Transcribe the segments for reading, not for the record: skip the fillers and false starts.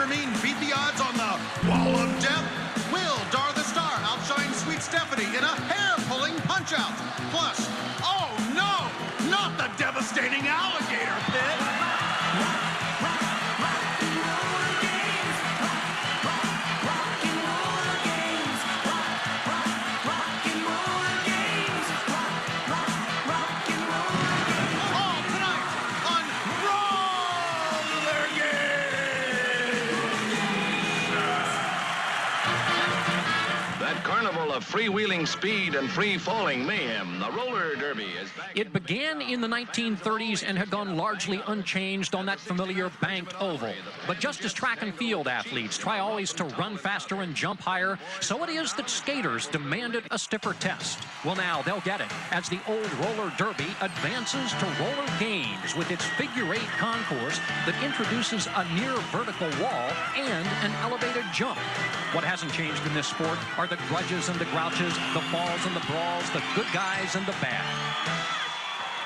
Mr. Mean beat the odds on the wall of death? Will Dar the Star outshine Sweet Stephanie in a hair-pulling punch-out? Plus, oh no, not the devastating alligator pit! Carnival of freewheeling speed and free-falling mayhem, the roller derby is back. It began in the 1930s and had gone largely unchanged on that familiar banked oval. But just as track and field athletes try always to run faster and jump higher, so it is that skaters demanded a stiffer test. Well, now they'll get it as the old roller derby advances to roller games with its figure-8 concourse that introduces a near vertical wall and an elevated jump. What hasn't changed in this sport are the grudges and the grouches, the falls and the brawls, the good guys and the bad.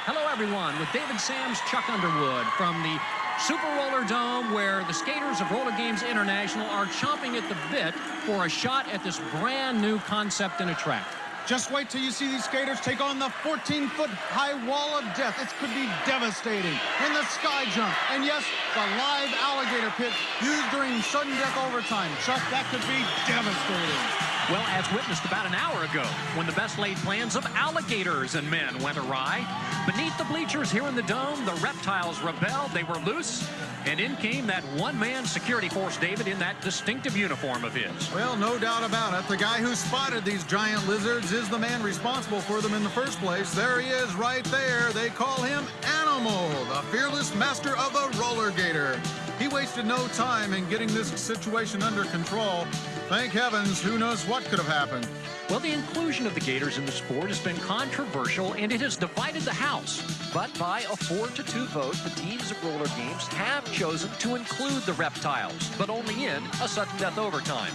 Hello, everyone, with David Sam's Chuck Underwood from the Super Roller Dome, where the skaters of Roller Games International are chomping at the bit for a shot at this brand new concept in a track. Just wait till you see these skaters take on the 14-foot-high wall of death. It could be devastating. And the sky jump. And yes, the live alligator pit used during sudden death overtime. Chuck, that could be devastating. Well, as witnessed about an hour ago, when the best laid plans of alligators and men went awry. Beneath the bleachers here in the dome, the reptiles rebelled. They were loose. And in came that one-man security force, David, in that distinctive uniform of his. Well, no doubt about it. The guy who spotted these giant lizards is the man responsible for them in the first place. There he is right there. They call him Animal, the fearless master of the roller gator. He wasted no time in getting this situation under control. Thank heavens, who knows what could have happened. Well, the inclusion of the gators in the sport has been controversial, and it has divided the House. But by a 4-2 vote, the teams of roller games have chosen to include the reptiles, but only in a sudden death overtime.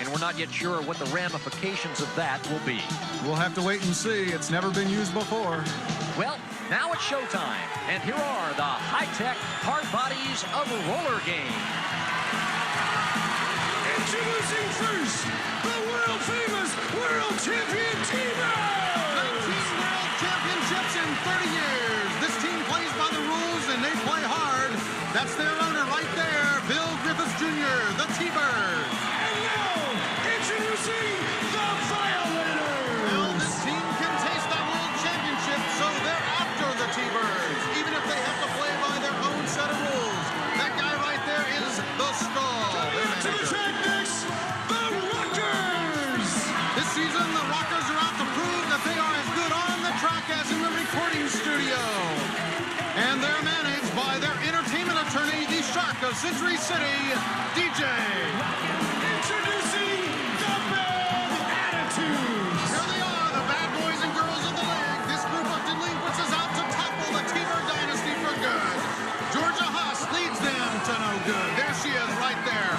And we're not yet sure what the ramifications of that will be. We'll have to wait and see. It's never been used before. Well, now it's showtime, and here are the high-tech hard bodies of a roller game. Introducing first, the world-famous World Champion T-Bird! 19 World Championships in 30 years. This team plays by the rules, and they play hard. That's their owner right there, Bill Griffiths Jr., the T-Bird. And now, introducing the Violators! Well, this team can taste that World Championship, so they're after the T-Birds, even if they have to play by their own set of rules. That guy right there is the Skull. To the track next, the Rockers! This season, the Rockers are out to prove that they are as good on the track as in the recording studio. And they're managed by their entertainment attorney, the Shark of Century City, DJ. Introducing the Bad Attitudes! Here they are, the bad boys and girls of the league. This group of delinquents is out to topple the T-Bird dynasty for good. Georgia Haas leads them to no good. There she is right there.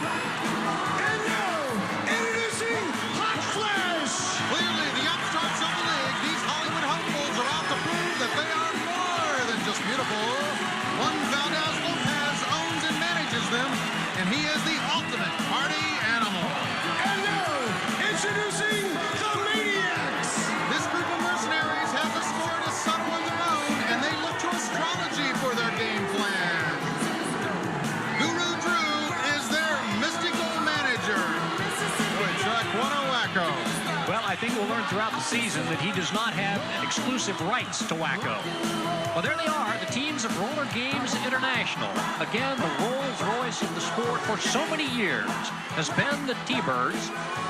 And now, introducing Hot Flash! Clearly, the upstarts of the league, these Hollywood hopefuls, are out to prove that they are more than just beautiful. One Valdez Lopez owns and manages them, and he is the ultimate party animal. And now, introducing the Maniacs! This group of mercenaries has a score to settle on their own, and they look to astrology for their game plan. Guru Drew is their mystical manager. Boy, Chuck, what a wacko. Well, I think we'll learn throughout the season that he does not have exclusive rights to Wacko. Well, there they are, the teams of Roller Games International. Again, the Rolls-Royce of the sport for so many years has been the T-Birds,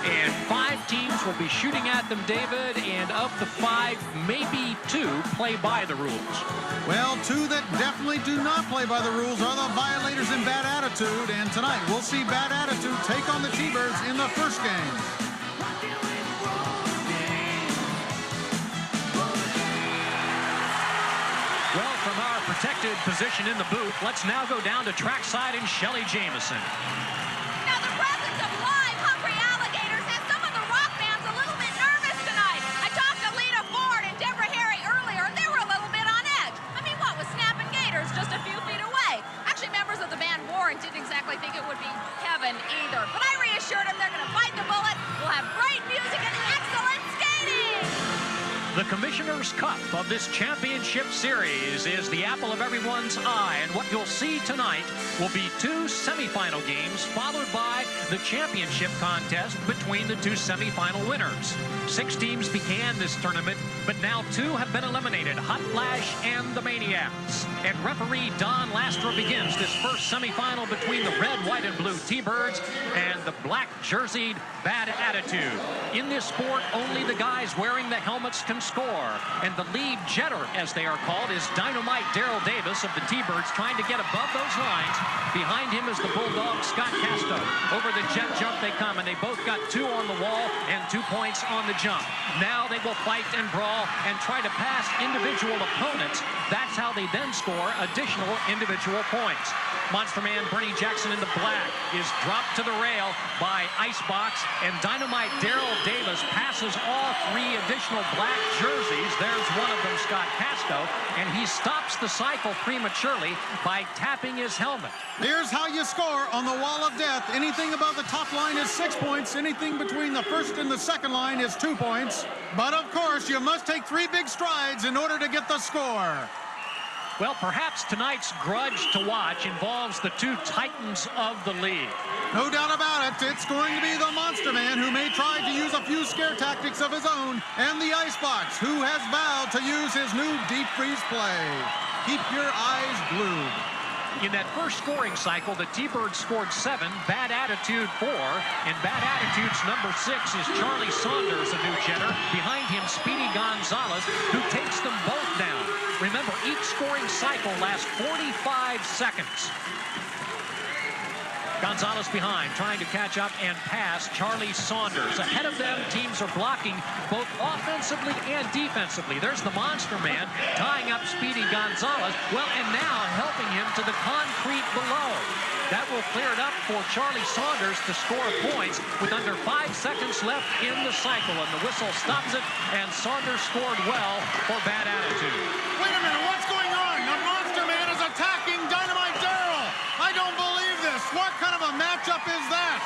and 5 teams will be shooting at them, David, and of the 5, maybe 2 play by the rules. Well, 2 that definitely do not play by the rules are the Violators and Bad Attitude, and tonight we'll see Bad Attitude take on the T-Birds in the first game. Well, from our protected position in the booth, let's now go down to trackside and Shelly Jamison. Now, the presence of live, hungry alligators has some of the rock fans a little bit nervous tonight. I talked to Lita Ford and Deborah Harry earlier, and they were a little bit on edge. I mean, what, with snapping gators just a few feet away? Actually, members of the band Warren didn't exactly think it would be heaven either. But I reassured him they're going to bite the bullet. We'll have great music and excellent skating. The Commissioner's Cup of this championship series is the apple of everyone's eye, and what you'll see tonight will be 2 semifinal games followed by the championship contest between the 2 semifinal winners. 6 teams began this tournament, but now 2 have been eliminated, Hot Flash and the Maniacs. And referee Don Lastra begins this first semifinal between the red, white, and blue T-Birds and the black-jerseyed Bad Attitude. In this sport, only the guys wearing the helmets can score, and the lead jetter, as they are called, is Dynamite Daryl Davis of the T-Birds, trying to get above those lines. Behind him is the Bulldog Scott Casto. Over the jet jump they come, and they both got 2 on the wall and 2 points on the jump. Now they will fight and brawl and try to pass individual opponents. That's how they then score additional individual points. Monster Man Bernie Jackson in the black is dropped to the rail by Icebox, and Dynamite Daryl Davis passes all 3 additional black jerseys. There's one of them, Scott Casto, and he stops the cycle prematurely by tapping his helmet. Here's how you score on the Wall of Death. Anything above the top line is 6 points. Anything between the first and the second line is 2 points. But of course, you must take 3 big strides in order to get the score. Well, perhaps tonight's grudge to watch involves the 2 titans of the league. No doubt about it, it's going to be the Monster Man, who may try to use a few scare tactics of his own, and the Icebox, who has vowed to use his new deep freeze play. Keep your eyes glued. In that first scoring cycle, the T-Birds scored 7, Bad Attitude 4, and Bad Attitude's number 6 is Charlie Saunders, a new jetter. Behind him, Speedy Gonzalez, who takes them both down. Remember, each scoring cycle lasts 45 seconds. Gonzalez behind, trying to catch up and pass Charlie Saunders. Ahead of them, teams are blocking both offensively and defensively. There's the Monster Man tying up Speedy Gonzalez. Well, and now helping him to the concrete below. That will clear it up for Charlie Saunders to score points with under 5 seconds left in the cycle. And the whistle stops it, and Saunders scored well for Bad Attitude. Wait a minute, what's going on? The Monster Man is attacking Dynamite Daryl. I don't believe this. What kind of a matchup is that?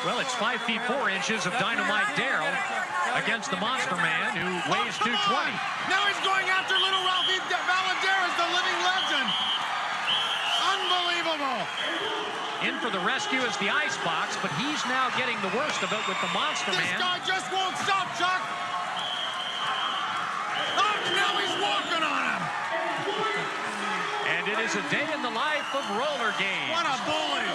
Well, it's 5 feet 4 inches of Dynamite Daryl against the Monster Man, who weighs 220. Now he's going after little Ralphie Valadares, the living legend. Unbelievable. In for the rescue is the Icebox, but he's now getting the worst of it with the Monster This Man. guy just won't stop, Chuck. Oh, now he's walking on him. And it is a day in the life of roller games. What a bully.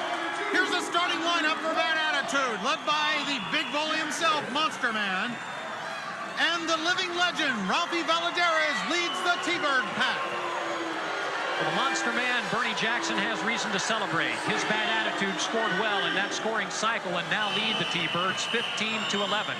Here's the starting lineup for Bad Attitude, led by the big bully himself, Monster Man. And the living legend, Ralphie Valadares, leads the T-Bird pack. For the Monster Man, Bernie Jackson has reason to celebrate. His Bad Attitude scored well in that scoring cycle and now lead the T-Birds 15-11.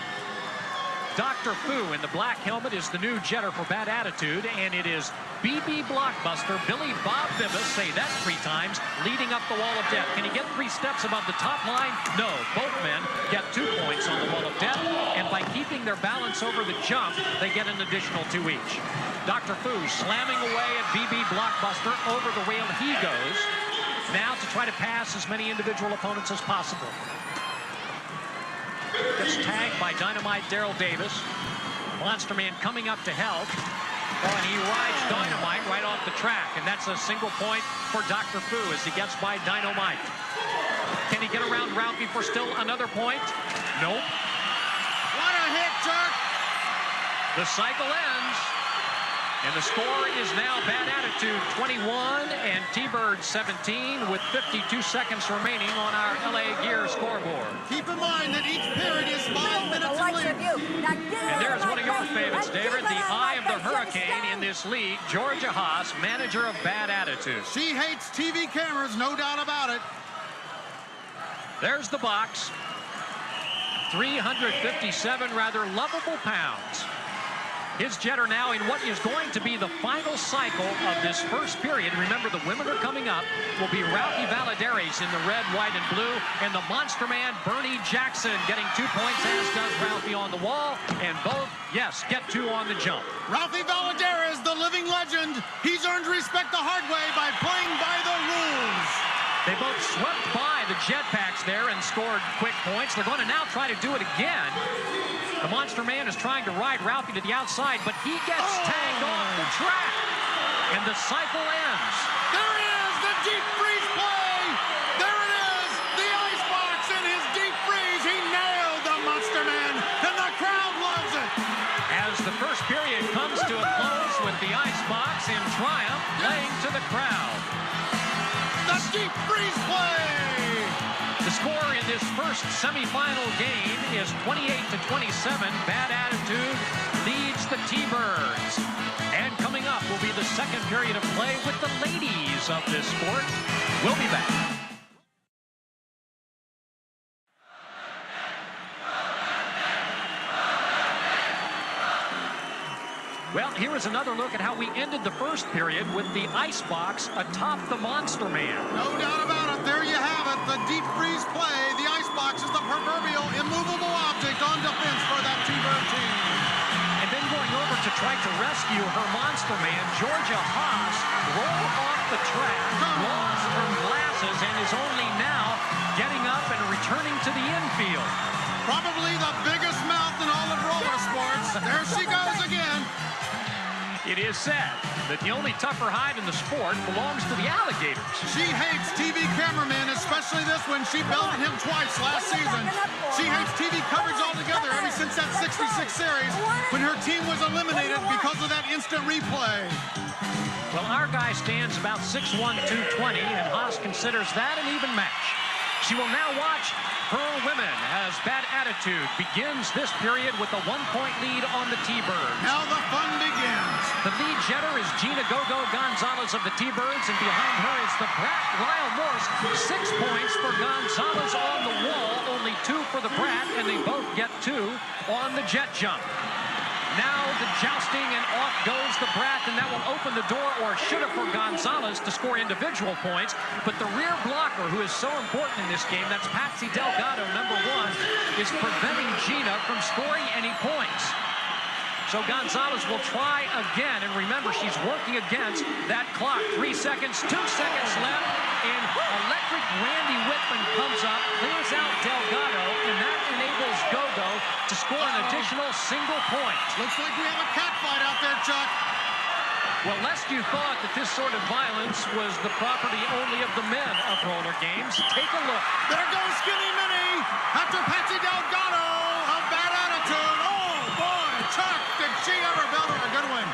Dr. Fu in the black helmet is the new jetter for Bad Attitude, and it is BB Blockbuster, Billy Bob Bibas, say that 3 times, leading up the Wall of Death. Can he get 3 steps above the top line? No. Both men get 2 points on the Wall of Death, and by keeping their balance over the jump, they get an additional 2 each. Dr. Fu slamming away at BB Blockbuster. Over the rail he goes, now to try to pass as many individual opponents as possible. Gets tagged by Dynamite Daryl Davis. Monster Man coming up to help. Oh, and he rides Dynamite right off the track. And that's a single point for Dr. Fu as he gets by Dynamite. Can he get around Ralphie for still another point? Nope. What a hit, Chuck. The cycle ends. And the score is now Bad Attitude 21 and T-Bird 17 with 52 seconds remaining on our LA Gear scoreboard. Keep in mind that each period is 5 minutes in length. And there's one of your favorites, David, the eye of the hurricane in this league, Georgia Haas, manager of Bad Attitude. She hates TV cameras, no doubt about it. There's the box. 357 rather lovable pounds. His jetter now in what is going to be the final cycle of this first period. Remember, the women are coming up. Will be Ralphie Valadares in the red, white, and blue. And the Monster Man, Bernie Jackson, getting 2 points, as does Ralphie on the wall. And both, yes, get 2 on the jump. Ralphie Valadares, the living legend. He's earned respect the hard way by playing by the rules. They both swept by the jetpacks there and scored quick points. They're going to now try to do it again. The Monster Man is trying to ride Ralphie to the outside, but he gets tagged off the track. And the cycle ends. There it is, the deep freeze play. There it is, the icebox in his deep freeze. He nailed the Monster Man, and the crowd loves it. As the first period comes to a close with the icebox in triumph playing to the crowd. The deep freeze play. The score in this first semifinal game is 28-27. Bad Attitude leads the T-Birds. And coming up will be the second period of play with the ladies of this sport. We'll be back. Well, here is another look at how we ended the first period with the icebox atop the Monster Man. No doubt about it. There you have it. The deep freeze play. The icebox is the proverbial immovable object on defense for that T-Bird team. And then going over to try to rescue her Monster Man, Georgia Haas rolled off the track, lost her glasses, and is only now getting up and returning to the infield. Probably the biggest mouth in all of roller sports. There she goes again. It is said that the only tougher hide in the sport belongs to the alligators. She hates TV cameramen, especially this one. She belted him twice last season. She hates TV coverage altogether ever since that 66 series when her team was eliminated because of that instant replay. Well, our guy stands about 6'1", 220, and Haas considers that an even match. She will now watch her women as Bad Attitude begins this period with a 1-point lead on the T-Birds. Now the fun begins. The lead jetter is Gina Gogo Gonzalez of the T-Birds, and behind her is the Brat, Lyle Morse. 6 points for Gonzalez on the wall, only 2 for the Brat, and they both get 2 on the jet jump. Now the jousting, and off goes the Brat, and that will open the door, or should have, for Gonzalez to score individual points. But the rear blocker, who is so important in this game, that's Patsy Delgado, number 1, is preventing Gina from scoring any points. So Gonzalez will try again, and remember, she's working against that clock. 3 seconds, 2 seconds left, and electric Randy Whitman comes up, clears out Delgado, and that enables Gogo to score an additional single point. Looks like we have a cat fight out there, Chuck. Well, lest you thought that this sort of violence was the property only of the men of roller games, take a look. There goes Skinny Minnie after Patsy Delgado of Bad Attitude. Oh, boy, Chuck, did she ever build her a good one.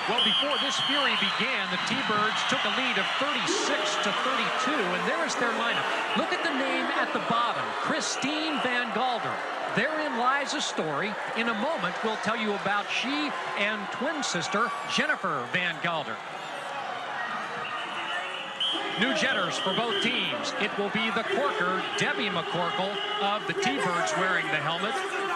Well, before this fury began, the T-Birds took a lead of 36-32, and there is their lineup. Look at the name at the bottom, Christine Van Galder. Therein lies a story. In a moment, we'll tell you about she and twin sister, Jennifer Van Galder. New jetters for both teams. It will be the corker, Debbie McCorkle of the T-Birds, wearing the helmet,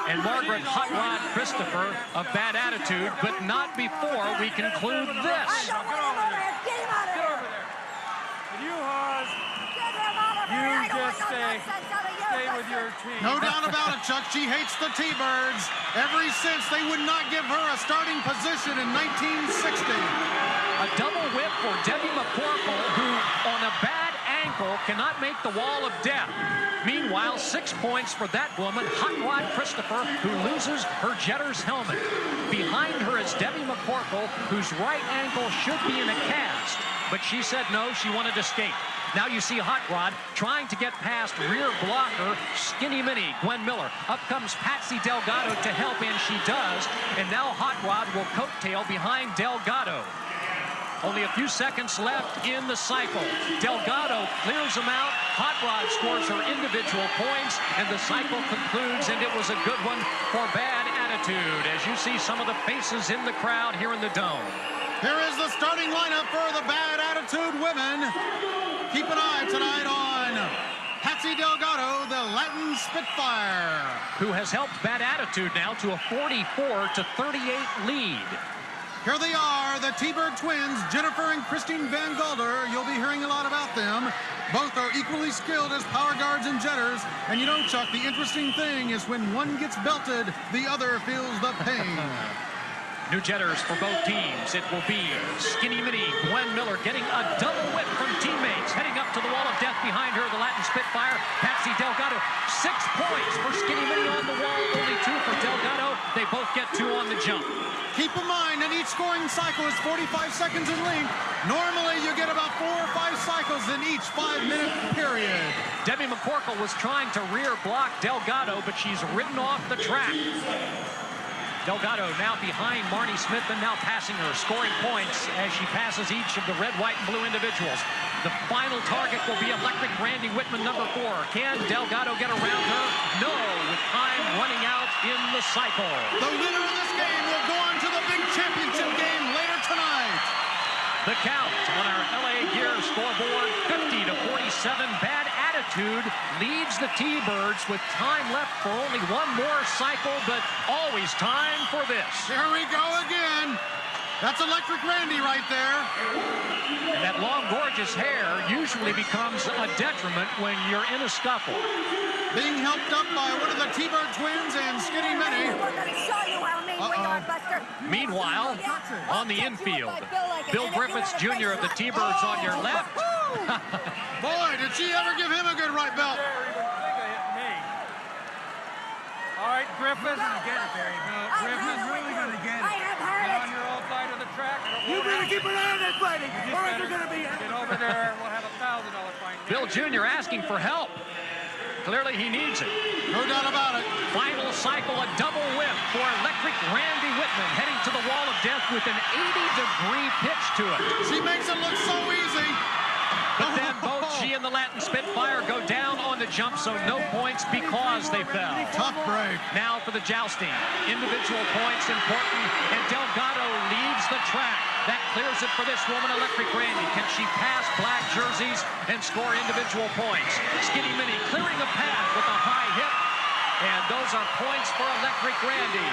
and Margaret Hot Rod Christopher of Bad Attitude, but not before we conclude this. Get over there. You, Haas. You just stay with your team. No doubt about it, Chuck. She hates the T-Birds. Ever since they would not give her a starting position in 1960. A double whip for Debbie McCorkle, who on a bad ankle cannot make the wall of death. Meanwhile, 6 points for that woman, Hot Rod Christopher, who loses her jetter's helmet. Behind her is Debbie McCorkle, whose right ankle should be in a cast, but she said no, she wanted to skate. Now you see Hot Rod trying to get past rear blocker Skinny Minnie, Gwen Miller. Up comes Patsy Delgado to help, and she does. And now Hot Rod will coattail behind Delgado. Only a few seconds left in the cycle. Delgado clears them out. Hot Rod scores her individual points, and the cycle concludes, and it was a good one for Bad Attitude, as you see some of the faces in the crowd here in the Dome. Here is the starting lineup for the Bad Attitude women. Keep an eye tonight on Patsy Delgado, the Latin Spitfire, who has helped Bad Attitude now to a 44-38 lead. Here they are, the T-Bird twins, Jennifer and Christine Van Galder. You'll be hearing a lot about them. Both are equally skilled as power guards and jetters. And you know, Chuck, the interesting thing is when one gets belted, the other feels the pain. New jetters for both teams. It will be Skinny Minnie, Gwen Miller getting a double whip from teammates. Heading up to the wall of death behind her, the Latin Spitfire. Patsy Delgado, 6 points for Skinny Minnie on the wall, only 2 for Delgado. They both get 2 on the jump. Keep in mind that each scoring cycle is 45 seconds in length. Normally, you get about 4 or 5 cycles in each 5-minute period. Debbie McCorkle was trying to rear block Delgado, but she's ridden off the track. Delgado now behind Marnie Smith and now passing her, scoring points as she passes each of the red, white, and blue individuals. The final target will be Electric Randy Whitman, number 4. Can Delgado get around her? No, with time running out in the cycle. The winner of this game will go on to the big championship game later tonight. The count on our LA Gear scoreboard, 50-47. Bad Attitude leads the T-Birds with time left for only 1 more cycle, but always time for this. Here we go again. That's Electric Randy right there. And that long, gorgeous hair usually becomes a detriment when you're in a scuffle. Being helped up by one of the T-Bird twins and Skinny Minnie. We're going to show you how mean we are, Buster. Meanwhile, on the infield, Bill Griffiths Jr. of the T-Birds on your left. Boy, did she ever give him a good right belt. All right, Griffiths. Get it, there you go. Griffiths really going to get it. I have heard Get it. on your own side of the track. You better keep an eye on that fighting, or else you're going to be... Get over there. We'll have a $1,000 fine. Bill Jr. asking for help. Clearly he needs it. No doubt about it. Final cycle, a double whip for Electric Randy Whitman, heading to the wall of death with an 80-degree pitch to it. She makes it look so easy. But then both she and the Latin Spitfire go down on the jump, so no points because they fell. Tough break. Now for the jousting. Individual points important, and Delgado leads the track. That clears it for this woman, Electric Randy. Can she pass black jerseys and score individual points? Skinny Minnie clearing a path with a high hit, and those are points for Electric Randy.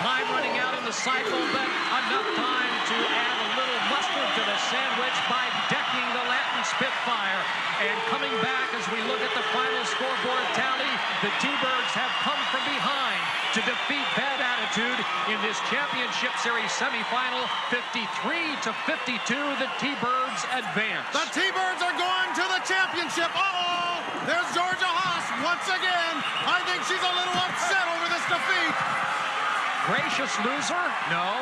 Time running out in the cycle, but enough time to add a little mustard to the sandwich by decking the Latin Spitfire. And coming back as we look at the final scoreboard tally, the T-Birds have come from behind to defeat Bad Attitude in this championship series semifinal. 53-52, the T-Birds advance. The T-Birds are going to the championship. Uh-oh! There's Georgia Haas once again. I think she's a little upset over this defeat. Gracious loser? No.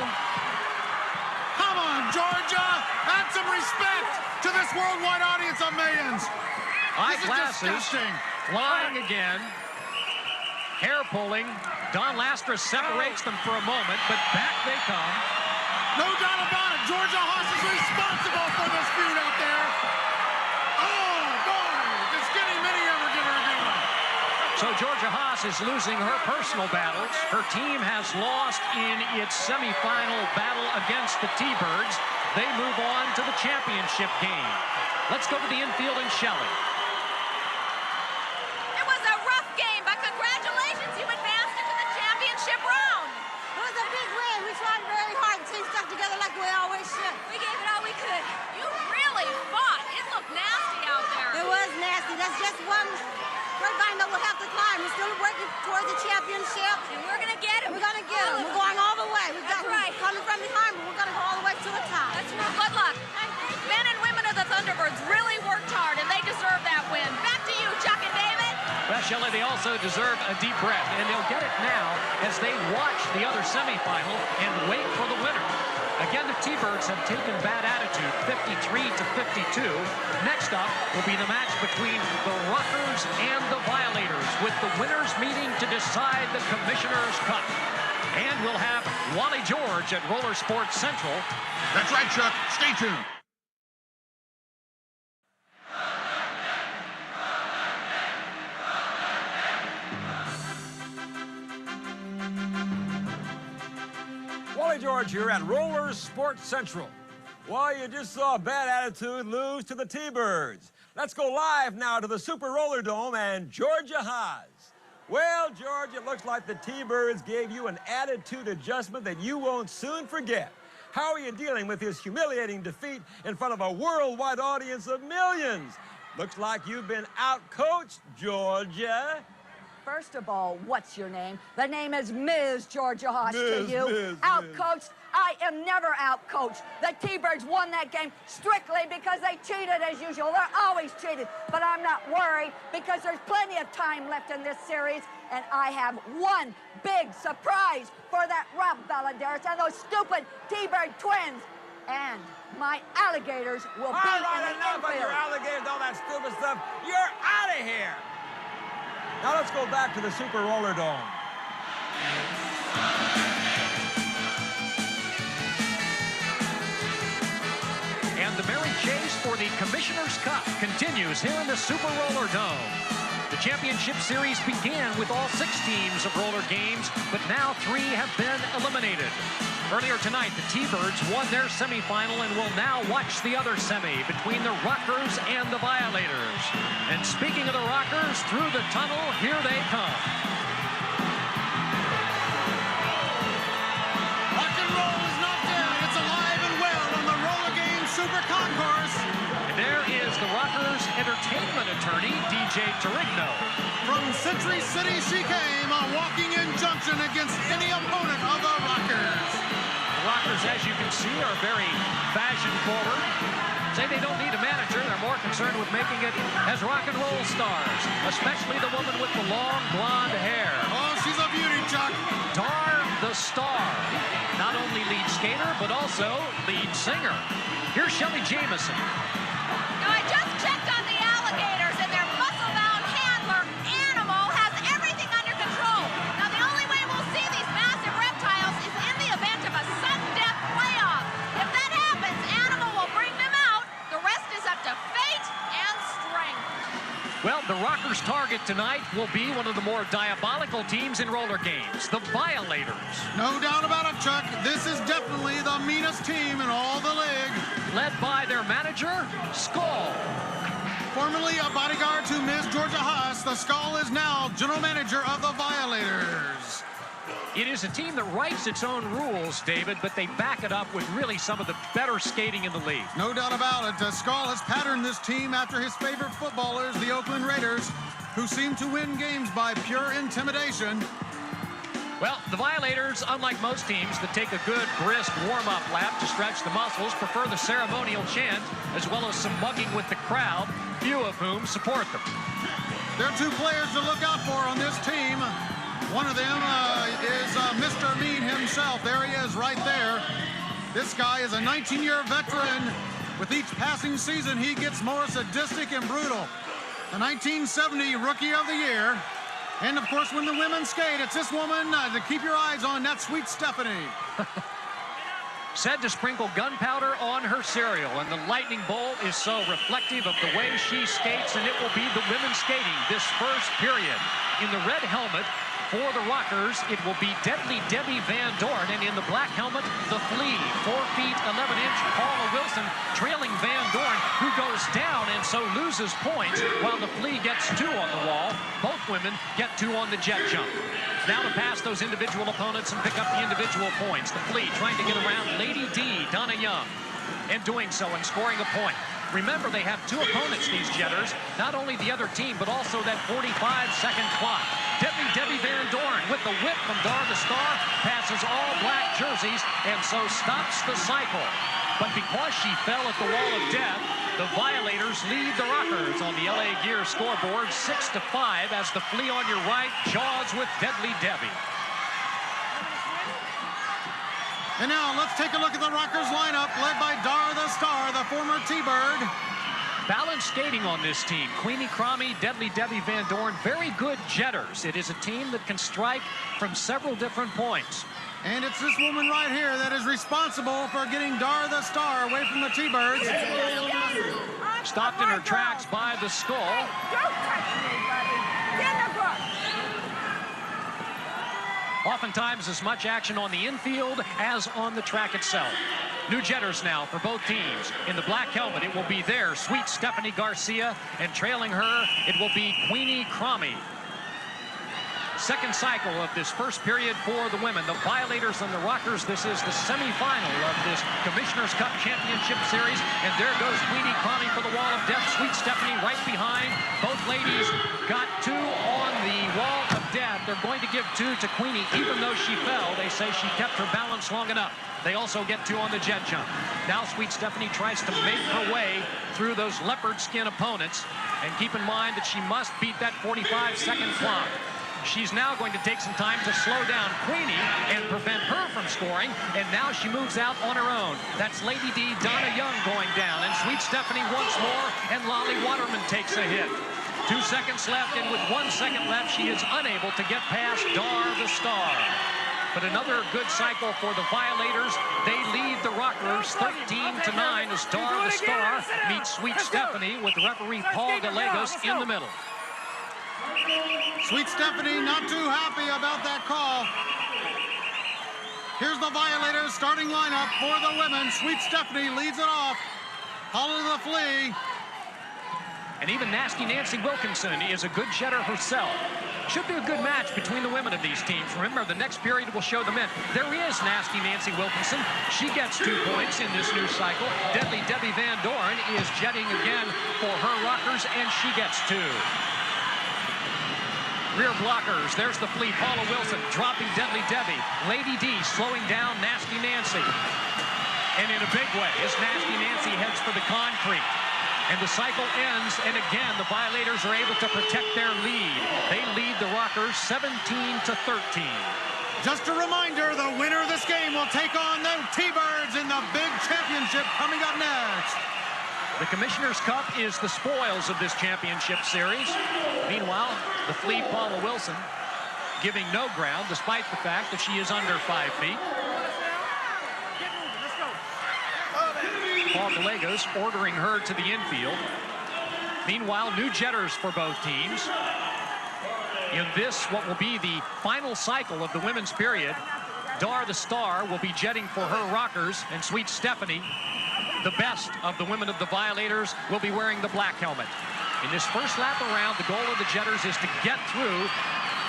Come on, Georgia! Add some respect to this worldwide audience of millions. Eyeglasses flying again. Hair pulling. Don Lastras separates them for a moment, but back they come. No doubt about it. Georgia Haas is responsible for this feud out there. Oh, boy! Did Skinny Minnie ever give her a good one? So Georgia Haas is losing her personal battles. Her team has lost in its semifinal battle against the T-Birds. They move on to the championship game. Let's go to the infield and Shelley. It was a rough game, but congratulations, you advanced into the championship round. It was a big win. We tried very hard. The team stuck together like we always should. We gave it all we could. You really fought. It looked nasty out there. It was nasty. That's just one grapevine that we'll have to climb. We're still working towards the championship. And we're going to get it. We're going to get it. We're going all the way. That's right. We're coming from behind, but we're going to go all the way to the top. That's right. Good luck. Men and women of the Thunderbirds really worked hard, and they deserve that win. Back to you, Chuck and David. Well, Shelley, they also deserve a deep breath, and they'll get it now as they watch the other semifinal and wait for the winner. Again, the T-Birds have taken Bad Attitude 53-52. Next up will be the match between the Rockers and the Violators, with the winners meeting to decide the Commissioner's Cup. And we'll have Wally George at Roller Sports Central. That's right, Chuck. Stay tuned. Wally George here at Roller Sports Central. Well, you just saw Bad Attitude lose to the T-Birds. Let's go live now to the Super Roller Dome and Georgia Haas. Well, George, it looks like the T-Birds gave you an attitude adjustment that you won't soon forget. How are you dealing with this humiliating defeat in front of a worldwide audience of millions? Looks like you've been out-coached, Georgia. First of all, what's your name? The name is Ms. Georgia Haas to Ms., you. Ms., Out-coached, I am never out-coached. The T-Birds won that game strictly because they cheated as usual. They're always cheated. But I'm not worried because there's plenty of time left in this series, and I have one big surprise for that Rob Valadares and those stupid T-Bird twins. And my alligators will be in the enough of your infield. alligators, all that stupid stuff. You're out of here. Now let's go back to the Super Roller Dome. And the merry chase for the Commissioner's Cup continues here in the Super Roller Dome. The championship series began with all 6 teams of roller games, but now 3 have been eliminated. Earlier tonight, the T-Birds won their semifinal and will now watch the other semi between the Rockers and the Violators. And speaking of the Rockers, through the tunnel, here they come. Rock and roll is not dead. It's alive and well on the Roller Games Super Concourse. And there is the Rockers entertainment attorney, DJ Torigno. From Century City she came, a walking injunction against any opponent of the Rockers. The Rockers, as you can see, are very fashion-forward. Say they don't need a manager. They're more concerned with making it as rock and roll stars, especially the woman with the long blonde hair. Oh, she's a beauty, Chuck. Dar the Star. Not only lead skater, but also lead singer. Here's Shelly Jamieson. Now, I just checked on the alligators, and their muscle-bound handler, Animal, has everything under control. Now, the only way we'll see these massive reptiles is in the event of a sudden death playoff. If that happens, Animal will bring them out. The rest is up to fate and strength. Well, the Rockers' target tonight will be one of the more diabolical teams in roller games, the Violators. No doubt about it, Chuck. This is definitely the meanest team in all the league. Led by their manager, Skull. Formerly a bodyguard to Ms. Georgia Haas, the Skull is now general manager of the Violators. It is a team that writes its own rules, David, but they back it up with really some of the better skating in the league. No doubt about it. Skull has patterned this team after his favorite footballers, the Oakland Raiders, who seem to win games by pure intimidation. Well, the Violators, unlike most teams that take a good, brisk warm-up lap to stretch the muscles, prefer the ceremonial chant, as well as some mugging with the crowd, few of whom support them. There are 2 players to look out for on this team. One of them is Mr. Mean himself. There he is right there. This guy is a 19-year veteran. With each passing season, he gets more sadistic and brutal. The 1970 Rookie of the Year. And, of course, when the women skate, it's this woman to keep your eyes on, that sweet Stephanie. Said to sprinkle gunpowder on her cereal, and the lightning bolt is so reflective of the way she skates, and it will be the women skating this first period. In the red helmet for the Rockers, it will be Deadly Debbie Van Dorn, and in the black helmet, the Flea, 4 feet 11-inch Paula Wilson, trailing Van Dorn, who goes down and so loses points, while the Flea gets 2 on the wall. Both women get 2 on the jet jump. Now to pass those individual opponents and pick up the individual points. The Flea trying to get around Lady D, Donna Young, and doing so and scoring a point. Remember, they have 2 opponents, these jetters, not only the other team, but also that 45-second clock. Debbie Van Dorn with the whip from Dar the Star, passes all black jerseys, and so stops the cycle. But because she fell at the wall of death, the Violators lead the Rockers on the LA Gear scoreboard 6-5 as the Flea on your right jaws with Deadly Debbie. And now let's take a look at the Rockers lineup, led by Dar the Star, the former T-Bird. Balanced skating on this team. Queenie Cromie, Deadly Debbie Van Dorn, very good jetters. It is a team that can strike from several different points. And it's this woman right here that is responsible for getting Dar the Star away from the T-Birds. Stopped in her tracks by the Skull. Don't touch me, buddy. Get in the book. Oftentimes as much action on the infield as on the track itself. New jetters now for both teams. In the black helmet, it will be their sweet Stephanie Garcia, and trailing her, it will be Queenie Cromie. Second cycle of this first period for the women. The Violators and the Rockers. This is the semifinal of this Commissioner's Cup Championship Series. And there goes Queenie Cromie for the wall of death. Sweet Stephanie right behind. Both ladies got 2 on the wall of death. They're going going to give 2 to Queenie, even though she fell. They say she kept her balance long enough. They also get 2 on the jet jump. Now Sweet Stephanie tries to make her way through those leopard skin opponents. And keep in mind that she must beat that 45-second clock. She's now going to take some time to slow down Queenie and prevent her from scoring. And now she moves out on her own. That's Lady D, Donna Young going down. And Sweet Stephanie once more. And Lolly Waterman takes a hit. 2 seconds left, and with 1 second left, she is unable to get past Dar the Star. But another good cycle for the Violators. They lead the Rockers 13-9 as Dar the Star meets Sweet Stephanie with referee Paul Gallegos in the middle. Sweet Stephanie not too happy about that call. Here's the Violators starting lineup for the women. Sweet Stephanie leads it off. Holly the Flea. And even Nasty Nancy Wilkinson is a good jetter herself. Should be a good match between the women of these teams. Remember, the next period will show the men. There is Nasty Nancy Wilkinson. She gets 2 points in this new cycle. Deadly Debbie Van Doren is jetting again for her Rockers, and she gets 2. Rear blockers, there's the Flea, Paula Wilson dropping Deadly Debbie. Lady D slowing down Nasty Nancy. And in a big way, as Nasty Nancy heads for the concrete. And the cycle ends, and again, the Violators are able to protect their lead. They lead the Rockers 17-13. Just a reminder, the winner of this game will take on the T-Birds in the big championship coming up next. The Commissioner's Cup is the spoils of this championship series. Meanwhile, the Flea, Paula Wilson, giving no ground, despite the fact that she is under 5 feet. Paul Gallegos ordering her to the infield. Meanwhile, new jetters for both teams. In this, what will be the final cycle of the women's period, Dar the Star will be jetting for her Rockers, and Sweet Stephanie, the best of the women of the Violators, will be wearing the black helmet. In this first lap around, the goal of the jetters is to get through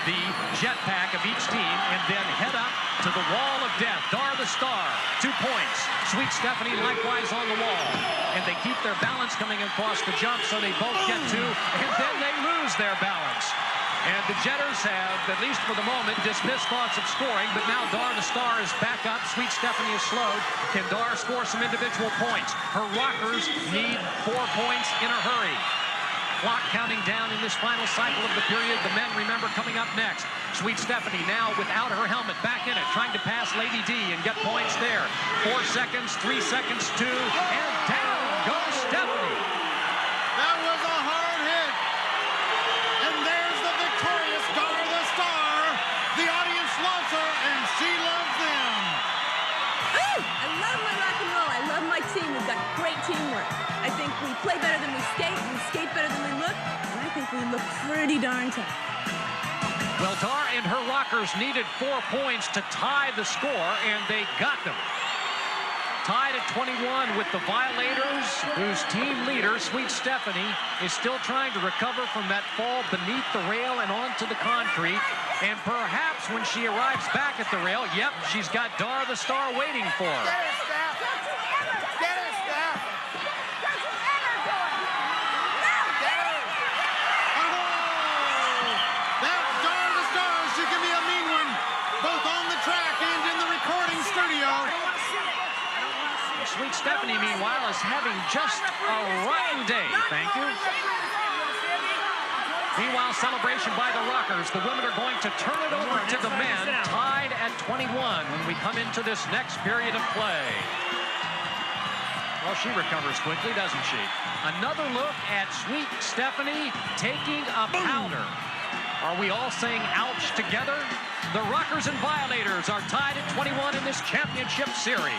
the jetpack of each team and then head up to the wall of death. Dar the Star, 2 points. Sweet Stephanie likewise on the wall. And they keep their balance coming across the jump, so they both get 2, and then they lose their balance. And the jetters have, at least for the moment, dismissed thoughts of scoring, but now Dar the Star is back up. Sweet Stephanie is slowed. Can Dar score some individual points? Her Rockers need 4 points in a hurry. Clock counting down in this final cycle of the period. The men, remember, coming up next. Sweet Stephanie now without her helmet, back in it, trying to pass Lady D and get points there. 4 seconds, 3 seconds, 2, and down goes Stephanie. That was a hard hit. And there's the victorious Dar the Star. The audience loves her, and she loves them. Ooh, I love my rock and roll. I love my team. We've got great teamwork. I think we play better than we skate better than we look, and I think we look pretty darn tough. Well, Dar and her Rockers needed 4 points to tie the score, and they got them. Tied at 21 with the Violators, whose team leader, Sweet Stephanie, is still trying to recover from that fall beneath the rail and onto the concrete. And perhaps when she arrives back at the rail, yep, she's got Dar the Star waiting for her. Sweet Stephanie, meanwhile, is having just a rotten day. Thank you. Meanwhile, celebration by the Rockers. The women are going to turn it over to the men, tied at 21 when we come into this next period of play. Well, she recovers quickly, doesn't she? Another look at Sweet Stephanie taking a powder. Are we all saying ouch together? The Rockers and Violators are tied at 21 in this championship series.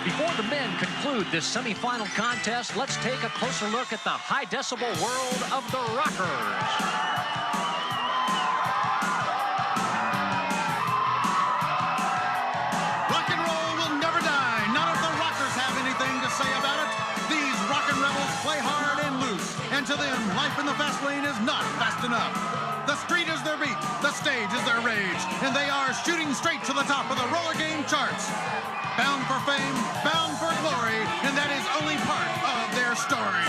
Before the men conclude this semifinal contest, let's take a closer look at the high-decibel world of the Rockers. Rock and roll will never die. None of the Rockers have anything to say about it. These rockin' rebels play hard and loose, and to them, life in the fast lane is not fast enough. The street is their beat, the stage is their rage, and they are shooting straight to the top of the roller game charts. Bound for fame, bound for glory, and that is only part of their story.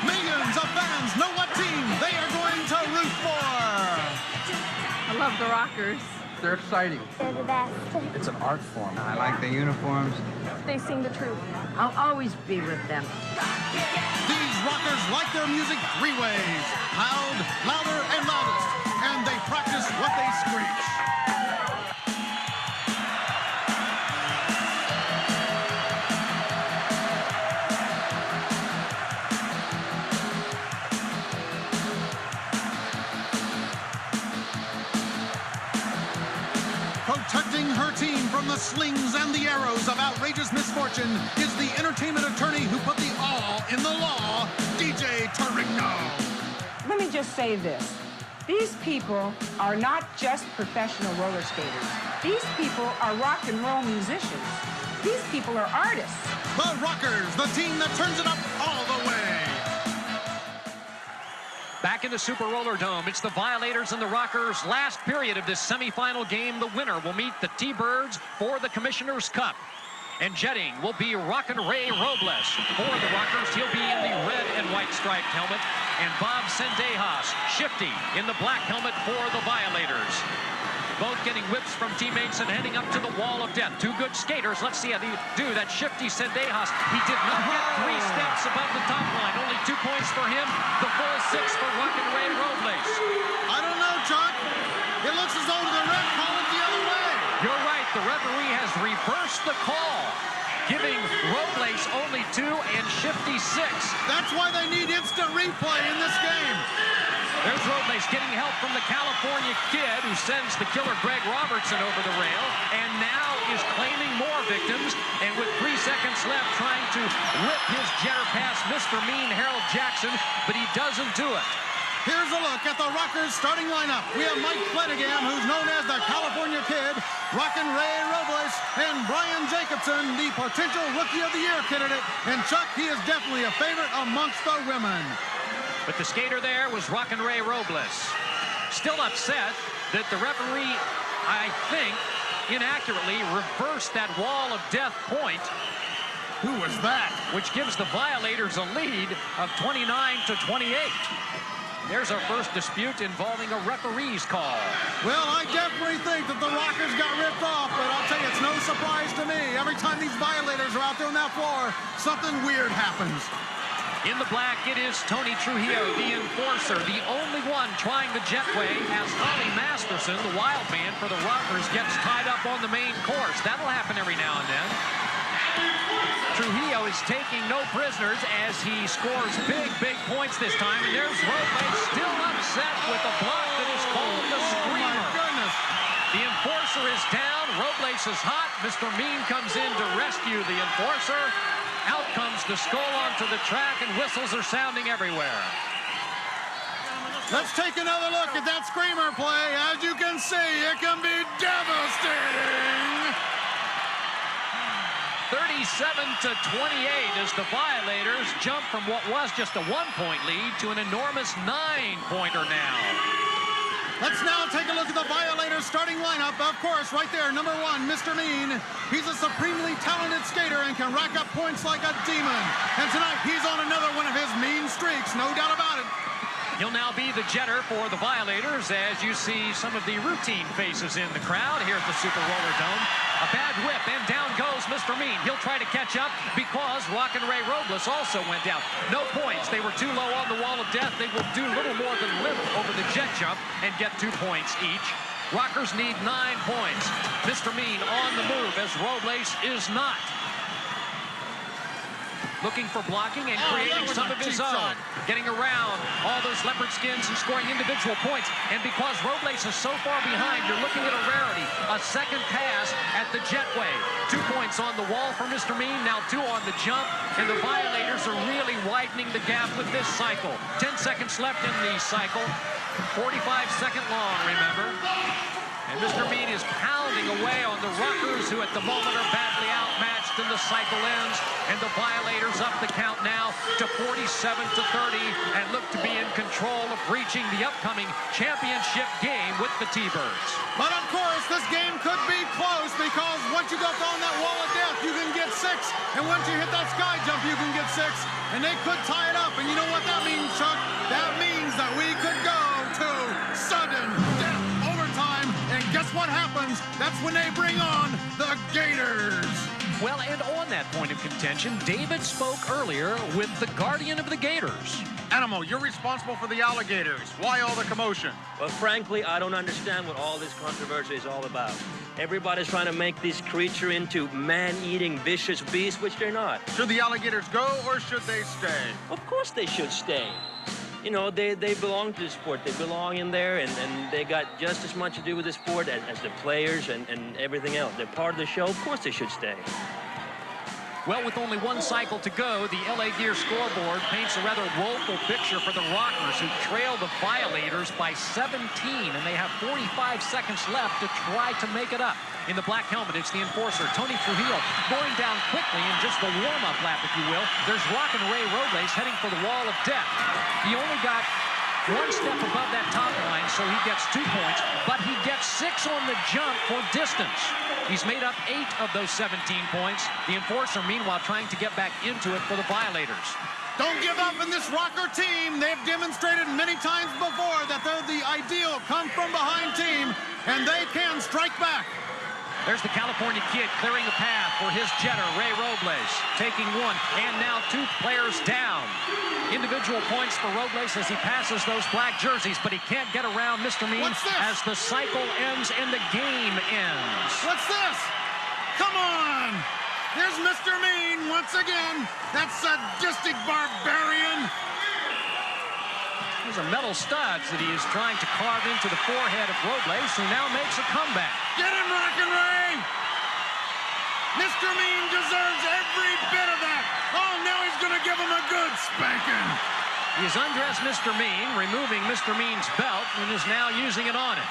Millions of fans know what team they are going to root for. I love the Rockers. They're exciting. They're the best. It's an art form. I like the uniforms. They sing the truth. I'll always be with them. These rockers like their music three ways: loud, louder, and loudest. And they practice what they screech. Protecting her team from the slings and the arrows of outrageous misfortune is the entertainment attorney who put the all in the law, DJ Torino. Let me just say this. These people are not just professional roller skaters. These people are rock and roll musicians. These people are artists. The Rockers, the team that turns it up all the way. Back in the Super Roller Dome, it's the Violators and the Rockers' last period of this semifinal game. The winner will meet the T-Birds for the Commissioner's Cup. And jetting will be Rockin' Ray Robles. For the Rockers, he'll be in the red and white striped helmet. And Bob Sendejas, Shifty, in the black helmet for the Violators. Both getting whips from teammates and heading up to the wall of death. Two good skaters. Let's see how they do. That Shifty Sendejas. He did not get 3 steps above the top line. Only 2 points for him. The full 6 for Rockin' Ray Robles. I don't know, Chuck. It looks as though the ref called it the other way. You're right. The referee has reversed the call, giving Robles only 2 and Shifty 6. That's why they need instant replay in this game. There's Robles getting help from the California kid who sends the killer Greg Robertson over the rail and now is claiming more victims, and with 3 seconds left trying to whip his jetter past Mr. Mean Harold Jackson, but he doesn't do it. Here's a look at the Rockers starting lineup. We have Mike Flanagan, who's known as the California Kid, Rockin' Ray Robles, and Brian Jacobson, the potential Rookie of the Year candidate. And Chuck, he is definitely a favorite amongst the women. But the skater there was Rockin' Ray Robles. Still upset that the referee, I think, inaccurately reversed that wall of death point. Who was that? Which gives the Violators a lead of 29-28. There's our first dispute involving a referee's call. Well, I definitely think that the Rockers got ripped off, but I'll tell you, it's no surprise to me. Every time these Violators are out there on that floor, something weird happens. In the black, it is Tony Trujillo, the enforcer, the only one trying the jetway, as Ollie Masterson, the wild man for the Rockers, gets tied up on the main course. That'll happen every now and then. Trujillo is taking no prisoners as he scores big points this time. And there's Robles still upset with a block that is called the Screamer. Oh my goodness. The enforcer is down. Robles is hot. Mr. Mean comes in to rescue the enforcer. Out comes the Skull onto the track, and whistles are sounding everywhere. Let's take another look at that Screamer play. As you can see, it can be devastating. 37-28 as the Violators jump from what was just a 1-point lead to an enormous 9-pointer now. Let's now take a look at the Violators starting lineup. Of course, right there, number 1, Mr. Mean. He's a supremely talented skater and can rack up points like a demon. And tonight, he's on another one of his mean streaks, no doubt about it. He'll now be the jetter for the Violators as you see some of the routine faces in the crowd here at the Super Roller Dome. A bad whip, and down goes Mr. Mean. He'll try to catch up because Rockin' Ray Robles also went down. No points. They were too low on the wall of death. They will do little more than limp over the jet jump and get 2 points each. Rockers need 9 points. Mr. Mean on the move as Robles is not. Looking for blocking and creating some of his own. Getting around all those leopard skins and scoring individual points. And because Robles is so far behind, you're looking at a rarity. A second pass at the jetway. 2 points on the wall for Mr. Mean, now 2 on the jump. And the Violators are really widening the gap with this cycle. 10 seconds left in the cycle. 45-second long, remember. And Mr. Mean is pounding away on the Ruckers, who at the moment are badly outmatched, and the cycle ends. And the Violators up the count now to 47-30 and look to be in control of reaching the upcoming championship game with the T-Birds. But of course, this game could be close, because once you go throwing that wall of death, you can get 6. And once you hit that sky jump, you can get 6. And they could tie it up. And you know what that means, Chuck? That means that we could go to sudden death overtime. And guess what happens? That's when they bring on the Gators. Well, and on that point of contention, David spoke earlier with the guardian of the Gators. Animal, you're responsible for the alligators. Why all the commotion? Well, frankly, I don't understand what all this controversy is all about. Everybody's trying to make this creature into man-eating, vicious beasts, which they're not. Should the alligators go, or should they stay? Of course they should stay. You know, they belong to the sport. They belong in there, and they got just as much to do with the sport as the players and everything else. They're part of the show. Of course they should stay. Well, with only one cycle to go, the LA Gear scoreboard paints a rather woeful picture for the Rockers, who trail the Violators by 17, and they have 45 seconds left to try to make it up. In the black helmet, it's the enforcer, Tony Trujillo, going down quickly in just the warm-up lap, if you will. There's Rockin' Ray Robles heading for the wall of death. He only got one step above that top line, so he gets 2 points, but he gets 6 on the jump for distance. He's made up 8 of those 17 points. The enforcer, meanwhile, trying to get back into it for the Violators. Don't give up in this Rocker team. They've demonstrated many times before that they're the ideal come-from-behind team, and they can strike back. There's the California Kid clearing the path for his jetter, Ray Robles, taking 1, and now 2 players down. Individual points for Robles as he passes those black jerseys, but he can't get around Mr. Mean as the cycle ends and the game ends. What's this? Come on! Here's Mr. Mean once again. That sadistic barbarian. Those are metal studs that he is trying to carve into the forehead of Robles, who now makes a comeback. Get him, Rockin' Ray! Mr. Mean deserves every bit of that. Oh, now he's going to give him a good spanking. He's undressed Mr. Mean, removing Mr. Mean's belt, and is now using it on him.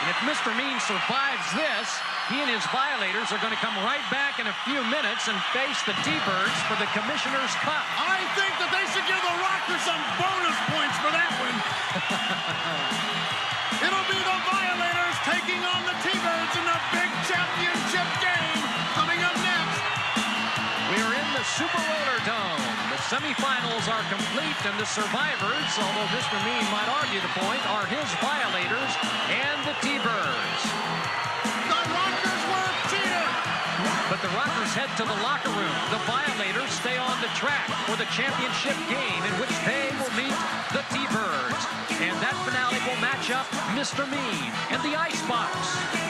And if Mr. Mean survives this, he and his Violators are going to come right back in a few minutes and face the T-Birds for the Commissioner's Cup. I think that they should give the Rockers some bonus points for that one. It'll be the Violators taking on the T-Birds in the big championship game coming up next. We are in the Super Roller Dome. The semifinals are complete, and the survivors, although Mr. Mean might argue the point, are his Violators and the T-Birds. The Rockers were cheated! But the Rockers head to the locker room. The Violators stay on the track for the championship game, in which they will meet the T-Birds. And that finale will match up Mr. Mean and the Icebox.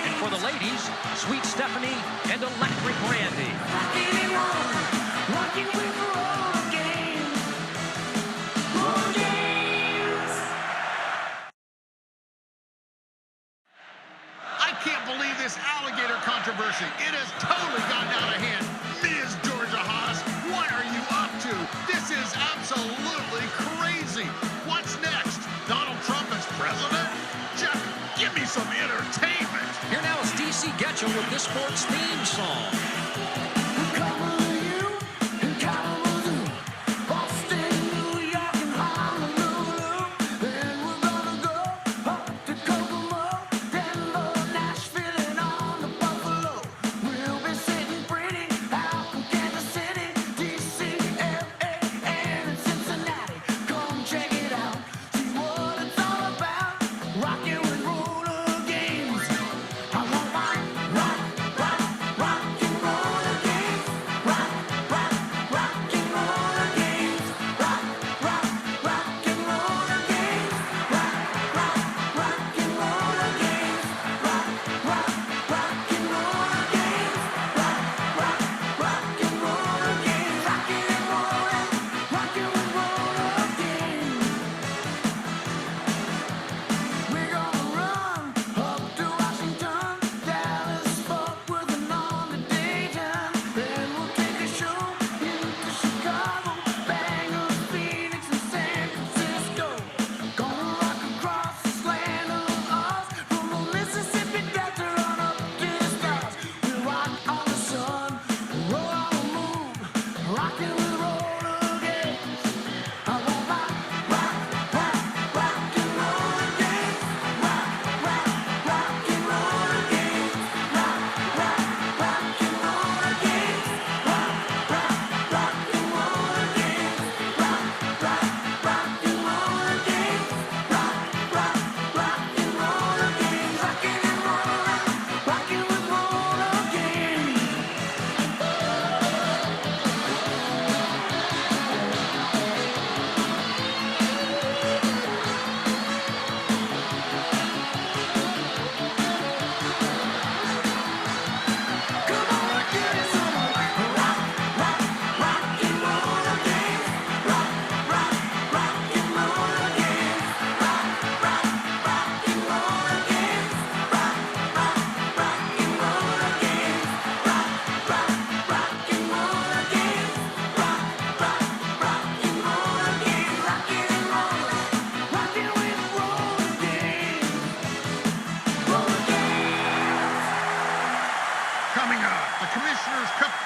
And for the ladies, Sweet Stephanie and Electric Randy. I can't believe this alligator controversy. It has totally gotten out of hand. Ms. Georgia Haas, what are you up to? This is absolutely crazy. What's next? Donald Trump as president? Jeff, give me some entertainment. Here now is DC Getchell with this sport's theme song.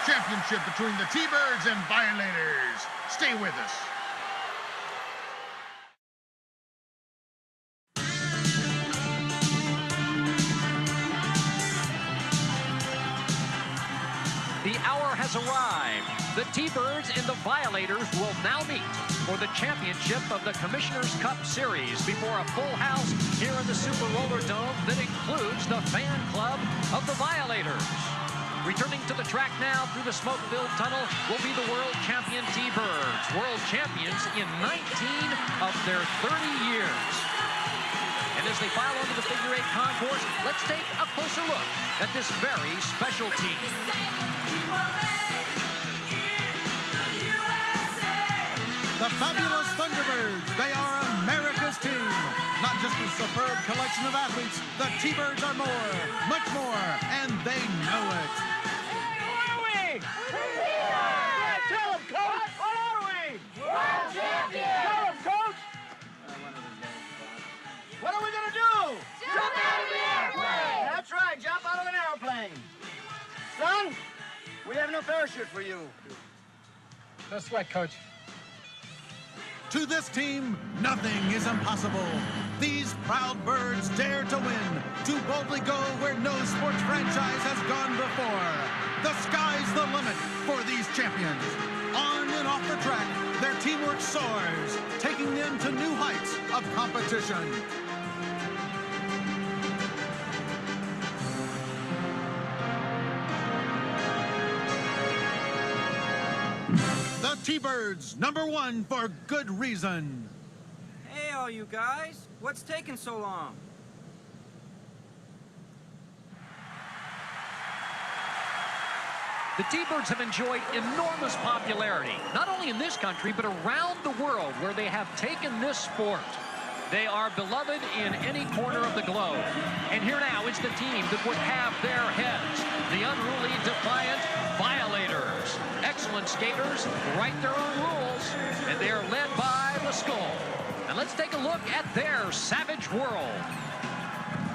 Championship between the T-Birds and Violators. Stay with us. The hour has arrived. The T-Birds and the Violators will now meet for the championship of the Commissioner's Cup Series before a full house here in the Super Roller Dome that includes the fan club of the Violators. Returning to the track now through the smoke-filled tunnel will be the world champion T-Birds, world champions in 19 of their 30 years. And as they file onto the figure 8 concourse, let's take a closer look at this very special team. The fabulous Thunderbirds, they are America's team. Not just a superb collection of athletes, the T-Birds are more, much more, and they know it. Who are we? Yeah, tell them, Coach. What are we? World champions. Tell them, Coach. What are we going to do? Jump out of the airplane! That's right, jump out of an airplane. Son, we have no parachute for you. No sweat, Coach. To this team, nothing is impossible. These proud birds dare to win, to boldly go where no sports franchise has gone before. The sky's the limit for these champions. On and off the track, their teamwork soars, taking them to new heights of competition. The T-Birds, #1 for good reason. Hey, all you guys. What's taking so long? The T-Birds have enjoyed enormous popularity, not only in this country, but around the world where they have taken this sport. They are beloved in any corner of the globe. And here now is the team that would have their heads, the unruly, defiant Violators. Excellent skaters, write their own rules, and they are led by the Skull. And let's take a look at their savage world.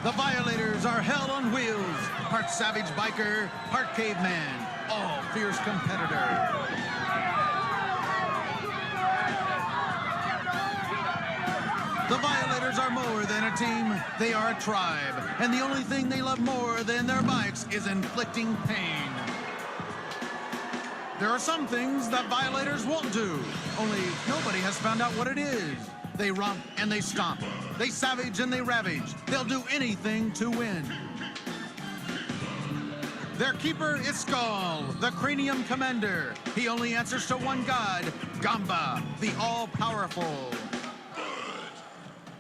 The Violators are hell on wheels, part savage biker, part caveman, all fierce competitor. The Violators are more than a team, they are a tribe. And the only thing they love more than their bikes is inflicting pain. There are some things that Violators won't do, only nobody has found out what it is. They romp and they stomp. They savage and they ravage. They'll do anything to win. Their keeper is Skull, the cranium commander. He only answers to one god, Gamba, the all-powerful.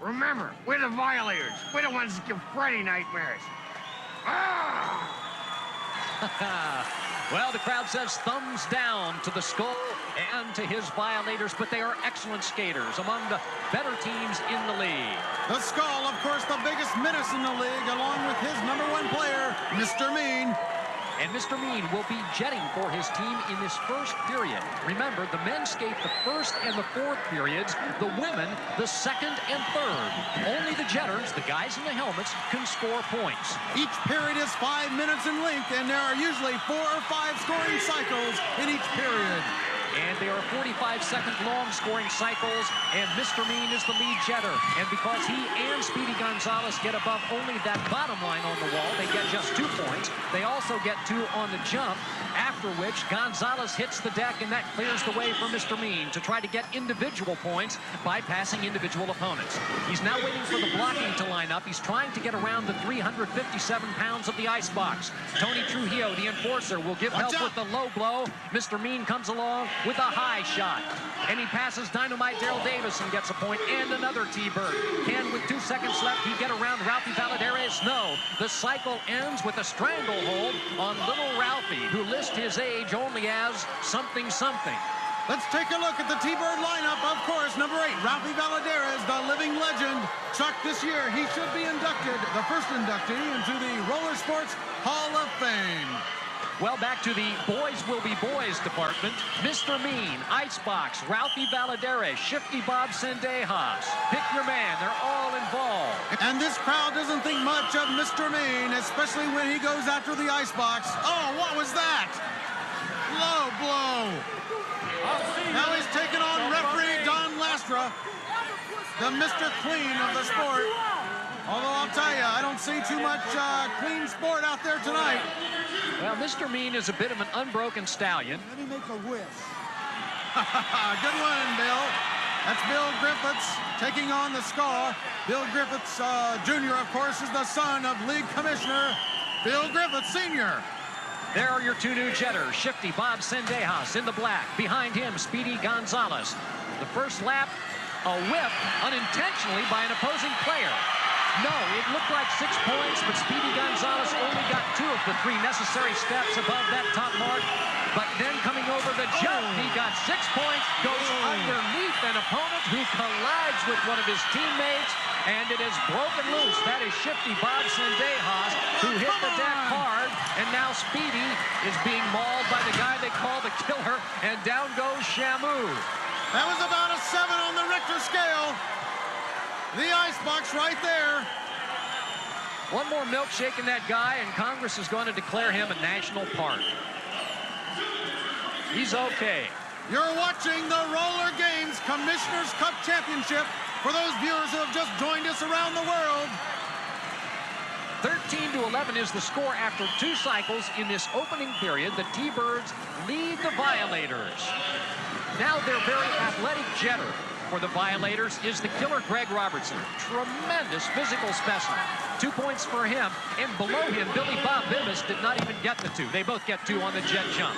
Remember, we're the Violators. We're the ones that give Freddy nightmares. Ah! Well, the crowd says thumbs down to the Skull and to his Violators, but they are excellent skaters, among the better teams in the league. The Skull, of course, the biggest menace in the league, along with his #1 player, Mr. Mean. And Mr. Mean will be jetting for his team in this first period. Remember, the men skate the first and the fourth periods, the women the second and third. Only the jetters, the guys in the helmets, can score points. Each period is 5 minutes in length, and there are usually 4 or 5 scoring cycles in each period. And they are 45-second long scoring cycles, and Mr. Mean is the lead jetter. And because he and Speedy Gonzalez get above only that bottom line on the wall, they get just 2 points. They also get 2 on the jump, after which Gonzalez hits the deck, and that clears the way for Mr. Mean to try to get individual points by passing individual opponents. He's now waiting for the blocking to line up. He's trying to get around the 357 pounds of the icebox. Tony Trujillo, the enforcer, will give help with the low blow. Mr. Mean comes along with a high shot. And he passes Dynamite Daryl Davis and gets a point, and another T-Bird. Can, with 2 seconds left, he get around Ralphie Valadares? No. The cycle ends with a stranglehold on little Ralphie, who lists his age only as something. Let's take a look at the T-Bird lineup. Of course, #8, Ralphie Valadares, the living legend. Chuck, this year, he should be inducted, the first inductee into the Roller Sports Hall of Fame. Well, back to the Boys Will Be Boys department. Mr. Mean, Icebox, Ralphie Valadares, Shifty Bob Sendejas. Pick your man. They're all involved. And this crowd doesn't think much of Mr. Mean, especially when he goes after the Icebox. Oh, what was that? Now he's taking on referee Don Lastra, the Mr. Clean of the sport. Although I'll tell you, I don't see too much clean sport out there tonight. Well, Mr. Mean is a bit of an unbroken stallion. Let me make a wish. Good one, Bill. That's Bill Griffiths taking on the Skull. Bill Griffiths Jr., of course, is the son of league commissioner Bill Griffiths Sr. There are your two new jetters, Shifty Bob Sendejas in the black. Behind him, Speedy Gonzalez. The first lap, a whip unintentionally by an opposing player. No, it looked like 6 points, but Speedy Gonzalez only got 2 of the 3 necessary steps above that top mark. But then coming over the jump, he got 6 points, goes underneath an opponent who collides with one of his teammates, and it is broken loose. That is Shifty Bob Sendejas, who hit the deck hard, and now Speedy is being mauled by the guy they call the Killer, and down goes Shamu. That was about a 7 on the Richter scale. The icebox right there. One more milkshake in that guy, and Congress is going to declare him a national park. He's okay. You're watching the Roller Games Commissioner's Cup Championship for those viewers who have just joined us around the world. 13-11 is the score after 2 cycles in this opening period. The T-Birds lead the Violators. Now their very athletic jetter for the Violators is the Killer Greg Robertson. Tremendous physical specimen. 2 points for him, and below him, Billy Bob Bibas did not even get the 2. They both get 2 on the jet jump.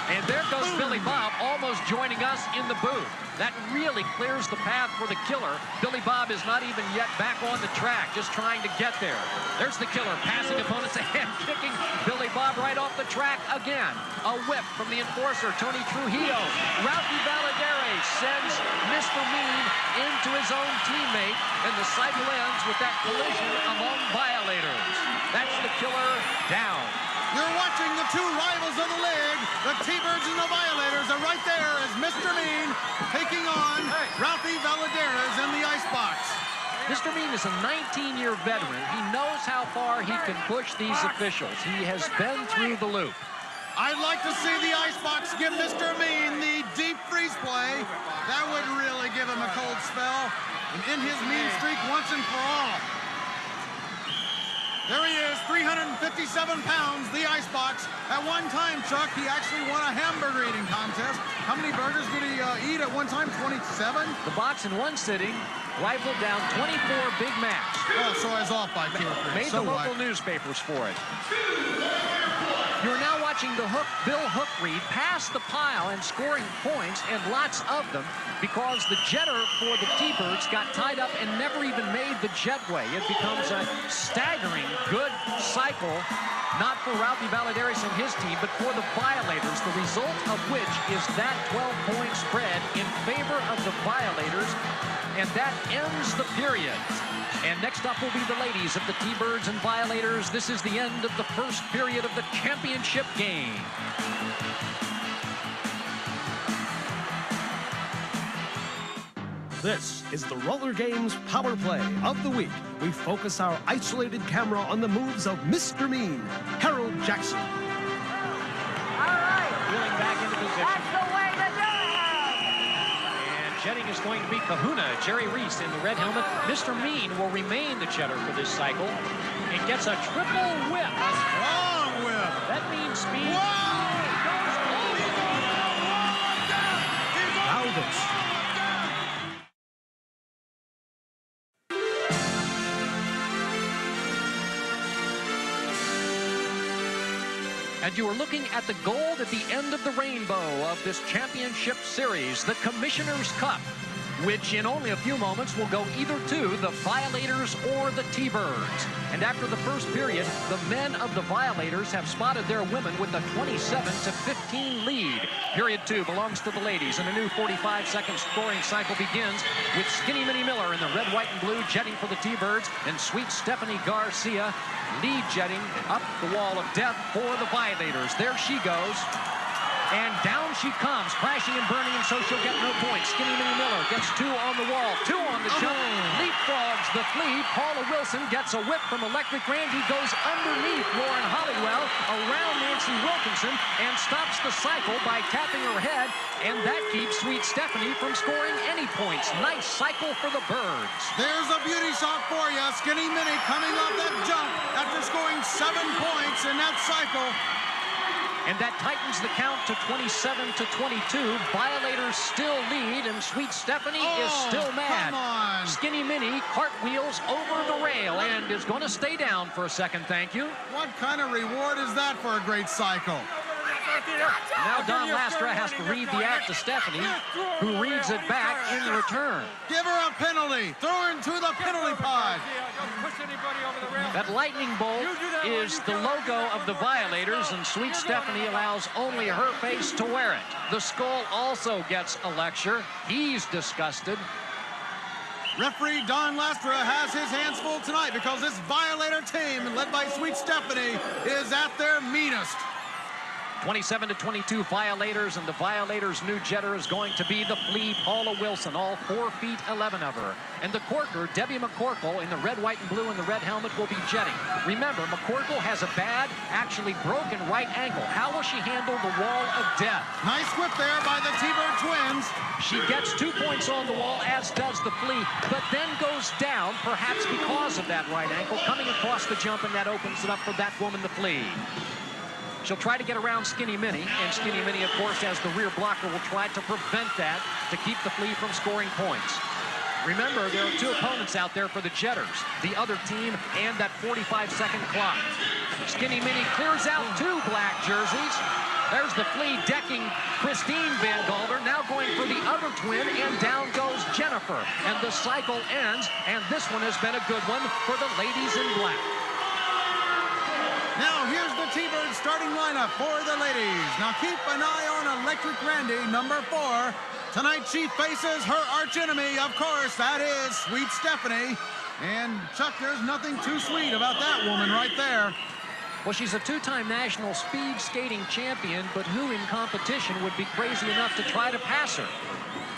And there goes Billy Bob almost joining us in the booth. That really clears the path for the Killer. Billy Bob is not even yet back on the track, just trying to get there. There's the Killer passing opponents and kicking Billy Bob right off the track again. A whip from the enforcer, Tony Trujillo. Rowdy Valadares sends Mr. Mean into his own teammate, and the cycle ends with that collision among Violators. That's the Killer down. You're watching the 2 rivals of the league, the T-Birds and the Violators, and right there is Mr. Mean taking on Ralphie Valadares in the icebox. Mr. Mean is a 19-year veteran. He knows how far he can push these officials. He has been through the loop. I'd like to see the icebox give Mr. Mean the deep freeze play. That would really give him a cold spell and end his mean streak once and for all. There he is, 357 pounds, the icebox. At one time, Chuck, he actually won a hamburger eating contest. How many burgers did he eat at one time? 27? The box in one sitting rifled down 24 Big Macs. Oh, so I was off by 2 or 3. Made the local newspapers for it. You're now watching the Bill Hook Reed pass the pile and scoring points, and lots of them, because the jetter for the T-Birds got tied up and never even made the jetway. It becomes a staggering good cycle, not for Ralphie Valadares and his team, but for the Violators, the result of which is that 12-point spread in favor of the Violators, and that ends the period. And next up will be the ladies of the T-Birds and Violators. This is the end of the first period of the championship game. This is the Roller Games Power Play of the Week. We focus our isolated camera on the moves of Mr. Mean, Harold Jackson. All right. Wheeling back into position. That's the way to do And jetting is going to be Kahuna, Jerry Reese in the red helmet. Mr. Mean will remain the jetter for this cycle. It gets a triple whip. A strong whip. That means speed. Now this. And you are looking at the gold at the end of the rainbow of this championship series, the Commissioner's Cup, which in only a few moments will go either to the Violators or the T-Birds. And after the first period, the men of the Violators have spotted their women with a 27-15 lead. Period 2 belongs to the ladies, and a new 45-second scoring cycle begins with Skinny Minnie Miller in the red, white, and blue jetting for the T-Birds, and sweet Stephanie Garcia lead jetting up the wall of death for the Violators. There she goes. And down she comes, crashing and burning, and so she'll get no points. Skinny Minnie Miller gets 2 on the wall, 2 on the jump, leapfrogs the flea. Paula Wilson gets a whip from Electric Randy, goes underneath Lauren Hollywell, around Nancy Wilkinson, and stops the cycle by tapping her head, and that keeps Sweet Stephanie from scoring any points. Nice cycle for the Birds. There's a beauty shot for you. Skinny Minnie coming off that jump after scoring 7 points in that cycle. And that tightens the count to 27-22. Violators still lead, and Sweet Stephanie is still mad. Come on. Skinny Minnie cartwheels over the rail and is going to stay down for a second, thank you. What kind of reward is that for a great cycle? Now Don Lastra has to read the act to Stephanie, who reads it back in return. Give her a penalty. Throw her into the penalty pod. That lightning bolt is the logo of the Violators, and Sweet Stephanie allows only her face to wear it. The Skull also gets a lecture. He's disgusted. Referee Don Lastra has his hands full tonight because this Violator team, led by Sweet Stephanie, is at their meanest. 27-22 Violators, and the Violators' new jetter is going to be the flea Paula Wilson, all 4 feet 11 of her. And the corker, Debbie McCorkle, in the red, white, and blue and the red helmet, will be jetting. Remember, McCorkle has a bad, actually broken right ankle. How will she handle the wall of death? Nice whip there by the T-Bird twins. She gets 2 points on the wall, as does the flea, but then goes down, perhaps because of that right ankle, coming across the jump, and that opens it up for that woman, the flea. She'll try to get around Skinny Minnie, and Skinny Minnie, of course, as the rear blocker, will try to prevent that to keep the flea from scoring points. Remember, there are 2 opponents out there for the Jetters, the other team and that 45-second clock. Skinny Minnie clears out 2 black jerseys. There's the flea decking Christine Van Galder, now going for the other twin, and down goes Jennifer. And the cycle ends, and this one has been a good one for the ladies in black. Now here's the T-Bird starting lineup for the ladies. Now keep an eye on Electric Randy, number 4. Tonight she faces her archenemy, of course, that is Sweet Stephanie. And Chuck, there's nothing too sweet about that woman right there. Well, she's a 2-time national speed skating champion, but who in competition would be crazy enough to try to pass her?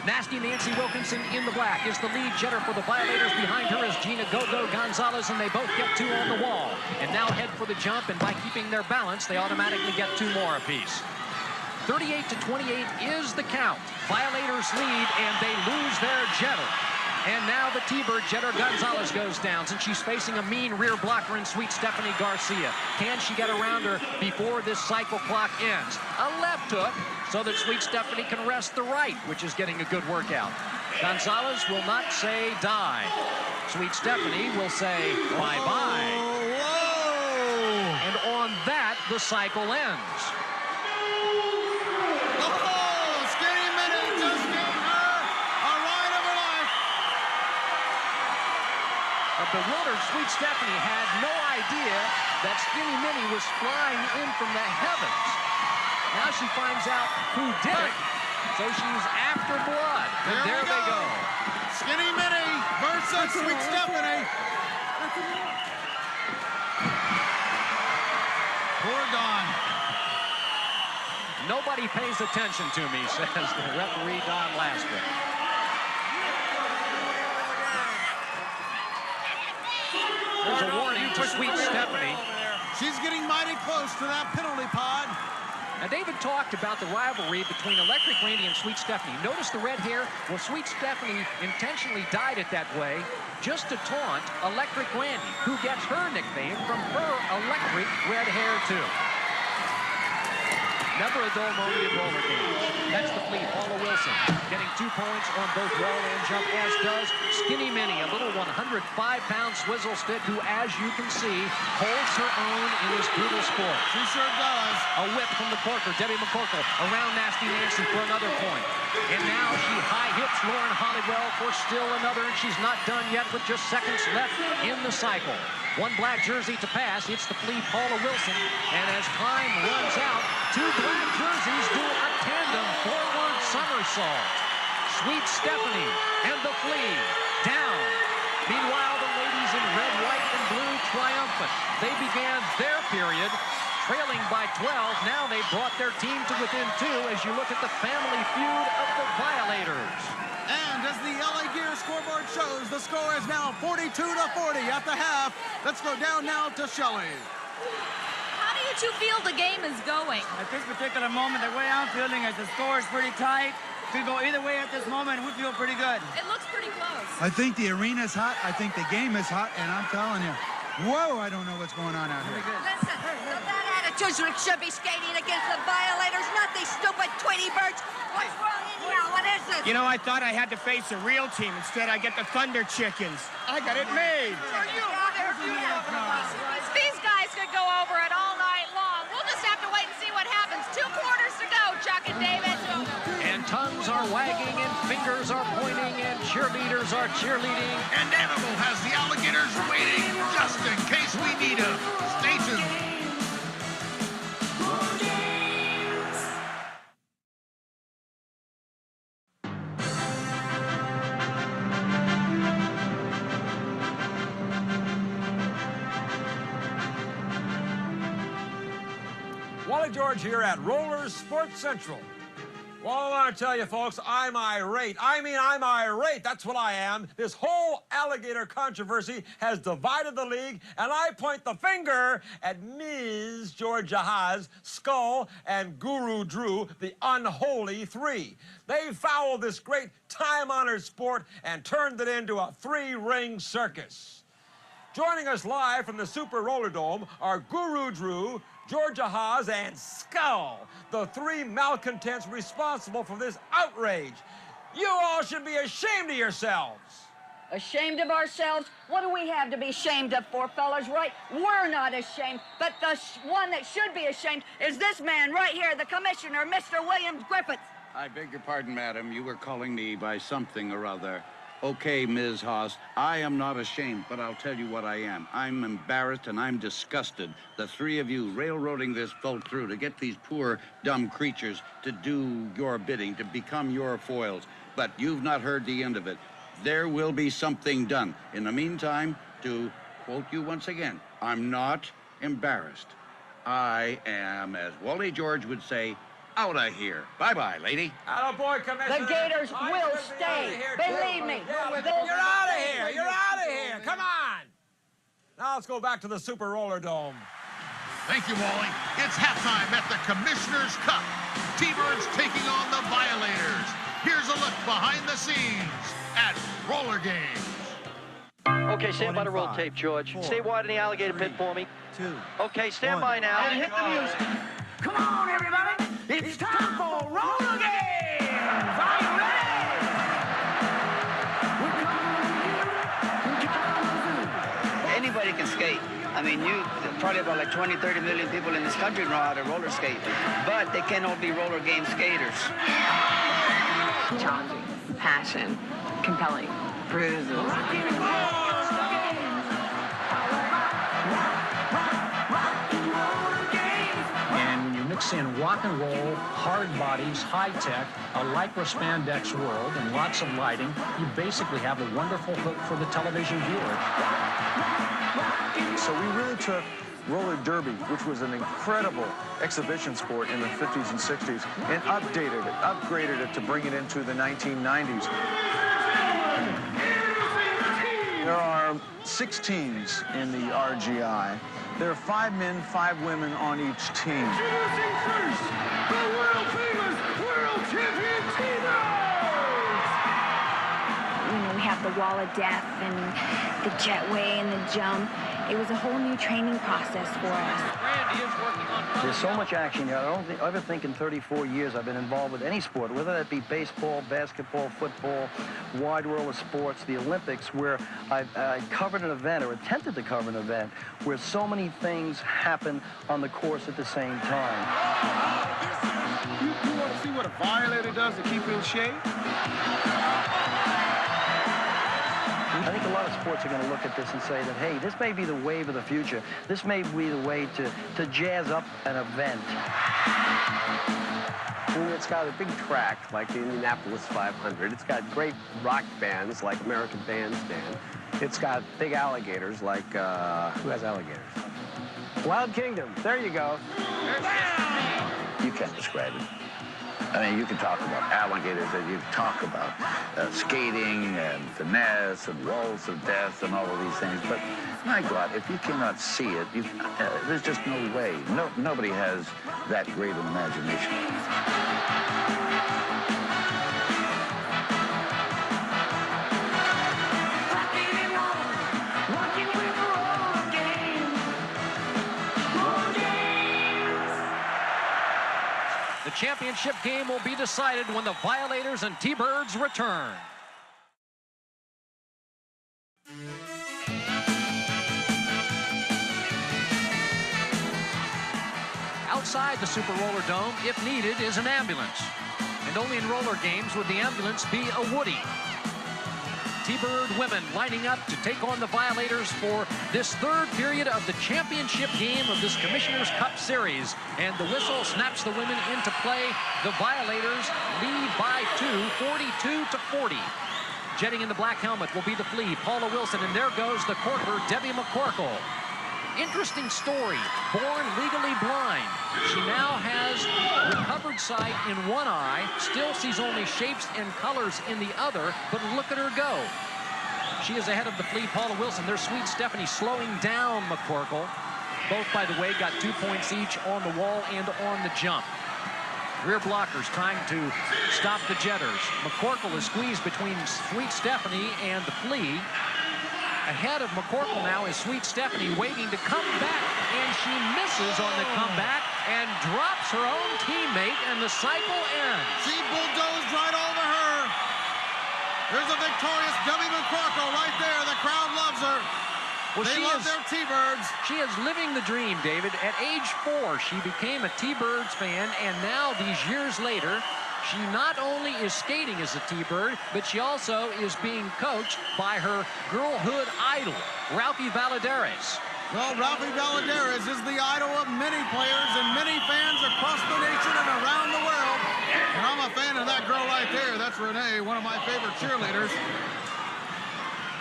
Nasty Nancy Wilkinson in the black is the lead jetter for the Violators. Behind her is Gina Go-Go Gonzalez, and they both get 2 on the wall. And now head for the jump, and by keeping their balance, they automatically get 2 more apiece. 38-28 is the count. Violators lead, and they lose their jetter. And now the T-Bird jetter Gonzalez goes down, since she's facing a mean rear blocker in Sweet Stephanie Garcia. Can she get around her before this cycle clock ends? A left hook, so that Sweet Stephanie can rest the right, which is getting a good workout. Gonzalez will not say die. Sweet Stephanie will say bye-bye. And on that, the cycle ends. Skinny Minnie just gave her a ride of her life. A bewildered Sweet Stephanie had no idea that Skinny Minnie was flying in from the heavens. Now she finds out who did it, so she's after blood. And there they go. Skinny Minnie versus Sweet Stephanie. Poor Don. Nobody pays attention to me, says the referee Don Lastra. There's a warning to Sweet Stephanie. She's getting mighty close to that penalty pod. Now, David talked about the rivalry between Electric Randy and Sweet Stephanie. Notice the red hair? Well, Sweet Stephanie intentionally dyed it that way just to taunt Electric Randy, who gets her nickname from her electric red hair, too. Never a dull moment in roller games. That's the flea, Paula Wilson, getting 2 points on both wall and jump, as does Skinny Minnie, a little 105-pound swizzle stick who, as you can see, holds her own in this brutal sport. She sure does. A whip from the corker, Debbie McCorkle, around Nasty Nancy for another point. And now she high hits Lauren Hollywell for still another, and she's not done yet with just seconds left in the cycle. 1 black jersey to pass. It's the flea, Paula Wilson. And as time runs out, 2 black jerseys do a tandem forward somersault. Sweet Stephanie and the flea down. Meanwhile, the ladies in red, white, and blue triumphant. They began their period trailing by 12. Now they brought their team to within 2 as you look at the family feud of the Violators. And as the LA Gear scoreboard shows, the score is now 42-40 at the half. Let's go down now to Shelley. How do you two feel the game is going? At this particular moment, the way I'm feeling is the score is pretty tight. Could go either way at this moment, and we feel pretty good. It looks pretty close. I think the arena's hot. I think the game is hot, and I'm telling you, whoa, I don't know what's going on out here. Listen, the bad attitudes should be skating against the Violators, not these stupid Tweety Birds. What's wrong anyhow? What is this? You know, I thought I had to face a real team. Instead, I get the Thunder Chickens. I got it made. These guys could go over it all night long. We'll just have to wait and see what happens. 2 quarters to go, Chuck and David. And tongues are wagging and fingers are pointing and cheerleaders are cheerleading. And Animal has the alligators waiting just in case we need them. Stay tuned. Wally George here at Rollers Sports Central. Well, I want to tell you, folks, I'm irate. I'm irate. That's what I am. This whole alligator controversy has divided the league, and I point the finger at Ms. Georgia Haas, Skull, and Guru Drew, the unholy 3. They fouled this great time-honored sport and turned it into a 3-ring circus. Joining us live from the Super Roller Dome are Guru Drew, Georgia Haas, and Skull, the 3 malcontents responsible for this outrage. You all should be ashamed of yourselves. Ashamed of ourselves? What do we have to be ashamed of for, fellas, right? We're not ashamed, but the one that should be ashamed is this man right here, the commissioner, Mr. William Griffith. I beg your pardon, madam. You were calling me by something or other. Okay, Ms. Haas, I am not ashamed, but I'll tell you what I am. I'm embarrassed and I'm disgusted. The 3 of you railroading this vote through to get these poor, dumb creatures to do your bidding, to become your foils. But you've not heard the end of it. There will be something done. In the meantime, to quote you once again, I'm not embarrassed. I am, as Wally George would say, out of here. Bye-bye, lady. Attaboy, Commissioner. The Gators will stay. Believe me. You're out of here. You're out of here. Come on. Now let's go back to the Super Roller Dome. Thank you, Wally. It's halftime at the Commissioner's Cup. T-Birds taking on the Violators. Here's a look behind the scenes at Roller Games. Okay, stand by the roll tape, George. Stay wide in the alligator pit for me. 2. Okay, stand by now. And hit the music. Come on, everybody. It's time for Roller Games. Are you ready? We're coming to you. Anybody can skate. I mean, probably about like 20, 30 million people in this country know how to roller skate, but they can't all be roller game skaters. Challenging, passion, compelling, bruises. In rock and roll, hard bodies, high tech, a lycra spandex world, and lots of lighting, you basically have a wonderful hook for the television viewer. So we really took roller derby, which was an incredible exhibition sport in the 50s and 60s, and upgraded it to bring it into the 1990s. There are 6 teams in the RGI. There are 5 men, 5 women on each team. Introducing first, the world famous world champion T-Birds! We have the wall of death and the jetway and the jump. It was a whole new training process for us. Randy is working on... There's so much action here. I don't ever think in 34 years I've been involved with any sport, whether that be baseball, basketball, football, wide world of sports, the Olympics, where I covered an event or attempted to cover an event where so many things happen on the course at the same time. You want to see what a violator does to keep in shape? I think a lot of sports are going to look at this and say that, hey, this may be the wave of the future. This may be the way to jazz up an event. It's got a big track like the Indianapolis 500. It's got great rock bands like American Bandstand. It's got big alligators like, who has alligators? Wild Kingdom. There you go. You can't describe it. I mean, you can talk about alligators, and you talk about skating and finesse and walls of death and all of these things. But my God, if you cannot see it, there's just no way. Nobody has that great an imagination. The championship game will be decided when the Violators and T-Birds return. Outside the Super Roller Dome, if needed, is an ambulance. And only in roller games would the ambulance be a Woody. T-Bird women lining up to take on the Violators for this third period of the championship game of this Commissioner's Cup Series. And the whistle snaps the women into play. The Violators lead by 2, 42-40. Jetting in the black helmet will be the Flea, Paula Wilson, and there goes the corker, Debbie McCorkle. Interesting story. Born legally blind, she now has recovered sight in one eye, still sees only shapes and colors in the other, but look at her go. She is ahead of the Flea, Paula Wilson. There's Sweet Stephanie slowing down McCorkle. Both, by the way, got 2 points each on the wall and on the jump. Rear blockers trying to stop the jetters. McCorkle is squeezed between Sweet Stephanie and the Flea. Ahead of McCorkle now is Sweet Stephanie waiting to come back, and she misses on the comeback and drops her own teammate, and the cycle ends. She bulldozed right over her. There's a victorious Debbie McCorkle right there. The crowd loves her. Well, they love their T-Birds. She is living the dream, David. At age 4, she became a T-Birds fan, and now, these years later, she not only is skating as a T-Bird, but she also is being coached by her girlhood idol, Ralphie Valadares. Well, Ralphie Valadares is the idol of many players and many fans across the nation and around the world. And I'm a fan of that girl right there. That's Renee, one of my favorite cheerleaders.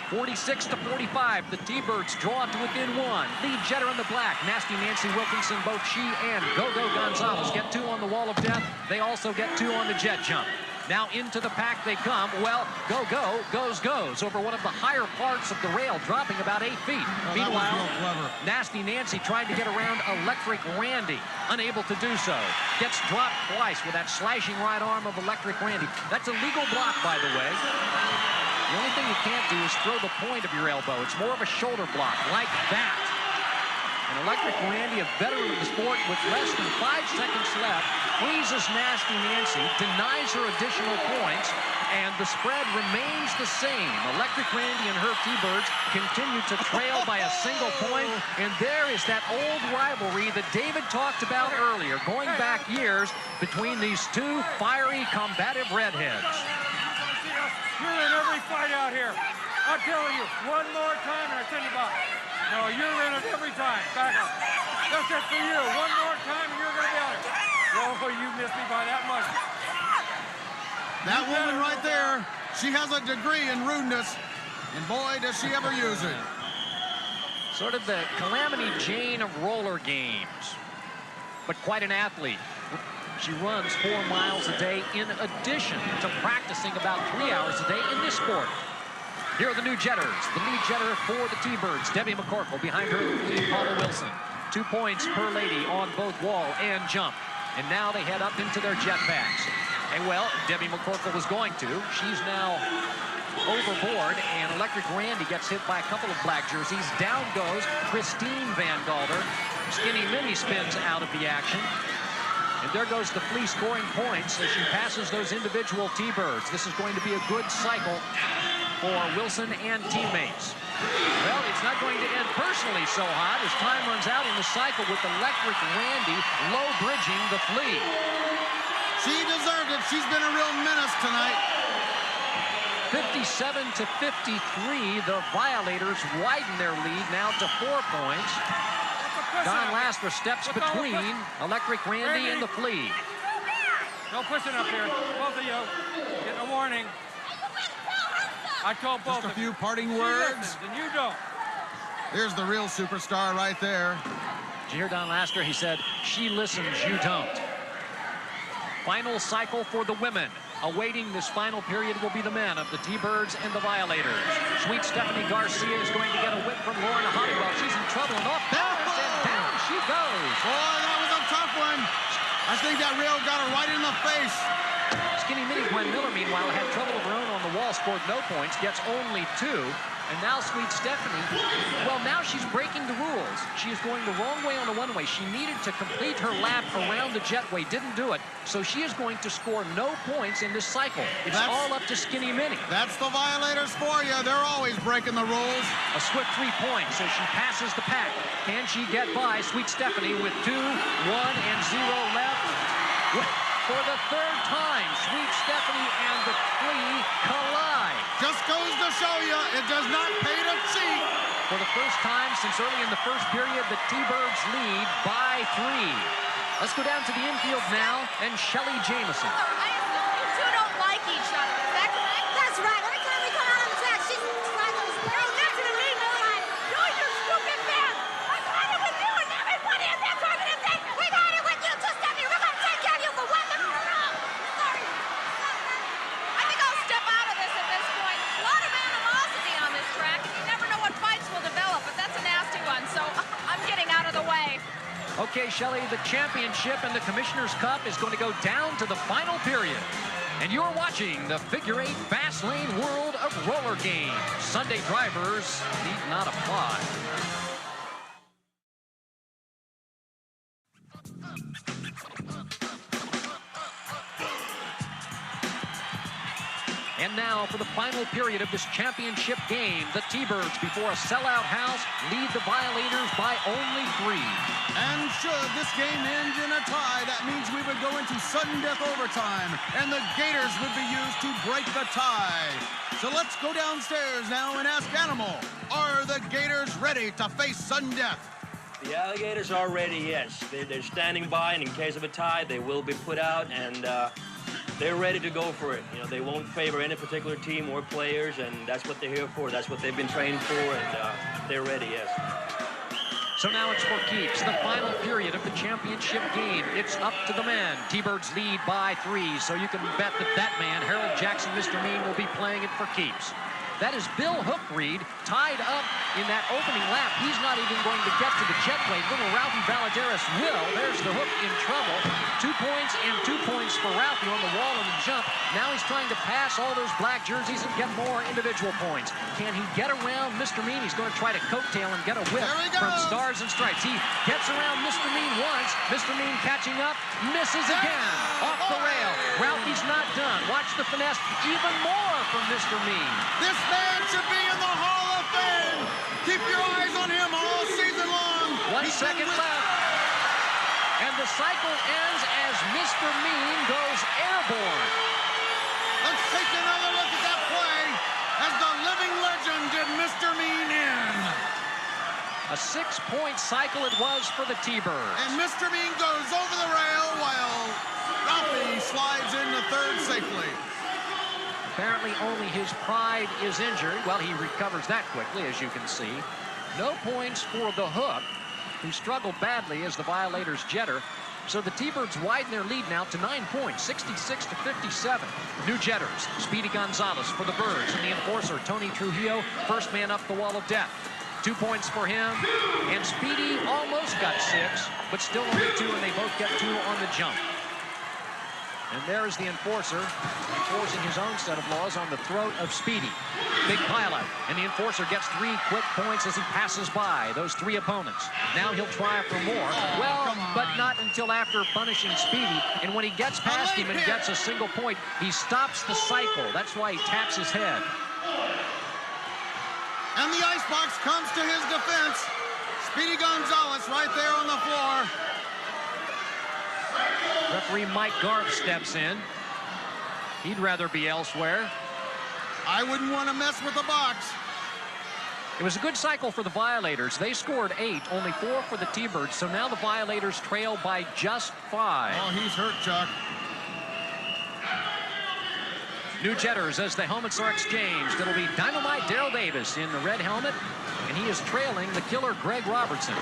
46-45, the T-Birds draw to within 1. Lead jetter in the black, Nasty Nancy Wilkinson, both she and Go-Go Gonzalez get 2 on the wall of death. They also get 2 on the jet jump. Now into the pack they come. Well, Go-Go goes over one of the higher parts of the rail, dropping about 8 feet. Oh, Meanwhile, that was real clever. Nasty Nancy tried to get around Electric Randy, unable to do so. Gets dropped twice with that slashing right arm of Electric Randy. That's a legal block, by the way. The only thing you can't do is throw the point of your elbow. It's more of a shoulder block, like that. And Electric Randy, a veteran of the sport with less than 5 seconds left, freezes Nasty Nancy, denies her additional points, and the spread remains the same. Electric Randy and her T-Birds continue to trail by a single point, and there is that old rivalry that David talked about earlier, going back years, between these two fiery, combative redheads. You're in every fight out here. I'm telling you, one more time and I send you back. No, you're in it every time. Back up. That's it for you. One more time and you're going to be out here. Oh, you missed me by that much. That woman right there, she has a degree in rudeness, and boy, does she ever use it. Sort of the Calamity Jane of roller games, but quite an athlete. She runs 4 miles a day in addition to practicing about 3 hours a day in this sport. Here are the new jetters. The lead jetter for the T-Birds, Debbie McCorkle, behind her lead, Paula Wilson. 2 points per lady on both wall and jump. And now they head up into their jet packs. And well, Debbie McCorkle was going to. She's now overboard, and Electric Randy gets hit by a couple of black jerseys. Down goes Christine Van Galder. Skinny Minnie spins out of the action. And there goes the Flea scoring points as she passes those individual T-Birds. This is going to be a good cycle for Wilson and teammates. Well, it's not going to end personally so hot as time runs out in the cycle with Electric Randy low bridging the Flea. She deserved it. She's been a real menace tonight. 57-53, the Violators widen their lead now to 4 points. Don Lassler steps between Electric Randy and the Flea. No pushing up here. Both of you. Getting a warning. I told both of you. Just a few parting words. And you don't. Here's the real superstar right there. Did you hear Don Lasker? He said, she listens, you don't. Final cycle for the women. Awaiting this final period will be the men of the T-Birds and the Violators. Sweet Stephanie Garcia is going to get a whip from Lauren Honeywell. She's in trouble and off balance, and down she goes. Boy, that was a tough one. I think that rail got her right in the face. Skinny Mini Gwen Miller, meanwhile, had trouble of her own on the wall, scored no points, gets only 2. And now Sweet Stephanie, well, now she's breaking the rules. She is going the wrong way on the one-way. She needed to complete her lap around the jetway, didn't do it. So she is going to score no points in this cycle. It's all up to Skinny Mini. That's the Violators for you. They're always breaking the rules. A swift 3 points, so she passes the pack. Can she get by Sweet Stephanie with 2, 1, and 0 left? For the 3rd time, Sweet Stephanie and the Flea collide. Just goes to show you, it does not pay to cheat. For the first time since early in the first period, the T-Birds lead by 3. Let's go down to the infield now, and Shelly Jamison. I assume you two don't like each other, is that correct? That's right. Every time we come out on the track, she's trying to listen to me, Miller. You're your stupid man. I've had it with you and everybody in that tournament thing. We've had it with you too, Stephanie. We're going to take care of you for one minute. Sorry. I think I'll step out of this at this point. A lot of animosity on this track, and you never know what fights will develop, but that's a nasty one, so I'm getting out of the way. Okay, Shelly, the championship and the Commissioner's Cup is going to go down to the final period. And you're watching the Figure 8 Fast Lane World of Roller Games. Sunday drivers need not apply. And now for the final period of this championship game, the T-Birds, before a sellout house, lead the Violators by only 3. And should this game end in a tie, that means we would go into sudden death overtime, and the Gators would be used to break the tie. So let's go downstairs now and ask Animal, are the Gators ready to face sudden death? The Alligators are ready, yes. They're standing by, and in case of a tie, they will be put out, and they're ready to go for it. You know, they won't favor any particular team or players, and that's what they're here for. That's what they've been trained for, and they're ready, yes. So now it's for keeps, the final period of the championship game. It's up to the men. T-Birds lead by 3, so you can bet that that man, Harold Jackson, Mr. Mean, will be playing it for keeps. That is Bill Hookreed tied up in that opening lap. He's not even going to get to the jetway. Little Ralphie Valadares will. There's the hook in trouble. 2 points and 2 points for Ralphie on the wall and the jump. Now he's trying to pass all those black jerseys and get more individual points. Can he get around Mr. Mean? He's going to try to coattail and get a whip from Stars and Stripes. He gets around Mr. Mean once. Mr. Mean catching up, misses again. Off the rail. Ralphie's not done. Watch the finesse even more from Mr. Mean. This man should be in the Hall of Fame. Keep your eyes on him all season long. 1 second left. And the cycle ends as Mr. Mean goes airborne. Let's take another look at that play as the living legend did Mr. Mean in. A 6-point cycle it was for the T-Birds. And Mr. Mean goes over the rail while Ralphie slides into 3rd safely. Apparently only his pride is injured. Well, he recovers that quickly, as you can see. No points for the Hook, who struggled badly as the Violators jetter. So the T-Birds widen their lead now to 9 points, 66-57. New jetters, Speedy Gonzalez for the Birds, and the enforcer, Tony Trujillo, first man up the wall of death. 2 points for him, and Speedy almost got 6, but still only 2, and they both get 2 on the jump. And there's the enforcer enforcing his own set of laws on the throat of Speedy. Big pileup, and the enforcer gets 3 quick points as he passes by those 3 opponents. Now he'll try for more. Well, but not until after punishing Speedy. And when he gets past him and gets a single point, he stops the cycle. That's why he taps his head. And the icebox comes to his defense. Speedy Gonzalez right there on the floor. Referee Mike Garb steps in. He'd rather be elsewhere. I wouldn't want to mess with the box. It was a good cycle for the Violators. They scored 8, only 4 for the T-Birds, so now the Violators trail by just 5. Oh, he's hurt, Chuck. New jetters as the helmets are exchanged. It'll be Dynamite Daryl Davis in the red helmet, and he is trailing the killer Greg Robertson.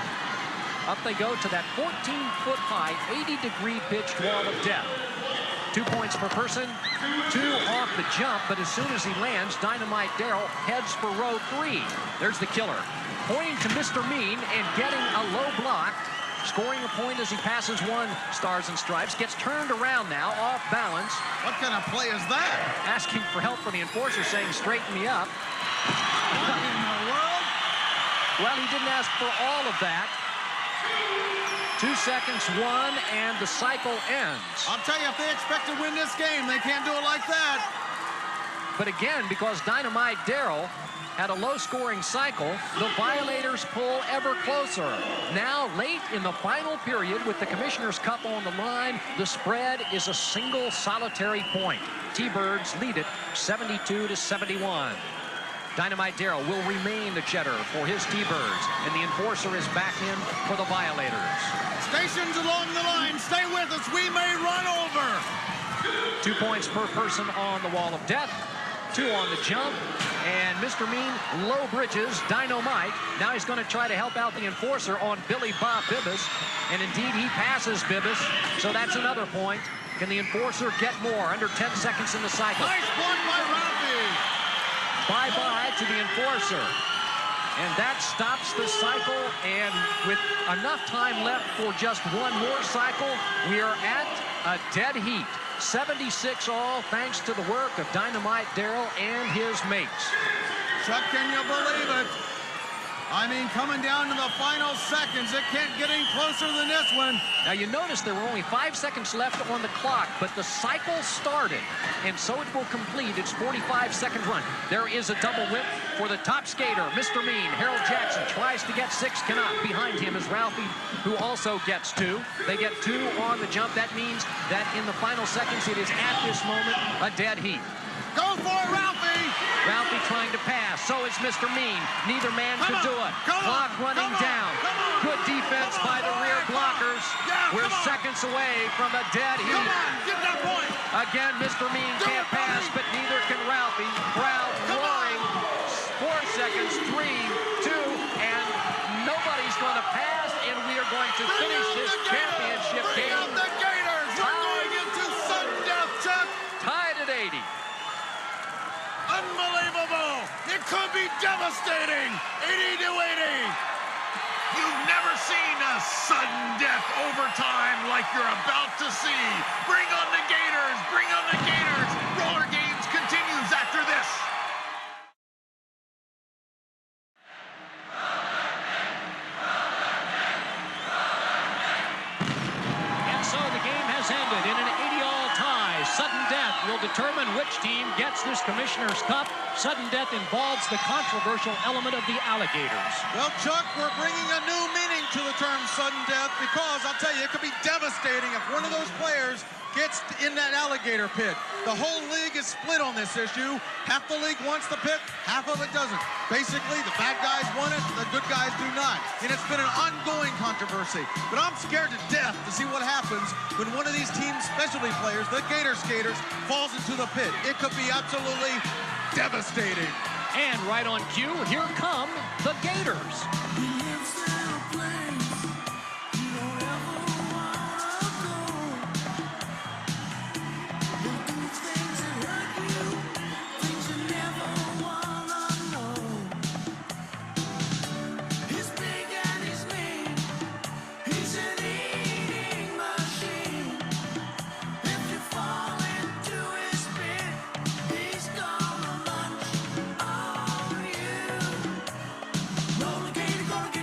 Up they go to that 14-foot-high, 80-degree pitched wall of death. 2 points per person, 2 off the jump, but as soon as he lands, Dynamite Darrell heads for row 3. There's the killer, pointing to Mr. Mean and getting a low block, scoring a point as he passes one Stars and Stripes, gets turned around now, off balance. What kind of play is that? Asking for help from the enforcer, saying, straighten me up. What in the world? Well, he didn't ask for all of that. 2 seconds, 1, and the cycle ends. I'll tell you, if they expect to win this game, they can't do it like that. But again, because Dynamite Darrell had a low-scoring cycle, the Violators pull ever closer. Now, late in the final period, with the Commissioner's Cup on the line, the spread is a single solitary point. T-Birds lead it 72-71. Dynamite Darrell will remain the cheddar for his T-Birds, and the enforcer is back in for the Violators. Stations along the line, stay with us, we may run over. 2 points per person on the wall of death, 2 on the jump, and Mr. Mean low bridges Dynamite. Now he's going to try to help out the enforcer on Billy Bob Bibbas, and indeed he passes Bibbas, so that's another point. Can the enforcer get more? Under 10 seconds in the cycle. Nice block by Ralphie. Bye-bye to the enforcer. And that stops the cycle, and with enough time left for just one more cycle, we are at a dead heat. 76 all, thanks to the work of Dynamite Darrell and his mates. Chuck, can you believe it? I mean, coming down to the final seconds, it can't get any closer than this one. Now, you notice there were only 5 seconds left on the clock, but the cycle started, and so it will complete its 45-second run. There is a double whip for the top skater, Mr. Mean. Harold Jackson tries to get 6, cannot. Behind him is Ralphie, who also gets 2. They get 2 on the jump. That means that in the final seconds, it is at this moment a dead heat. Go for it, Ralphie! Ralphie trying to pass. So is Mr. Mean. Neither man could do it. Clock running down. Good defense by the rear blockers. We're seconds away from a dead heat. Come on, get that point. Again, Mr. Mean can't pass, but neither can Ralphie. Crowd roaring. 4 seconds, 3, 2, and nobody's going to pass, and we are going to finish this championship game. Bring out the Gators. We're going into sudden death, Chuck. Tied at 80. Unbelievable! It could be devastating! 80-80! You've never seen a sudden death overtime like you're about to see. Bring on the Gators! Bring on the Gators! Roller Games continues after this. And so the game has ended in an 80-all tie. Sudden death will determine which team gets this Commissioner's Cup. Sudden death involves the controversial element of the Alligators. Well, Chuck, we're bringing a new meaning to the term sudden death because, I'll tell you, it could be devastating if one of those players gets in that alligator pit. The whole league is split on this issue. Half the league wants the pit, half of it doesn't. Basically, the bad guys want it, the good guys do not. And it's been an ongoing controversy. But I'm scared to death to see what happens when one of these team specialty players, the Gator skaters, falls into the pit. It could be absolutely devastating. And right on cue, here come the Gators. Roller Gator gonna get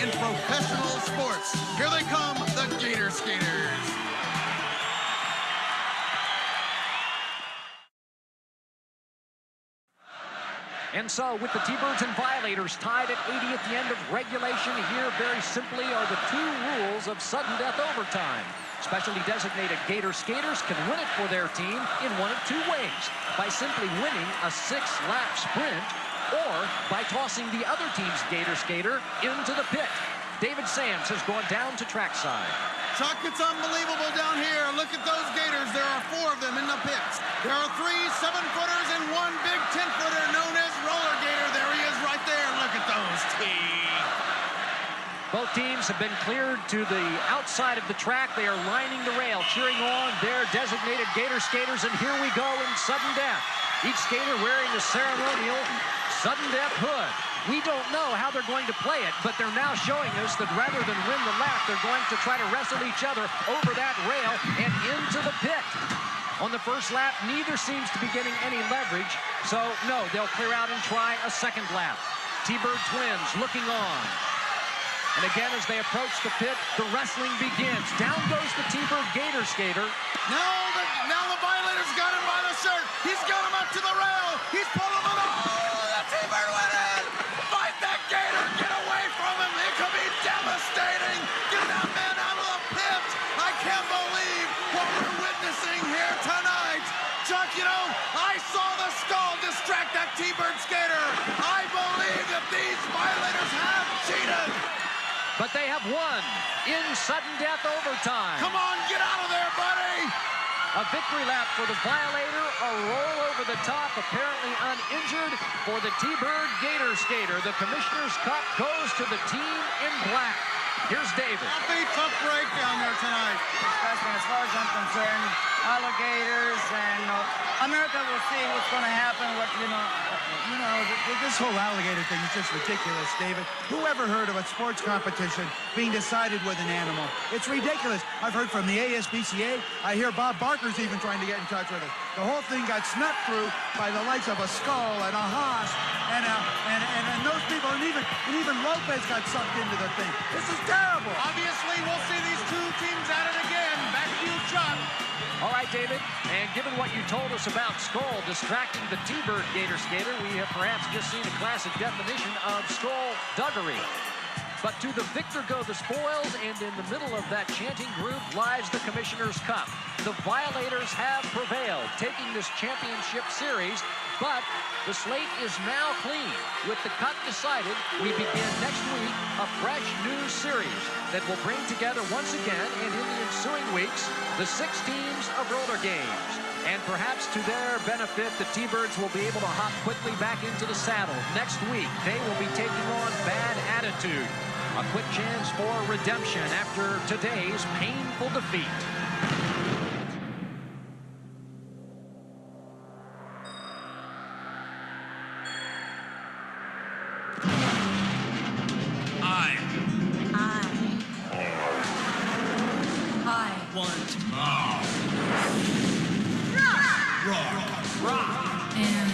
in professional sports. Here they come, the Gator Skaters. And so, with the T-Birds and Violators tied at 80 at the end of regulation, here very simply are the two rules of sudden death overtime. Specially designated Gator skaters can win it for their team in one of two ways: by simply winning a 6-lap sprint, or by tossing the other team's Gator skater into the pit. David Sams has gone down to trackside. Chuck, it's unbelievable down here. Look at those Gators. There are 4 of them in the pits. There are 3 7-footers and 1 big 10-footer known as Roller Gator. There he is right there. Look at those teeth. Both teams have been cleared to the outside of the track. They are lining the rail, cheering on their designated Gator skaters, and here we go in sudden death. Each skater wearing the ceremonial sudden death hood. We don't know how they're going to play it, but they're now showing us that rather than win the lap, they're going to try to wrestle each other over that rail and into the pit. On the first lap, neither seems to be getting any leverage, so no, they'll clear out and try a second lap. T-Bird twins looking on. And again, as they approach the pit, the wrestling begins. Down goes the T-Bird Gator skater. Now the Violators got him by the shirt. He's got him up to the rail. He's pulling him up. Oh, the T-Bird went in. Fight that Gator. Get away from him. It could be devastating. Get that man out of the pit. I can't believe what we're witnessing here tonight. Chuck, you know, I saw the skull distract that T-Bird skater. I believe that these Violators have cheated. But they have won in sudden death overtime. Come on, get out of there, buddy. A victory lap for the Violator, a roll over the top, apparently uninjured for the T-Bird Gator skater. The Commissioner's Cup goes to the team in black. Here's David. Tough break down there tonight. As far as I'm concerned, alligators and America will see what's going to happen. This whole alligator thing is just ridiculous, David. Who ever heard of a sports competition being decided with an animal? It's ridiculous. I've heard from the ASBCA. I hear Bob Barker's even trying to get in touch with us. The whole thing got snuck through by the likes of a skull and a Haas and those people, and even Lopez got sucked into the thing. This is terrible. Obviously, we'll see these two teams at it again. Back to you, Chuck. All right, David, and given what you told us about Skull distracting the T-Bird Gator skater, we have perhaps just seen a classic definition of skullduggery. But to the victor go the spoils, and in the middle of that chanting group lies the Commissioner's Cup. The Violators have prevailed, taking this championship series, but the slate is now clean. With the cup decided, we begin next week a fresh new series that will bring together once again, and in the ensuing weeks, the 6 teams of roller games. And perhaps to their benefit, the T-Birds will be able to hop quickly back into the saddle. Next week, they will be taking on Bad Attitude. A quick chance for redemption after today's painful defeat. I want rock and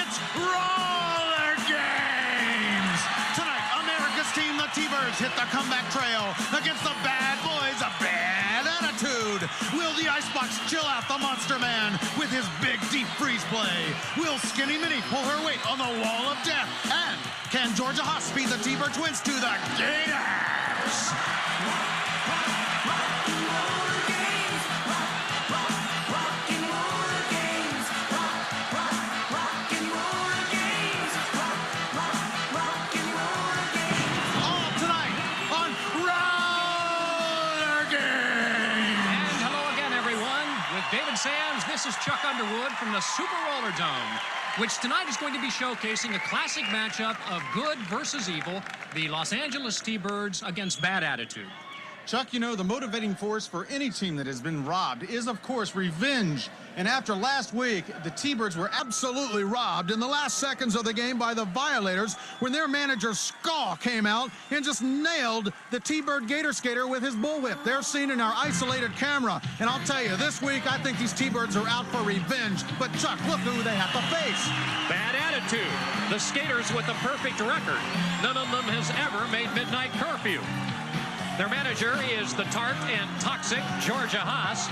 It's roller games! Tonight, America's team, the T-Birds, hit the comeback trail against the bad boys of Bad Attitude. Will the Icebox chill out the Monster Man with his big deep freeze play? Will Skinny Minnie pull her weight on the wall of death? And can Georgia Haas speed the T-Bird Twins to the Gators? David Sands, this is Chuck Underwood from the Super Roller Dome, which tonight is going to be showcasing a classic matchup of good versus evil, the Los Angeles T-Birds against Bad Attitude. Chuck, you know, the motivating force for any team that has been robbed is, of course, revenge. And after last week, the T-Birds were absolutely robbed in the last seconds of the game by the Violators when their manager, Skaw, came out and just nailed the T-Bird Gator Skater with his bullwhip. They're seen in our isolated camera. And I'll tell you, this week, I think these T-Birds are out for revenge. But, Chuck, look who they have to face. Bad Attitude, the skaters with a perfect record. None of them has ever made midnight curfew. Their manager is the tart and toxic Georgia Haas,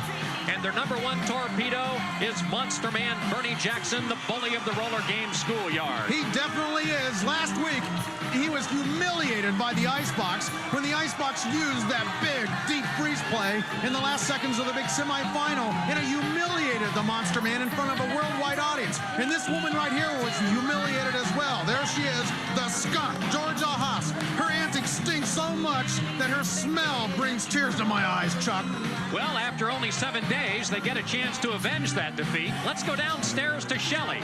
and their #1 torpedo is Monster Man Bernie Jackson, the bully of the roller game schoolyard. He definitely is. Last week, he was humiliated by the Icebox when the Icebox used that big, deep freeze play in the last seconds of the big semifinal, and it humiliated the Monster Man in front of a worldwide audience. And this woman right here was humiliated as well. There she is, the skunk, Georgia Haas. Her antics stink so much that her smell brings tears to my eyes, Chuck. Well, after only 7 days, they get a chance to avenge that defeat. Let's go downstairs to Shelley.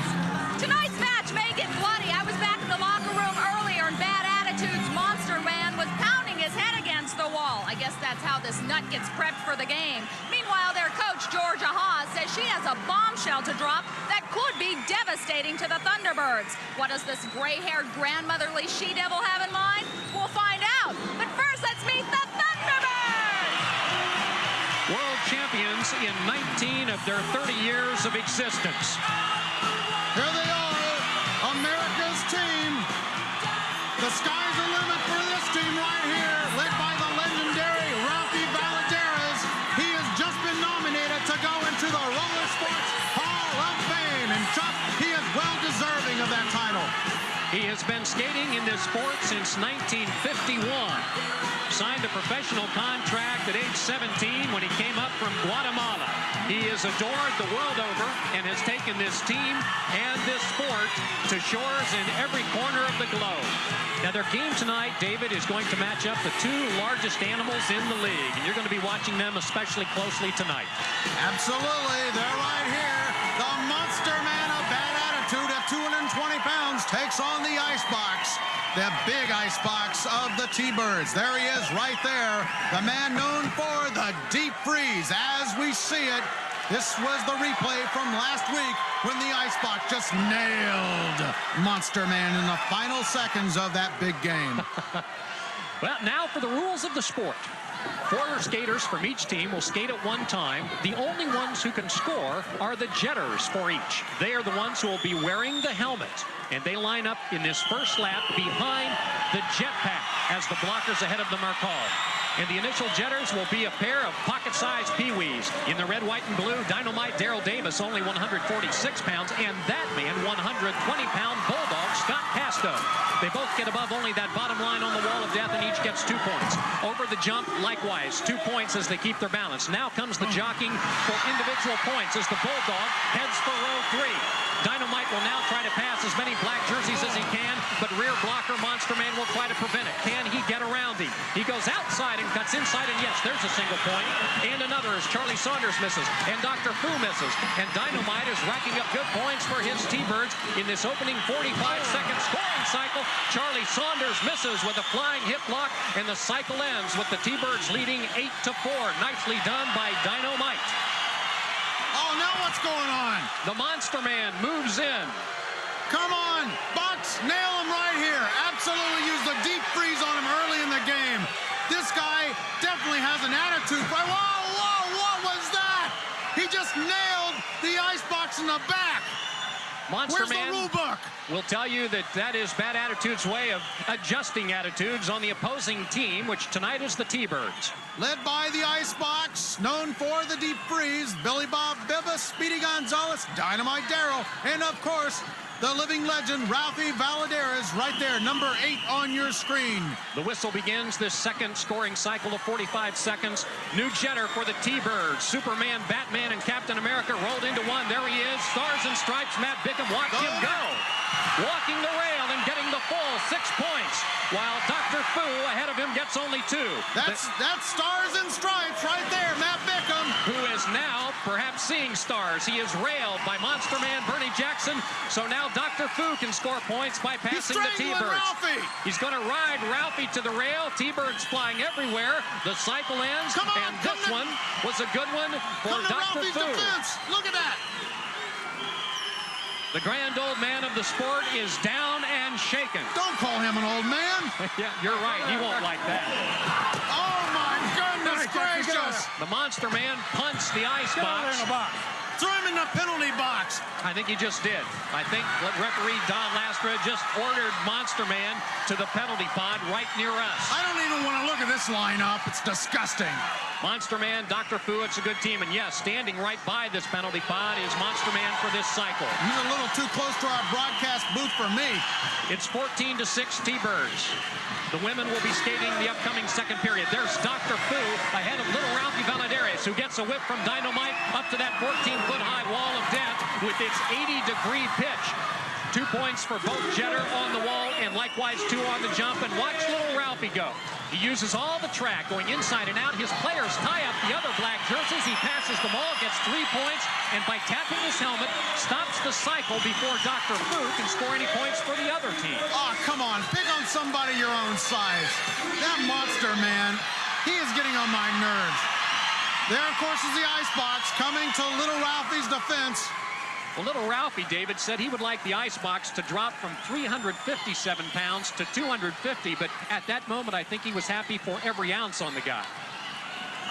Tonight's match may get bloody. I was back in the locker room earlier, and Bad Attitude's Monster Man was pounding his head against the wall. I guess that's how this nut gets prepped for the game. Meanwhile, their coach, Georgia Haas, says she has a bombshell to drop that could be devastating to the Thunderbirds. What does this gray-haired grandmotherly she-devil have in mind? We'll find out. But first, let's meet the Thunderbirds! World champions in 19 of their 30 years of existence. Here they are, America's team. The sky's the limit for this team right here, led by the legendary Ralphie Valadares. He has just been nominated to go into the Roller Sports Hall of Fame. And Chuck, he is well deserving of that title. He has been skating in this sport since 1951. Signed a professional contract at age 17 when he came up from Guatemala. He is adored the world over and has taken this team and this sport to shores in every corner of the globe. Now, their game tonight, David, is going to match up the two largest animals in the league, and you're going to be watching them especially closely tonight. Absolutely. They're right here. The Monster Man of Bad Attitude at 220 pounds takes on the Icebox. The big Icebox of the T-Birds. There he is right there. The man known for the deep freeze. As we see it, this was the replay from last week when the Icebox just nailed Monster Man in the final seconds of that big game. Well, now for the rules of the sport. 4 skaters from each team will skate at one time. The only ones who can score are the jetters for each. They are the ones who will be wearing the helmet. And they line up in this first lap behind the jetpack as the blockers ahead of them are called. And the initial jetters will be a pair of pocket-sized peewees. In the red, white, and blue, Dynamite Daryl Davis, only 146 pounds, and that man, 120-pound bulldog, Scott Pasto. They both get above only that bottom line on the wall of death, and each gets 2 points. Over the jump, likewise, 2 points as they keep their balance. Now comes the jockeying for individual points as the bulldog heads for row 3. Dynamite will now try to pass as many black jerseys as he can, but rear blocker Monster Man will try to prevent it. Can he get around him? He goes outside and cuts inside, and yes, there's a single point. And another as Charlie Saunders misses, and Dr. Fu misses. And Dynamite is racking up good points for his T-Birds in this opening 45-second scoring cycle. Charlie Saunders misses with a flying hip block, and the cycle ends with the T-Birds leading 8-4. Nicely done by Dynamite. Oh, now what's going on? The Monster Man moves in. Come on, Bucks, nail him right here. Absolutely use the deep freeze on him early in the game. This guy definitely has an attitude. Whoa, whoa, what was that? He just nailed the Icebox in the back. Monster Where's Man the rule book? will tell you that that is Bad Attitude's way of adjusting attitudes on the opposing team, which tonight is the T-Birds. Led by the Icebox, known for the deep freeze, Billy Bob Bibas, Speedy Gonzalez, Dynamite Darrell, and of course, the living legend, Ralphie Valadares, right there, number 8 on your screen. The whistle begins this second scoring cycle of 45 seconds. New jetter for the T-Birds. Superman, Batman, and Captain America rolled into one. There he is. Stars and Stripes, Matt Bickham. Watch him go. Walking the rail and getting the full 6 points, while Dr. Fu ahead of him gets only 2. That's Stars and Stripes right there, Matt Bickham. Who is now perhaps seeing stars. He is railed by Monster Man Bernie Jackson, so now Dr. Fu can score points by passing the T-Birds. He's going to ride Ralphie to the rail. T-Birds flying everywhere. The cycle ends, and this one was a good one for Dr. Fu. Look at that. The grand old man of the sport is down and shaken. Don't call him an old man. Yeah, you're right. He won't like that. Oh, my goodness gracious. The Monster Man punts the icebox. Throw him in the penalty box. I think he just did. I think referee Don Lastra just ordered Monster Man to the penalty pod right near us. I don't even want to look at this lineup. It's disgusting. Monster Man, Dr. Fu, it's a good team. And yes, standing right by this penalty pod is Monster Man for this cycle. He's a little too close to our broadcast booth for me. It's 14-6 T-Birds. The women will be skating the upcoming second period. There's Dr. Fu ahead of little Ralphie Valadares, who gets a whip from Dynamite up to that 14-foot-high wall of death with its 80-degree pitch. 2 points for both Jeter on the wall and likewise 2 on the jump. And watch little Ralphie go. He uses all the track going inside and out. His players tie up the other black jerseys. He passes them all, gets 3 points, and by tapping his helmet, stops the cycle before Dr. Fu can score any points for the other team. Oh, come on. Pick on somebody your own size. That Monster Man, he is getting on my nerves. There, of course, is the icebox coming to little Ralphie's defense. Well, little Ralphie, David, said he would like the icebox to drop from 357 pounds to 250, but at that moment, I think he was happy for every ounce on the guy.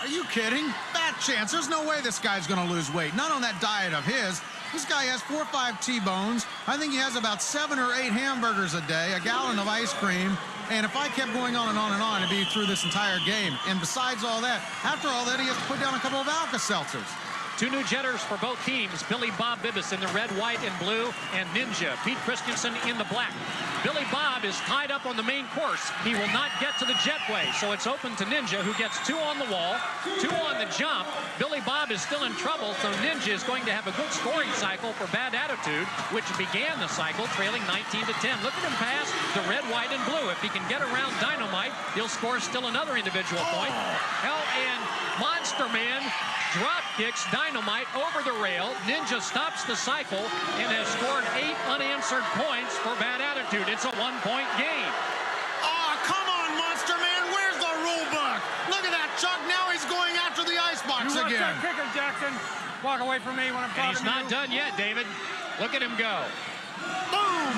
Are you kidding? Fat chance. There's no way this guy's going to lose weight. Not on that diet of his. This guy has 4 or 5 T-bones. I think he has about 7 or 8 hamburgers a day, a gallon of ice cream. And if I kept going on and on and on, it'd be through this entire game. And besides all that, after all that, he has to put down a couple of Alka-Seltzers. 2 new jetters for both teams. Billy Bob Bibas in the red, white, and blue, and Ninja, Pete Christensen, in the black. Billy Bob is tied up on the main course. He will not get to the jetway, so it's open to Ninja, who gets 2 on the wall, 2 on the jump. Billy Bob is still in trouble, so Ninja is going to have a good scoring cycle for Bad Attitude, which began the cycle trailing 19-10. Look at him pass the red, white, and blue. If he can get around Dynamite, he'll score still another individual point. Hell, and Monster Man drop kicks Dynamite over the rail. Ninja stops the cycle and has scored 8 unanswered points for Bad Attitude. It's a 1-point game. Oh, come on, Monster Man. Where's the rule book? Look at that, Chuck. Now he's going after the icebox again. You watch that kicker, Jackson. Walk away from me when I'm talking to you. And he's not done yet, David. Look at him go. Boom!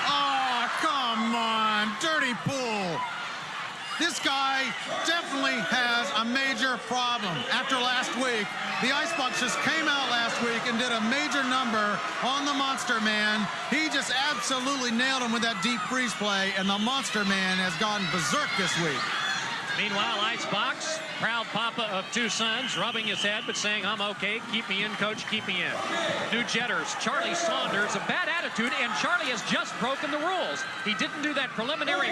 Oh, come on. Dirty pool. This guy definitely has a major problem. After last week, the Icebox just came out last week and did a major number on the Monster Man. He just absolutely nailed him with that deep freeze play, and the Monster Man has gone berserk this week. Meanwhile, Icebox, proud papa of 2 sons, rubbing his head but saying, I'm okay, keep me in, coach, keep me in. New jetters, Charlie Saunders, a Bad Attitude, and Charlie has just broken the rules. He didn't do that preliminary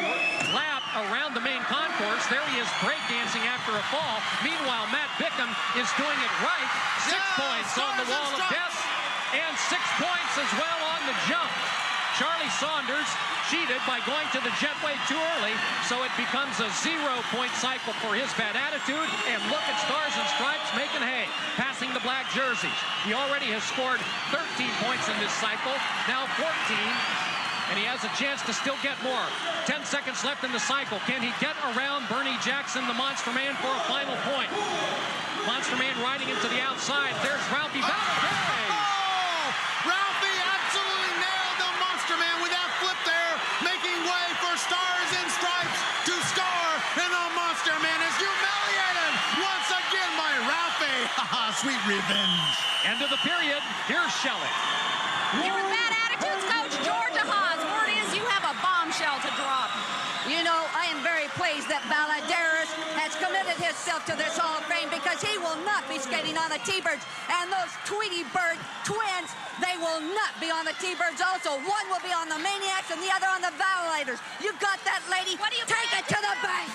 lap around the main concourse. There he is breakdancing after a fall. Meanwhile, Matt Bickham is doing it right. 6 points on the wall of death, and 6 points as well on the jump. Charlie Saunders cheated by going to the jetway too early, so it becomes a 0-point cycle for his Bad Attitude. And look at Stars and Stripes making hay, passing the black jerseys. He already has scored 13 points in this cycle, now 14, and he has a chance to still get more. 10 seconds left in the cycle. Can he get around Bernie Jackson, the Monster Man, for a final point? Monster Man riding into the outside. There's Ralphie Valadares. Ralphie absolutely nailed the Monster Man with that flip there, making way for Stars and Stripes to score, and the Monster Man is humiliated once again by Ralphie. Haha, sweet revenge. End of the period. Here's Shelley. Here with bad attitudes, Coach Georgia Haas. Word is you have a bombshell to drop. You know, I am very pleased that Valadares has committed himself to this Hall of Fame because he will not be skating on the T-Birds. And those Tweety Bird twins, they will not be on the T-Birds also. One will be on the Maniacs and the other on the Validators. You got that, lady? What do you Take it to the bank.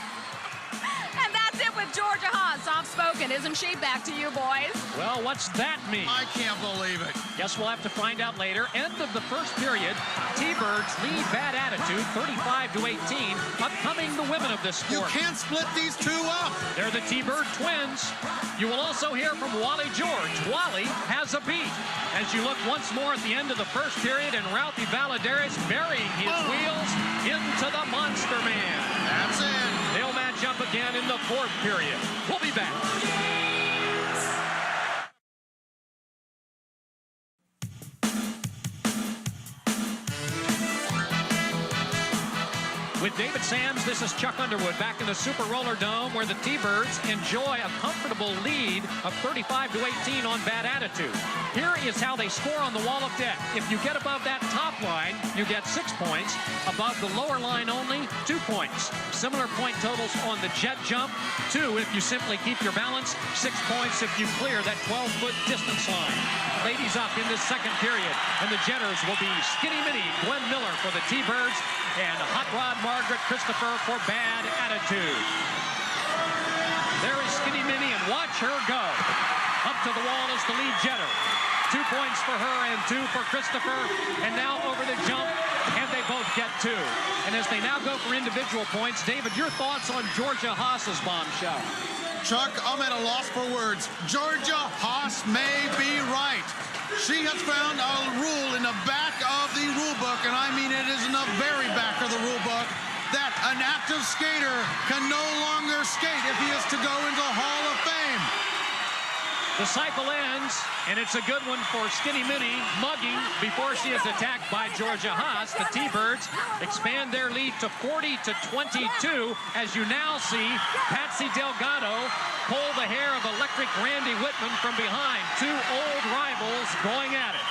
And that's it with Georgia Haas. Soft-spoken, isn't she? Back to you, boys. Well, what's that mean? I can't believe it. Guess we'll have to find out later. End of the first period. T-Birds lead Bad Attitude 35-18, upcoming the women of this sport. You can't split these two up. They're the T-Bird twins. You will also hear from Wally George. Wally has a beat. As you look once more at the end of the first period and Ralphie Valadares burying his wheels into the Monster Man. That's it. They'll match up again in the fourth period. We'll be back. With David Sands, this is Chuck Underwood back in the Super Roller Dome where the T-Birds enjoy a comfortable lead of 35-18 on Bad Attitude. Here is how they score on the wall of death. If you get above that top line, you get 6 points. Above the lower line only, 2 points. Similar point totals on the jet jump. 2 if you simply keep your balance. 6 points if you clear that 12-foot distance line. Ladies up in this second period. And the jetters will be Skinny Minnie Gwen Miller for the T-Birds and Hot Rod Margaret Christopher for Bad Attitude. There is Skinny Minnie, and watch her go. Up to the wall is the lead jetter. 2 points for her and 2 for Christopher. And now over the jump, and they both get 2. And as they now go for individual points, David, your thoughts on Georgia Haas's bombshell? Chuck, I'm at a loss for words. Georgia Haas may be right. She has found a rule in the back of the rule book, and I mean it is in the very back of the rule book, that an active skater can no longer skate if he is to go into the Hall of Fame. The cycle ends, and it's a good one for Skinny Minnie, mugging before she is attacked by Georgia Haas. The T-Birds expand their lead to 40-22 as you now see Patsy Delgado pull the hair of Electric Randy Whitman from behind. 2 old rivals going at it.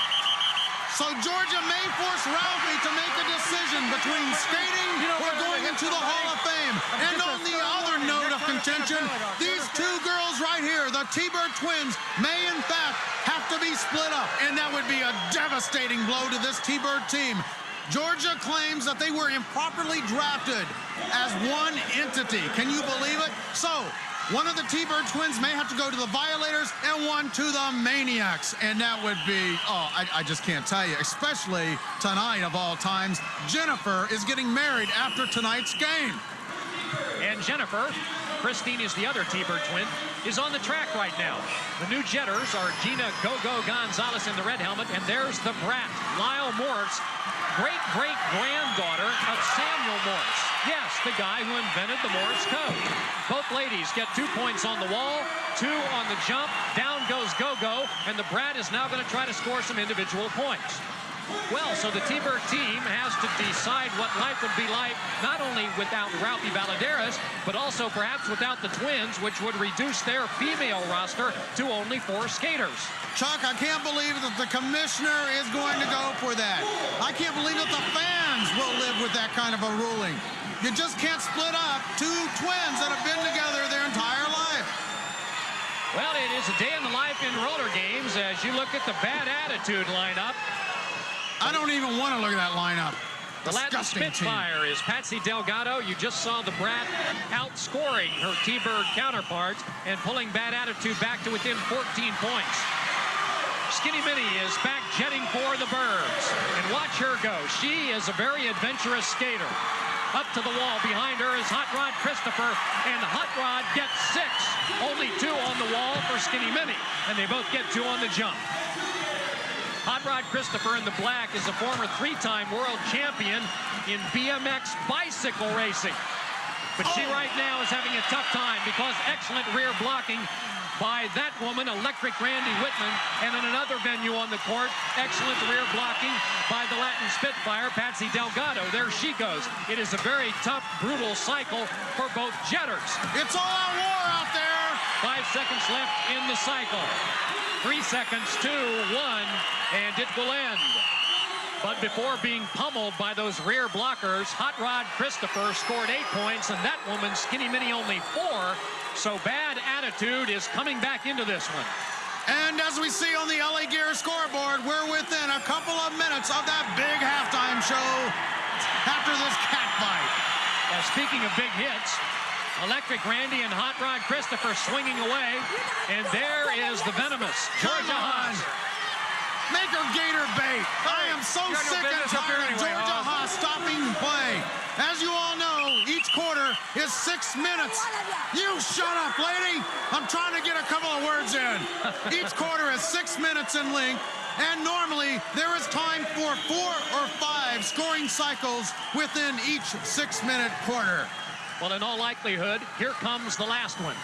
So Georgia may force Ralphie to make a decision between skating or going into the Hall of Fame. And on the other note of contention, these 2 girls right here, the T-Bird twins, may in fact have to be split up. And that would be a devastating blow to this T-Bird team. Georgia claims that they were improperly drafted as one entity. Can you believe it? So one of the T-Bird twins may have to go to the Violators and one to the Maniacs. And that would be, I just can't tell you, especially tonight of all times. Jennifer is getting married after tonight's game. And Jennifer, Christine is the other T-Bird twin, is on the track right now. The new jetters are Gina Go-Go Gonzalez in the red helmet, and there's the brat, Lyle Morse, great-great-granddaughter of Samuel Morse. Yes, the guy who invented the Morse code. Both ladies get 2 points on the wall, 2 on the jump. Down goes Go-Go, and the brat is now going to try to score some individual points. Well, so the T-Bird team has to decide what life would be like, not only without Ralphie Valadares, but also perhaps without the twins, which would reduce their female roster to only 4 skaters. Chuck, I can't believe that the commissioner is going to go for that. I can't believe that the fans will live with that kind of a ruling. You just can't split up 2 twins that have been together their entire life. Well, it is a day in the life in roller games as you look at the Bad Attitude lineup. I don't even want to look at that lineup. The Latin Spitfire is Patsy Delgado. You just saw the brat outscoring her T-Bird counterparts and pulling Bad Attitude back to within 14 points. Skinny Minnie is back jetting for the Birds. And watch her go. She is a very adventurous skater. Up to the wall. Behind her is Hot Rod Christopher. And Hot Rod gets 6. Only 2 on the wall for Skinny Minnie. And they both get 2 on the jump. Hot Rod Christopher in the black is a former 3-time world champion in BMX bicycle racing. But she right now is having a tough time because excellent rear blocking by that woman, Electric Randy Whitman, and in another venue on the court, excellent rear blocking by the Latin Spitfire, Patsy Delgado. There she goes. It is a very tough, brutal cycle for both jetters. It's all out war out there. 5 seconds left in the cycle. 3 seconds, 2, 1, and it will end. But before being pummeled by those rear blockers, Hot Rod Christopher scored 8 points, and that woman, Skinny Minnie, only 4. So Bad Attitude is coming back into this one. And as we see on the LA Gear scoreboard, we're within a couple of minutes of that big halftime show after this cat fight. Speaking of big hits, Electric Randy and Hot Rod Christopher swinging away, and there is the venomous Georgia Haas. Make her gator bait. I am so sick and tired of Georgia Haas stopping play. As you all know, each quarter is 6 minutes. You shut up, lady. I'm trying to get a couple of words in. Each quarter is 6 minutes in length, and normally there is time for 4 or 5 scoring cycles within each 6-minute quarter. Well, in all likelihood, here comes the last one.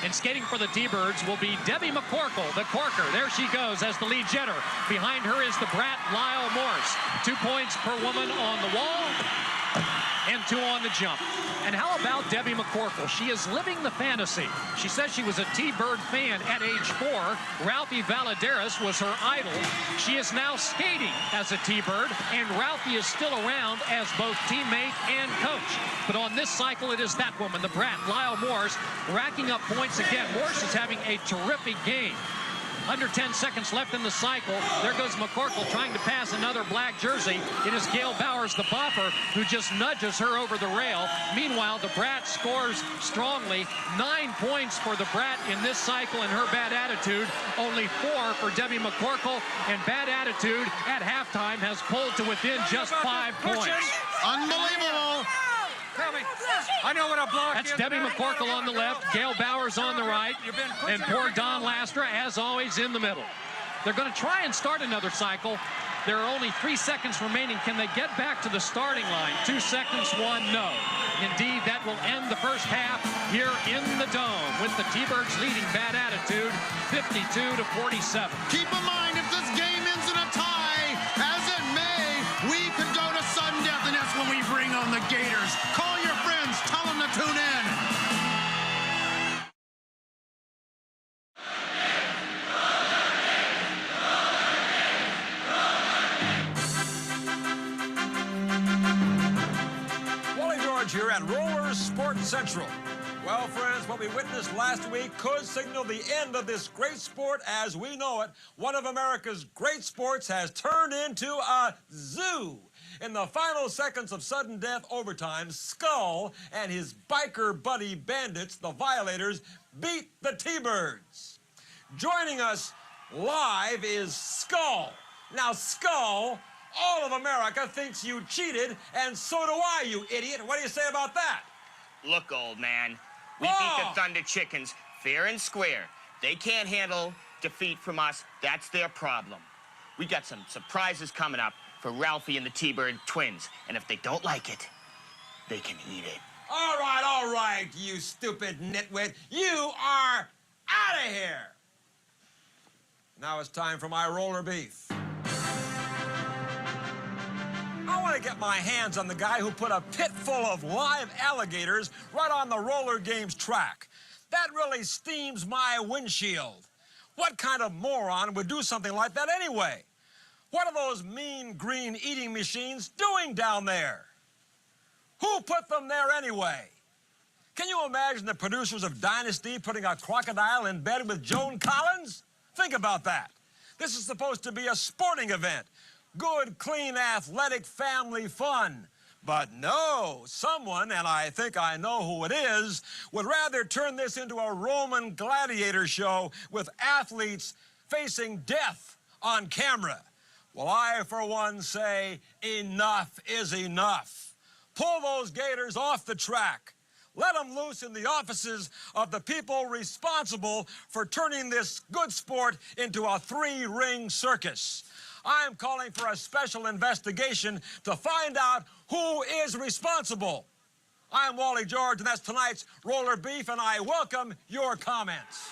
And skating for the T-Birds will be Debbie McCorkle, the corker. There she goes as the lead jetter. Behind her is the brat Lyle Morse. 2 points per woman on the wall and 2 on the jump. And how about Debbie McCorkle? She is living the fantasy. She says she was a T-Bird fan at age 4. Ralphie Valadares was her idol. She is now skating as a T-Bird, and Ralphie is still around as both teammate and coach. But on this cycle, it is that woman, the brat, Lyle Morse, racking up points again. Morse is having a terrific game. Under 10 seconds left in the cycle. There goes McCorkle trying to pass another black jersey. It is Gail Bowers, the boffer, who just nudges her over the rail. Meanwhile, the Brat scores strongly. 9 points for the Brat in this cycle and her Bad Attitude. Only 4 for Debbie McCorkle, and Bad Attitude at halftime has pulled to within just 5 points. Unbelievable. Tell me, I know what a block That's is. Debbie McCorkle on the left, Gail Bowers on the right, and poor Don Lastra, as always, in the middle. They're going to try and start another cycle. There are only 3 seconds remaining. Can they get back to the starting line? 2 seconds, 1, no. Indeed, that will end the first half here in the Dome, with the T-Birds leading Bad Attitude 52-47. Keep in mind, if this game ends in a tie, as it may, we could go to sudden death, and that's when we bring on the Gators. Call your friends, tell them to tune in. Wally George here at Rollers Sports Central. Well, friends, what we witnessed last week could signal the end of this great sport as we know it. One of America's great sports has turned into a zoo. In the final seconds of sudden death overtime, Skull and his biker buddy bandits, the Violators, beat the T-Birds. Joining us live is Skull. Now, Skull, all of America thinks you cheated, and so do I, you idiot. What do you say about that? Look, old man, we beat the Thunder Chickens fair and square. They can't handle defeat from us. That's their problem. We got some surprises coming up for Ralphie and the T-Bird twins. And if they don't like it, they can eat it. All right, you stupid nitwit. You are out of here. Now it's time for my roller beef. I want to get my hands on the guy who put a pit full of live alligators right on the roller games track. That really steams my windshield. What kind of moron would do something like that anyway? What are those mean green eating machines doing down there? Who put them there anyway? Can you imagine the producers of Dynasty putting a crocodile in bed with Joan Collins? Think about that. This is supposed to be a sporting event. Good, clean, athletic family fun. But no, someone, and I think I know who it is, would rather turn this into a Roman gladiator show with athletes facing death on camera. Well, I, for one, say enough is enough. Pull those gators off the track. Let them loose in the offices of the people responsible for turning this good sport into a 3-ring circus. I'm calling for a special investigation to find out who is responsible. I'm Wally George, and that's tonight's Roller Beef, and I welcome your comments.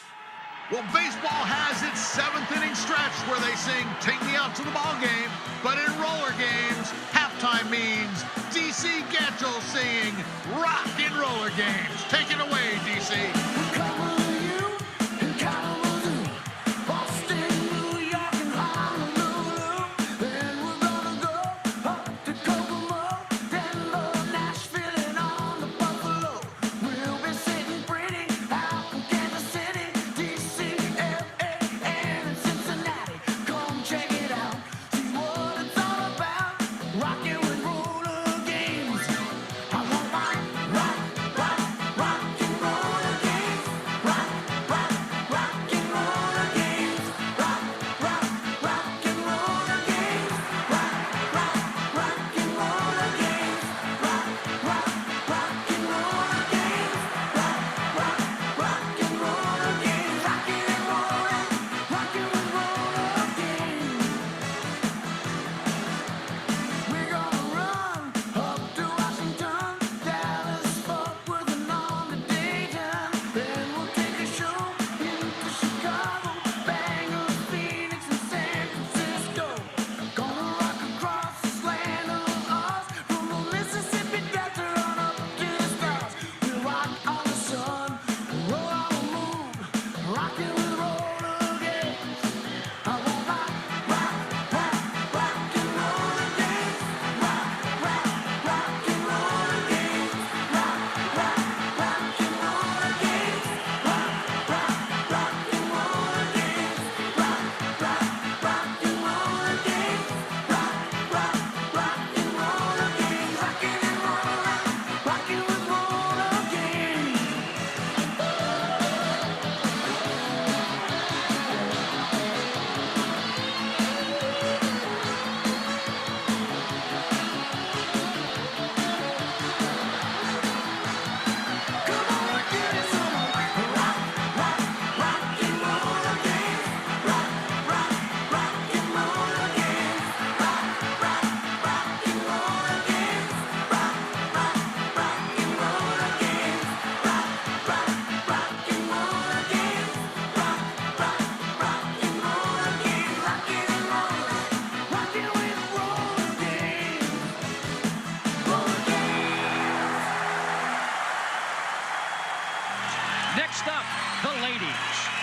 Well, baseball has its 7th inning stretch where they sing "Take Me Out to the Ball Game," but in roller games, halftime means DC Gatchel singing "Rock in Roller Games." Take it away, DC. We're coming to you in Kalamazoo, Boston.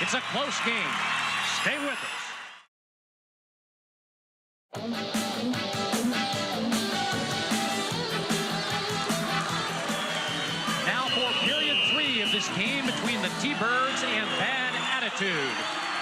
It's a close game. Stay with us. Now for period 3 of this game between the T-Birds and Bad Attitude.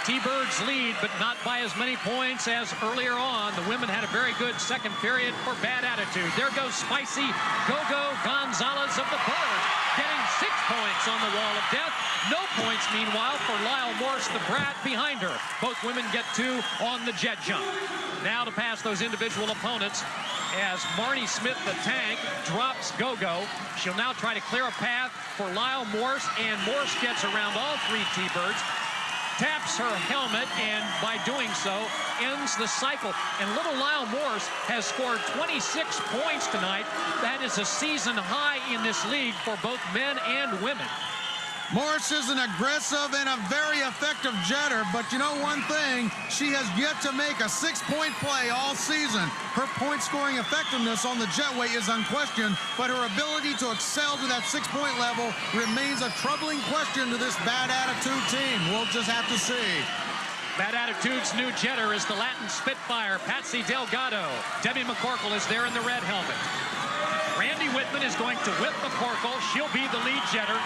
T-Birds lead, but not by as many points as earlier on. The women had a very good second period for Bad Attitude. There goes Spicy Go-Go Gonzalez of the Birds, getting 6 points on the wall of death. No points, meanwhile, for Lyle Morse, the brat, behind her. Both women get 2 on the jet jump. Now to pass those individual opponents as Marnie Smith, the tank, drops Go-Go. She'll now try to clear a path for Lyle Morse, and Morse gets around all 3 T-Birds, taps her helmet, and by doing so ends the cycle. And little Lyle Morse has scored 26 points tonight. That is a season high in this league for both men and women. Morse is an aggressive and a very effective jetter, but you know one thing, she has yet to make a 6-point play all season. Her point-scoring effectiveness on the jetway is unquestioned, but her ability to excel to that 6-point level remains a troubling question to this Bad Attitude team. We'll just have to see. Bad Attitude's new jetter is the Latin Spitfire, Patsy Delgado. Debbie McCorkle is there in the red helmet. Randy Whitman is going to whip McCorkle. She'll be the lead jetter.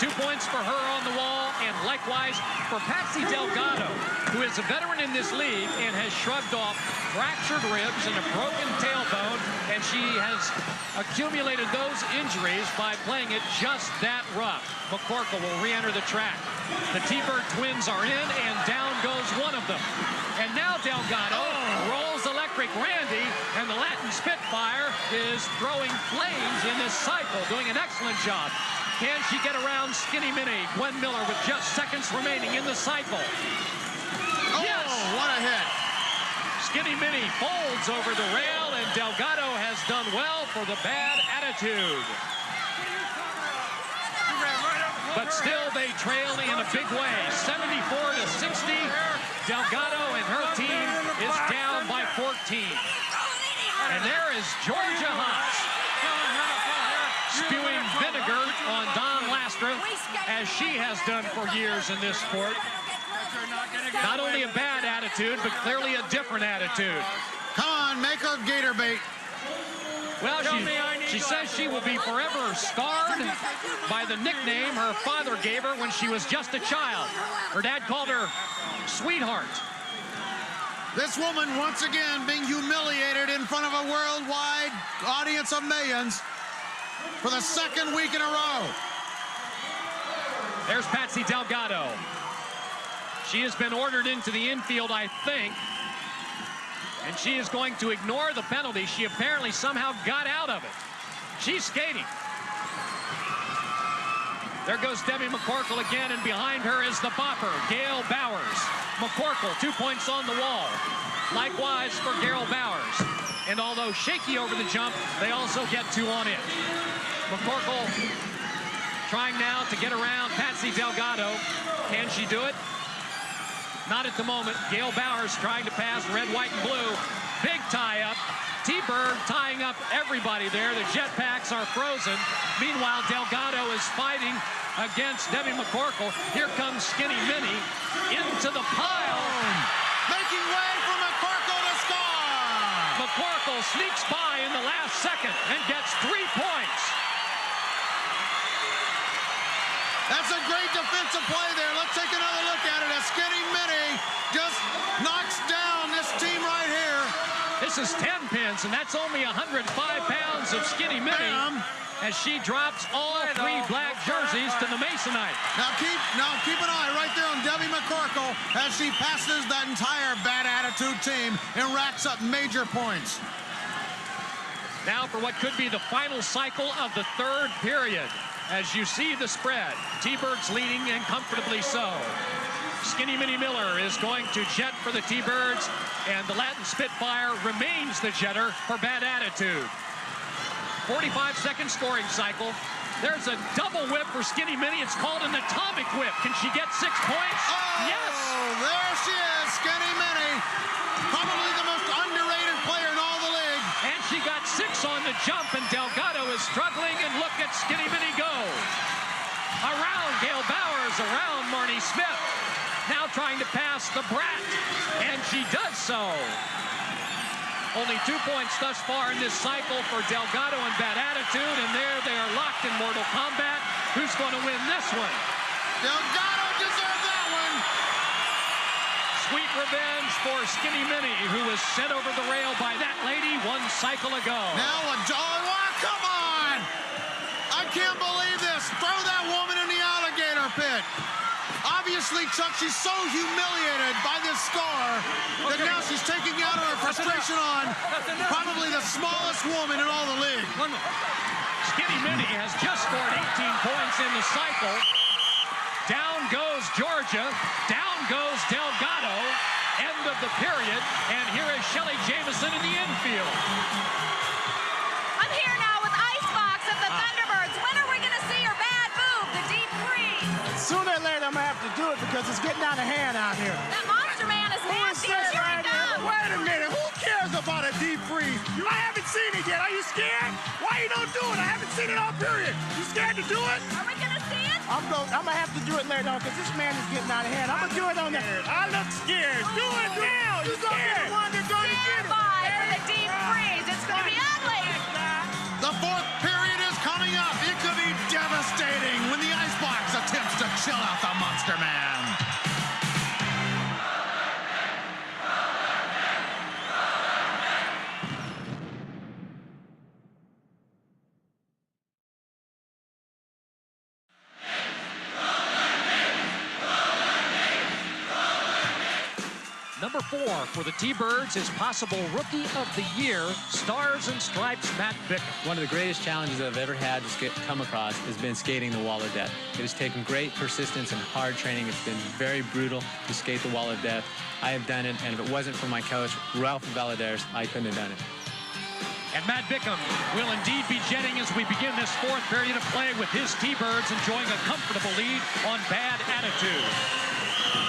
2 points for her on the wall, and likewise for Patsy Delgado, who is a veteran in this league and has shrugged off fractured ribs and a broken tailbone, and she has accumulated those injuries by playing it just that rough. McCorkle will re-enter the track. The T-Bird twins are in, and down goes one of them. And now Delgado rolls electric Randy, and the Latin Spitfire is throwing flames in this cycle, doing an excellent job. Can she get around Skinny Minnie? Gwen Miller with just seconds remaining in the cycle. Oh, yes! What a hit. Skinny Minnie folds over the rail, and Delgado has done well for the Bad Attitude. But still, they trail in a big way, 74-60. Delgado and her team is down by 14. And there is Georgia Haas spewing vinegar on Don Lastra, as she has done for years in this sport. Not only a bad attitude, but clearly a different attitude. Come on, make her gator bait. Well, she says she will be forever scarred by the nickname her father gave her when she was just a child. Her dad called her Sweetheart. This woman, once again, being humiliated in front of a worldwide audience of millions for the second week in a row. There's Patsy Delgado. She has been ordered into the infield, I think. And she is going to ignore the penalty. She apparently somehow got out of it. She's skating. There goes Debbie McCorkle again, and behind her is the bopper, Gail Bowers. McCorkle, 2 points on the wall. Likewise for Gail Bowers. And although shaky over the jump, they also get 2 on it. McCorkle trying now to get around Patsy Delgado. Can she do it? Not at the moment. Gail Bowers trying to pass red, white, and blue. Big tie-up. T-Bird tying up everybody there. The jetpacks are frozen. Meanwhile, Delgado is fighting against Debbie McCorkle. Here comes Skinny Minnie into the pile. Making way for McCorkle to score! McCorkle sneaks by in the last second and gets 3 points. That's a great defensive play there. Let's take another look at it as Skinny Minnie just knocks down this team right here. This is 10 pins, and that's only 105 pounds of Skinny Minnie as she drops all 3 black jerseys to the Masonite. Now keep an eye right there on Debbie McCorkle as she passes that entire Bad Attitude team and racks up major points. Now for what could be the final cycle of the 3rd period. As you see the spread, T-Birds leading, and comfortably so. Skinny Minnie Miller is going to jet for the T-Birds, and the Latin Spitfire remains the jetter for Bad Attitude. 45-second scoring cycle. There's a double whip for Skinny Minnie. It's called an atomic whip. Can she get 6 points? Oh, yes! There she is, Skinny Minnie. Probably the most underrated player in all the league. And she got 6 on the jump, and Delgado is struggling, and look at Skinny Minnie go. Around Gail Bowers, around Marnie Smith. Now trying to pass the Brat, and she does so. Only 2 points thus far in this cycle for Delgado and Bad Attitude, and there they are locked in mortal combat. Who's going to win this one? Delgado deserved that one. Sweet revenge for Skinny Minnie, who was sent over the rail by that lady 1 cycle ago. Now a come on! I can't believe this. Throw that woman in the alligator pit. Obviously, Chuck, she's so humiliated by this score that now she's taking out her frustration on probably the smallest woman in all the league. Skinny Minnie has just scored 18 points in the cycle. Down goes Georgia. Down goes Delgado. End of the period. And here is Shelly Jamison in the infield. I'm here now with Icebox of the Thunderbirds. When are we going to see your bad move, the deep freeze? Sooner or later, I'm going to have to do it because it's getting out of hand out here. That Monster Man is nasty. Here he comes. Wait a minute. Who cares about a deep freeze? I haven't seen it yet. Are you scared? Why you don't do it? I haven't seen it all period. You scared to do it? Are we going to see it? I'm going to have to do it later on because this man is getting out of hand. I'm going to do it on there. I look scared. Do it now. You're going to be the one that's going to get it. Stand by for the deep freeze. It's going to be ugly. The 4th period is coming up. It could be devastating when the Icebox attempts to chill out the Monster Man. Number 4 for the T-Birds is possible Rookie of the Year, Stars and Stripes, Matt Bickham. One of the greatest challenges I've ever had to come across has been skating the Wall of Death. It has taken great persistence and hard training. It's been very brutal to skate the Wall of Death. I have done it, and if it wasn't for my coach, Ralph Valadares, I couldn't have done it. And Matt Bickham will indeed be jetting as we begin this 4th period of play with his T-Birds enjoying a comfortable lead on Bad Attitude.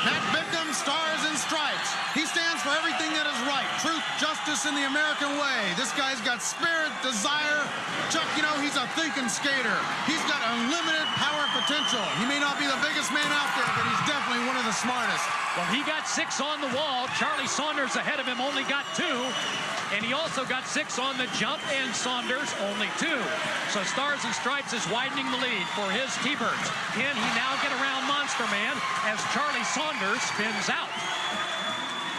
Matt Bickham, Stars and Stripes. He stands for everything that is right. Truth, justice, and the American way. This guy's got spirit, desire. Chuck, you know, he's a thinking skater. He's got unlimited power potential. He may not be the biggest man out there, but he's definitely one of the smartest. Well, he got 6 on the wall. Charlie Saunders ahead of him only got 2. And he also got 6 on the jump, and Saunders only 2. So Stars and Stripes is widening the lead for his T-Birds. Can he now get around Monster Man as Charlie Saunders spins out?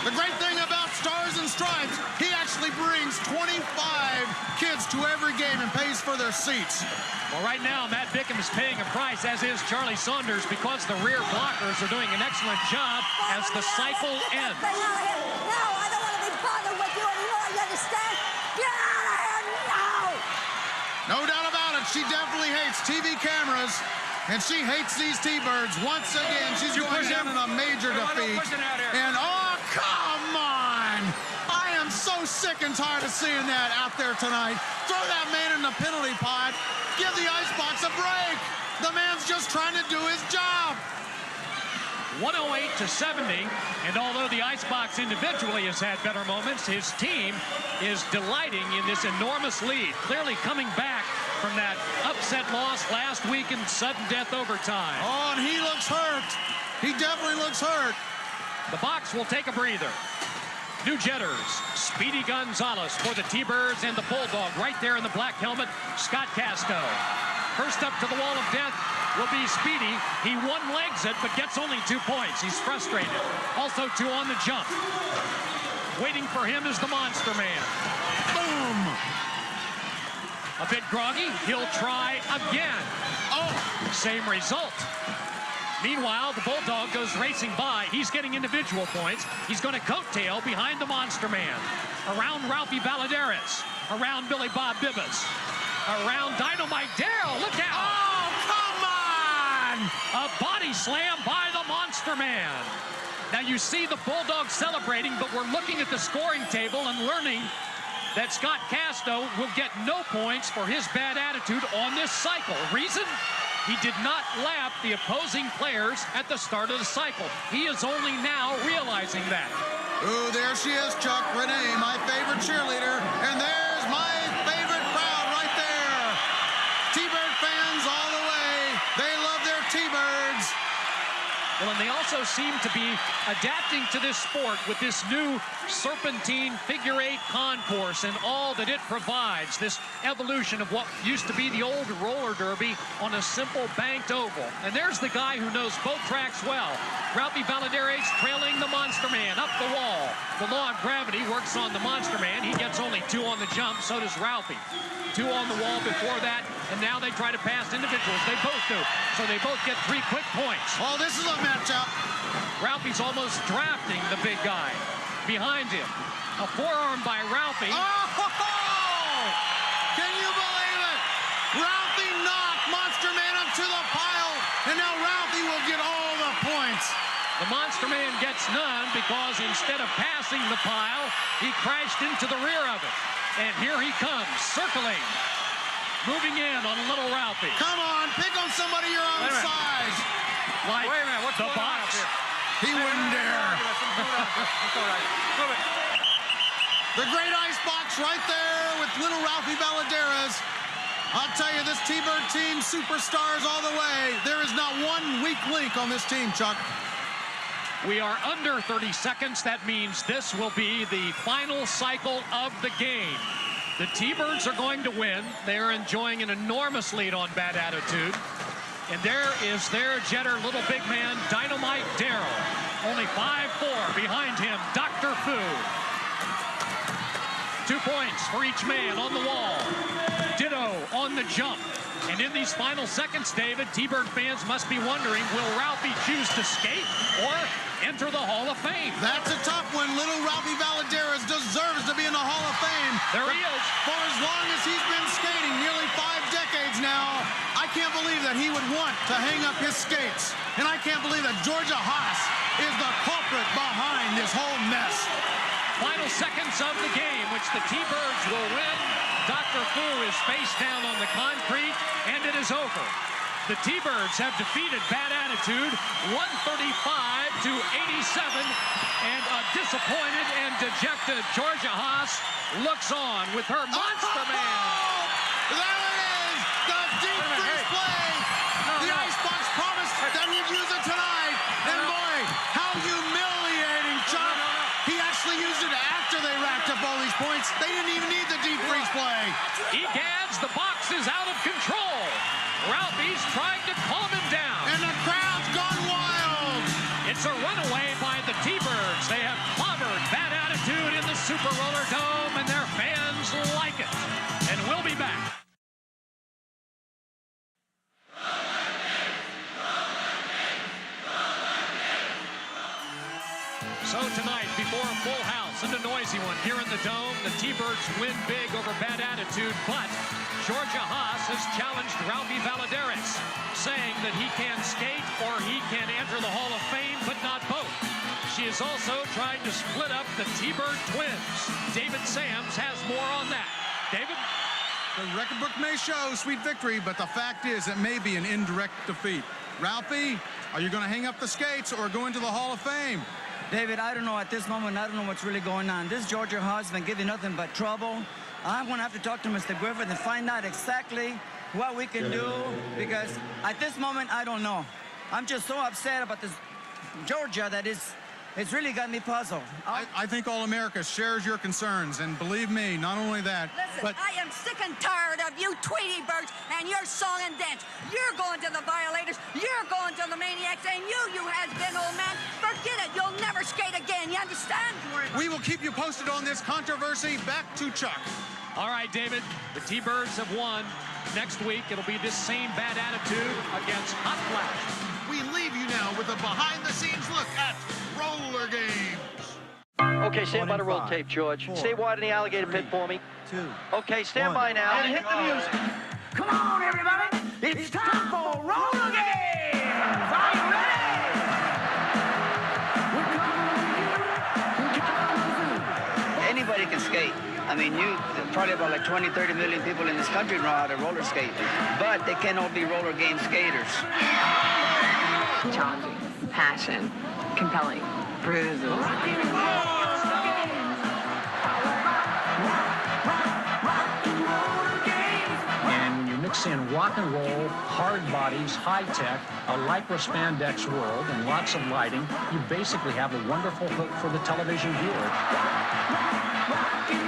The great thing about Stars and Stripes, he actually brings 25 kids to every game and pays for their seats. Well, right now, Matt Bickham is paying a price, as is Charlie Saunders, because the rear blockers are doing an excellent job as the cycle ends. No, I don't want to be bothered with you anymore. You understand? Get out of here now! No doubt about it. She definitely hates TV cameras. And she hates these T-Birds. Once again, she's going down in a major defeat. And, oh, come on! I am so sick and tired of seeing that out there tonight. Throw that man in the penalty pot. Give the Icebox a break. The man's just trying to do his job. 108-70, and although the Icebox individually has had better moments, his team is delighting in this enormous lead, clearly coming back from that upset loss last week in sudden death overtime. Oh, and he looks hurt. He definitely looks hurt. The box will take a breather. New jetters, Speedy Gonzalez for the T-Birds, and the Bulldog right there in the black helmet, Scott Casto. First up to the Wall of Death will be Speedy. He one-legs it, but gets only 2 points. He's frustrated. Also 2 on the jump. Waiting for him is the Monster Man. Boom! A bit groggy. He'll try again. Oh, same result. Meanwhile, the Bulldog goes racing by. He's getting individual points. He's going to coattail behind the Monster Man. Around Ralphie Valadares. Around Billy Bob Bibbas. Around Dynamite Darrell. Look out! Oh, come on! A body slam by the Monster Man. Now you see the Bulldog celebrating, but we're looking at the scoring table and learning that Scott Casto will get no points for his bad attitude on this cycle. Reason? He did not lap the opposing players at the start of the cycle. He is only now realizing that. Ooh, there she is, Chuck. Renee, my favorite cheerleader. And there's my favorite crowd right there. T-Bird fans all the way. They love their also seem to be adapting to this sport with this new serpentine figure 8 concourse and all that it provides, this evolution of what used to be the old roller derby on a simple banked oval. And there's the guy who knows both tracks well. Ralphie Valadares trailing the Monster Man up the wall. The law of gravity works on the Monster Man. He gets only 2 on the jump, so does Ralphie. 2 on the wall before that, and now they try to pass individuals. They both do. So they both get 3 quick points. Oh, this is a matchup. Ralphie's almost drafting the big guy. Behind him, a forearm by Ralphie. Oh! Can you believe it? Ralphie knocked Monster Man up to the pile, and now Ralphie will get all the points. The Monster Man gets none because instead of passing the pile, he crashed into the rear of it. And here he comes, circling, moving in on little Ralphie. Come on, pick on somebody your own size. Like wait a minute, what's the going on up box. here? He wouldn't dare. It's all right. Move it. The great ice box right there with little Ralphie Valadares. I'll tell you, this T-Bird team, superstars all the way. There is not one weak link on this team, Chuck. We are under 30 seconds. That means this will be the final cycle of the game. The T-Birds are going to win. They are enjoying an enormous lead on Bad Attitude. And there is their jetter, little big man, Dynamite Darrell. Only 5'4". Behind him, Dr. Fu. 2 points for each man on the wall. Ditto on the jump. And in these final seconds, David, T-Bird fans must be wondering, will Ralphie choose to skate or enter the Hall of Fame? That's a tough one. Little Ralphie Valadares deserves to be in the Hall of Fame. There he is. For as long as he's been skating, nearly 5 decades now, I can't believe that he would want to hang up his skates. And I can't believe that Georgia Haas is the culprit behind this whole mess. Final seconds of the game, which the T-Birds will win. Dr. Fu is face down on the concrete, and it is over. The T-Birds have defeated Bad Attitude 135-87, and a disappointed and dejected Georgia Haas looks on with her Monster Man. There it is, the deep freeze play. The Icebox promised that he'd use it tonight, and boy, how humiliating, Chuck. He actually used it after they racked up all these points. They didn't even need the deep freeze play. Egads, the box is out of control. Ralphie's trying to calm him down. And the crowd's gone wild. It's a runaway by the T-Birds. They have clobbered Bad Attitude in the Super Roller Dome, and their fans like it. And we'll be back. So tonight, before a full house and a noisy one here in the Dome, the T-Birds win big over Bad Attitude, but Georgia Haas has challenged Ralphie Valadares, saying that he can skate or he can enter the Hall of Fame, but not both. She is also trying to split up the T-Bird twins. David Sams has more on that. David? The record book may show sweet victory, but the fact is it may be an indirect defeat. Ralphie, are you going to hang up the skates or go into the Hall of Fame? David, I don't know at this moment. I don't know what's really going on. This Georgia Haas has been giving nothing but trouble. I'm going to have to talk to Mr. Griffith and find out exactly what we can do, because at this moment, I don't know. I'm just so upset about this Georgia that it's really got me puzzled. I think all America shares your concerns, and believe me, not only that, Listen, but I am sick and tired of you Tweety Birds and your song and dance. You're going to the Violators, you're going to the Maniacs, and you has-been old man, forget it. You'll never skate again, you understand? We will keep you posted on this controversy. Back to Chuck. All right, David, the T-Birds have won. Next week, it'll be this same Bad Attitude against Hot Flash. We leave you now with a behind-the-scenes look at roller games. Okay, stand by the roll tape, George. Stay wide in the alligator pit for me. 2. Okay, stand by now. And hit the music. Come on, everybody. It's time for roller games. Are you ready? Anybody can skate. I mean, probably about like 20, 30 million people in this country know how to roller skate, but they can't all be roller game skaters. Challenging, passion, compelling, bruises. And when you mix us in rock and roll, hard bodies, high tech, a lycra spandex world, and lots of lighting. You basically have a wonderful hook for the television viewer.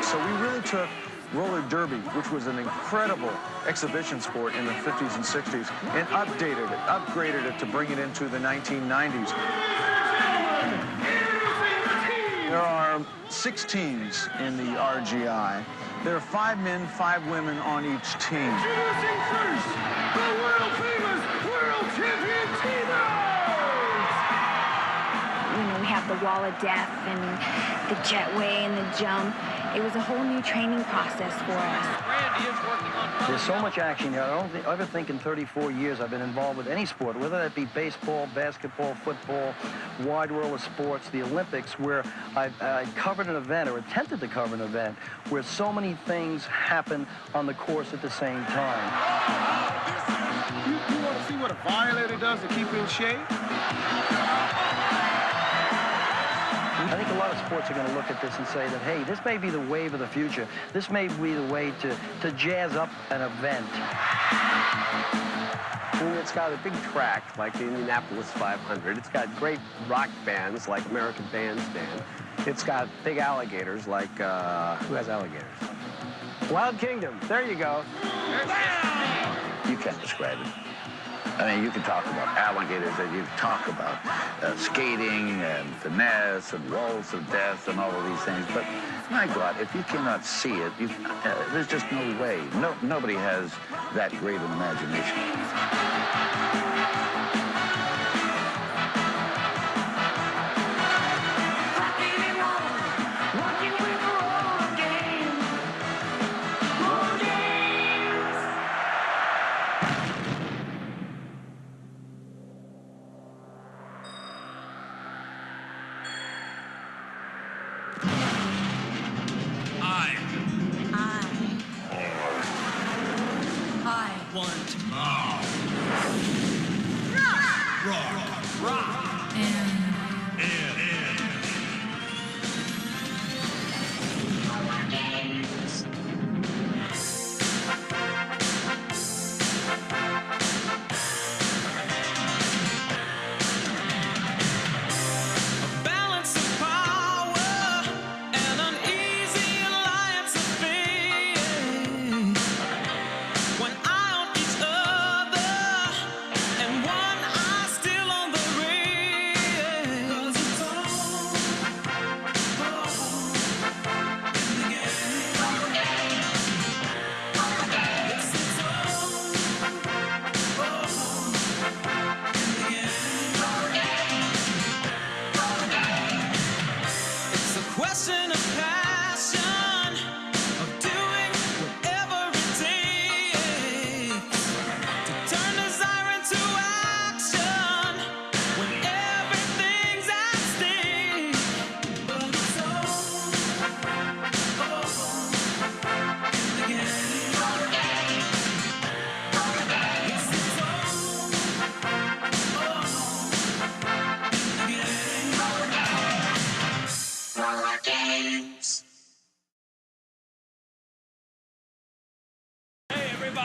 So we really took roller derby, which was an incredible exhibition sport in the 50s and 60s, and updated it, upgraded it to bring it into the 1990s. There are 6 teams in the RGI. There are 5 men, 5 women on each team. Introducing first, the world-famous World Champion T-Birds! You know, we have the wall of death and the jetway and the jump. It was a whole new training process for us. Randy is working on... There's so much action here. I don't ever think in 34 years I've been involved with any sport, whether that be baseball, basketball, football, wide world of sports, the Olympics, where I covered an event or attempted to cover an event where so many things happen on the course at the same time. You want to see what a violator does to keep in shape? I think a lot of sports are going to look at this and say that, hey, this may be the wave of the future. This may be the way to jazz up an event. It's got a big track like the Indianapolis 500. It's got great rock bands like American Bandstand. It's got big alligators like, who has alligators? Wild Kingdom. There you go. You can't describe it. I mean, you can talk about alligators, and you can talk about skating and finesse and walls of death and all of these things. But my God, if you cannot see it, there's just no way. Nobody has that great an imagination.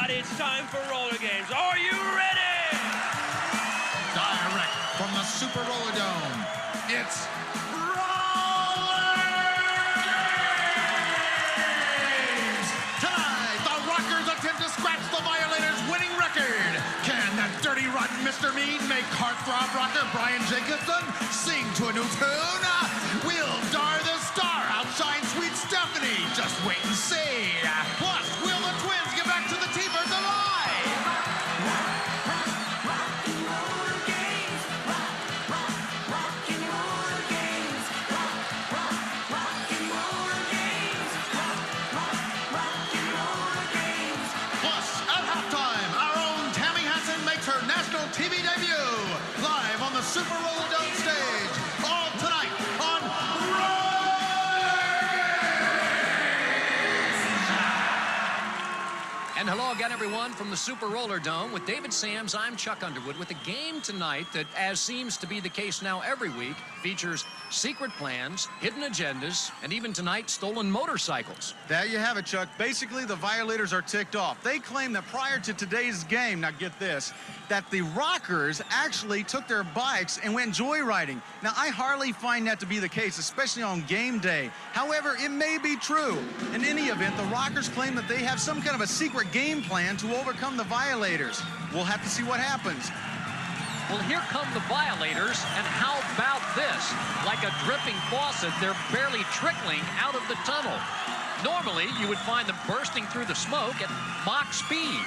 It's time for roller games. Are you ready? Direct from the Super Roller Dome, it's Roller Games! Tonight, the Rockers attempt to scratch the Violators' winning record. Can that dirty, rotten Mr. Mean make heartthrob rocker Brian Jacobson sing to a new tune? Will Dar the Star outshine Sweet Stephanie? Just wait and see. Plus, will the twins get back to the T-Birds alive? Plus, at halftime, our own Tammy Hansen makes her national TV debut. Live on the Super Roller Dome stage. All tonight And hello again, everyone, from the Super Roller Dome. With David Sams, I'm Chuck Underwood with a game tonight that, as seems to be the case now every week, features secret plans, hidden agendas, and even tonight, stolen motorcycles. There you have it, Chuck. Basically, the violators are ticked off. They claim that prior to today's game, now get this, that the rockers actually took their bikes and went joyriding. Now, I hardly find that to be the case, especially on game day. However, it may be true. In any event, the rockers claim that they have some kind of a secret game plan to overcome the violators. We'll have to see what happens. Well, here come the violators, and how about this? Like a dripping faucet, they're barely trickling out of the tunnel. Normally, you would find them bursting through the smoke at Mach speed.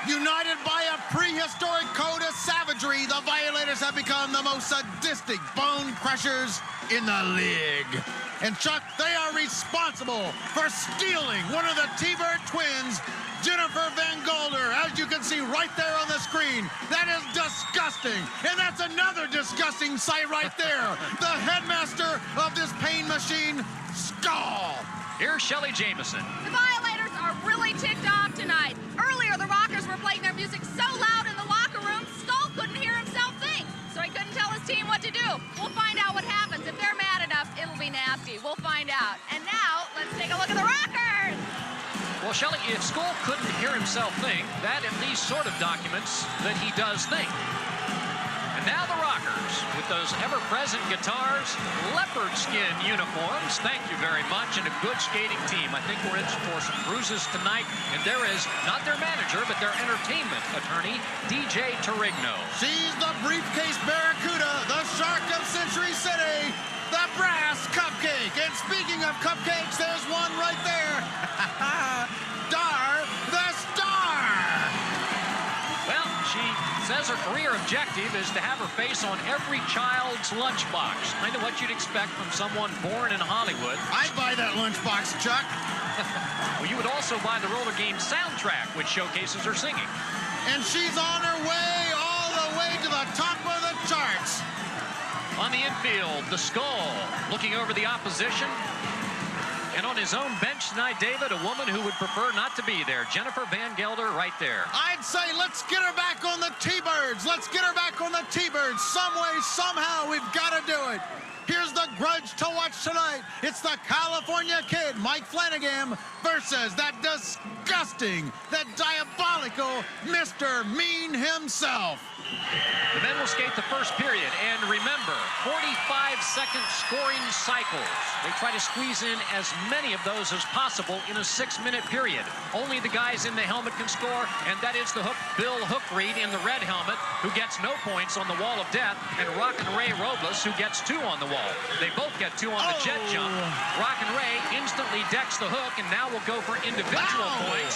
United by a prehistoric code of savagery, the violators have become the most sadistic bone crushers in the league. And Chuck, they are responsible for stealing one of the T-Bird twins, Jennifer Van Golder, as you can see right there on the screen. That is disgusting. And that's another disgusting sight right there. The headmaster of this pain machine, Skull. Here's Shelly Jamieson. The violators are really ticked off tonight. Earlier, the rockers were playing their music so loud in the locker room, Skull couldn't hear himself think. So he couldn't tell his team what to do. We'll find out what happens. If they're mad enough, it'll be nasty. We'll find out. And now, let's take a look at the rockers. Well, Shelly, if Skull couldn't hear himself think, that at least sort of documents that he does think. And now the rockers, with those ever-present guitars, leopard skin uniforms, thank you very much, and a good skating team. I think we're in for some bruises tonight, and there is not their manager, but their entertainment attorney, DJ Torigno. She's the briefcase barracuda, the shark of Century City, the brass cupcake. And speaking of cupcakes, there's one right there. Dar, the star. Well, she says her career objective is to have her face on every child's lunchbox. Kind of what you'd expect from someone born in Hollywood. I'd buy that lunchbox, Chuck. Well, you would also buy the roller game soundtrack, which showcases her singing. And she's on her way all the way to the top of the charts. On the infield, the Skull looking over the opposition. And on his own bench tonight, David, a woman who would prefer not to be there. Jennifer Van Gelder right there. I'd say let's get her back on the T-Birds. Let's get her back on the T-Birds. Some way, somehow, we've got to do it. Here's the grudge to watch tonight. It's the California Kid, Mike Flanagan, versus that disgusting, that diabolical Mr. Mean himself. The men will skate the first period, and remember, 45-second scoring cycles. They try to squeeze in as many of those as possible in a 6-minute period. Only the guys in the helmet can score, and that is the Bill Hook Reed in the red helmet, who gets no points on the wall of death, and Rockin' Ray Robles, who gets 2 on the wall. They both get 2 on the jet jump. Rockin' Ray instantly decks the hook, and now will go for individual points.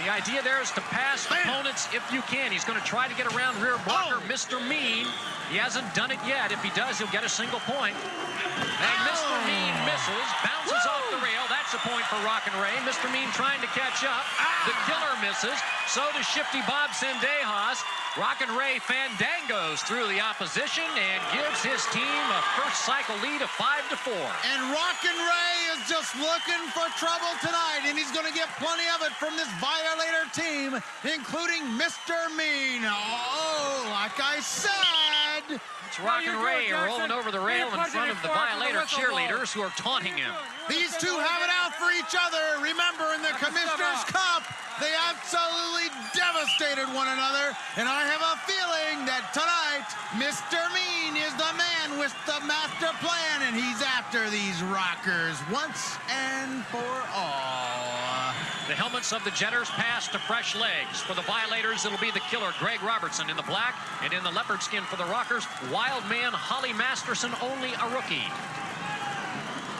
The idea there is to pass opponents if you can. He's going to try to get around rear blocker, Mr. Mean. He hasn't done it yet. If he does, he'll get a single point. And Mr. Mean misses, bounces off the rail. That's a point for Rockin' Ray. Mr. Mean trying to catch up. The killer misses. So does Shifty Bob Sendejas. Rockin' Ray fandangos through the opposition and gives his team a first cycle lead of 5-4. And Rockin' Ray is just looking for trouble tonight, and he's going to get plenty of it from this violator team, including Mr. Mean. Oh, like I said. It's Rockin' Ray rolling over the rail in front of the violator cheerleaders who are taunting him. These two have it out for each other. Remember, in the Commissioner's Cup, they absolutely devastated one another, and I have a feeling that tonight, Mr. Mean is the man with the master plan, and he's after these rockers once and for all. The helmets of the Jetters pass to fresh legs. For the violators, it'll be the killer, Greg Robertson, in the black, and in the leopard skin for the rockers, wild man Holly Masterson, only a rookie.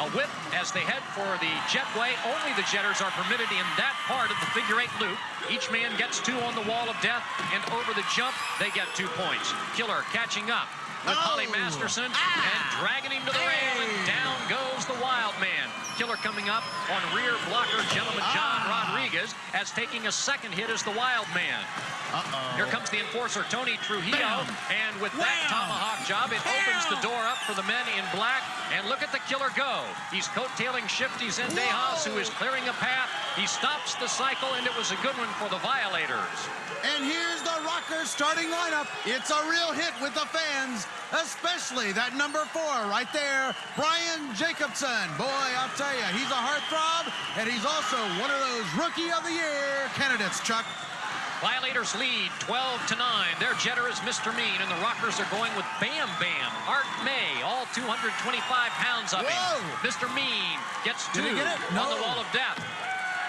A whip as they head for the jetway. Only the Jetters are permitted in that part of the figure-8 loop. Each man gets 2 on the wall of death, and over the jump, they get 2 points. Killer catching up with Holly Masterson and dragging him to the rail, and down goes the wild man. Killer coming up on rear blocker, gentleman John Rodriguez, as taking a second hit as the wild man. Here comes the enforcer, Tony Trujillo, and with that tomahawk job, it opens the door up for the men in black, and look at the killer go. He's coattailing Shifty Zendejas, who is clearing a path He stops the cycle, and it was a good one for the Violators. And here's the Rockers starting lineup. It's a real hit with the fans, especially that number 4 right there, Brian Jacobson. Boy, I'll tell you, he's a heartthrob, and he's also one of those Rookie of the Year candidates, Chuck. Violators lead 12-9. Their jetter is Mr. Mean, and the Rockers are going with Bam Bam, Art May, all 225 pounds of him. Mr. Mean gets 2 on the wall of death.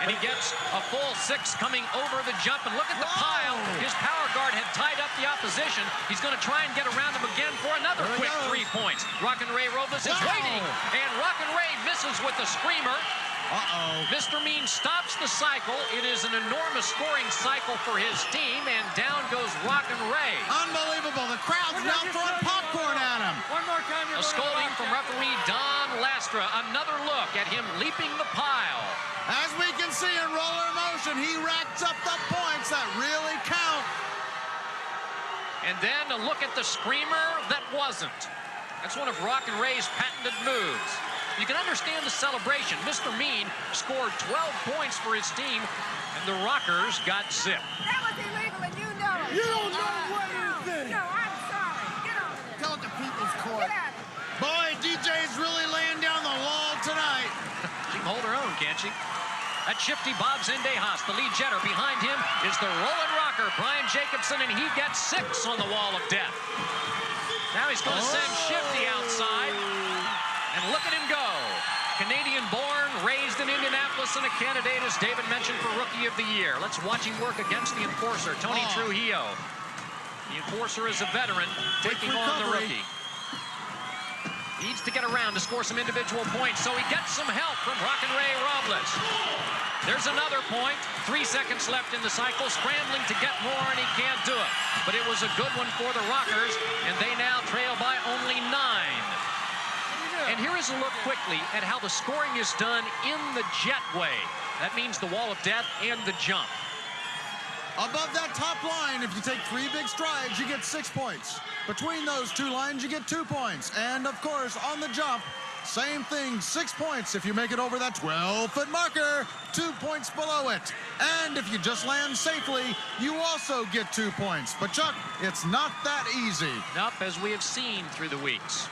And he gets a full 6 coming over the jump. And look at the pile. His power guard had tied up the opposition. He's going to try and get around him again for another quick 3 points. Rockin' Ray Robles is waiting. And Rockin' Ray misses with the screamer. Mr. Mean stops the cycle. It is an enormous scoring cycle for his team, and down goes Rockin' Ray. Unbelievable. The crowd's now throwing popcorn at him. One more time. A scolding from referee Don Lastra. Another look at him leaping the pile. As we can see in roller motion, he racks up the points that really count. And then a look at the screamer that wasn't. That's one of Rockin' Ray's patented moves. You can understand the celebration. Mr. Mean scored 12 points for his team, and the Rockers got zipped. That was illegal, and you know it. You don't know what you think. No, I'm sorry. Get over there. Tell it to People's Court. Get out of here. Boy, DJ's really laying down the wall tonight. She can hold her own, can't she? That shifty Bob Zendejas, the lead jetter. Behind him is the rolling rocker, Brian Jacobson, and he gets 6 on the wall of death. Now he's going to send Shifty outside. And look at him go. Canadian-born, raised in Indianapolis, and a candidate, as David mentioned, for Rookie of the Year. Let's watch him work against the enforcer, Tony Trujillo. The enforcer is a veteran, taking on the rookie. Needs to get around to score some individual points, so he gets some help from Rockin' Ray Robles. There's another point. 3 seconds left in the cycle, scrambling to get more, and he can't do it. But it was a good one for the Rockers, and they now trail by only 9. And here is a look quickly at how the scoring is done in the jet way. That means the wall of death and the jump. Above that top line, if you take 3 big strides, you get 6 points. Between those 2 lines, you get 2 points. And, of course, on the jump, same thing, 6 points if you make it over that 12-foot marker, 2 points below it. And if you just land safely, you also get 2 points. But, Chuck, it's not that easy. Nope, as we have seen through the weeks.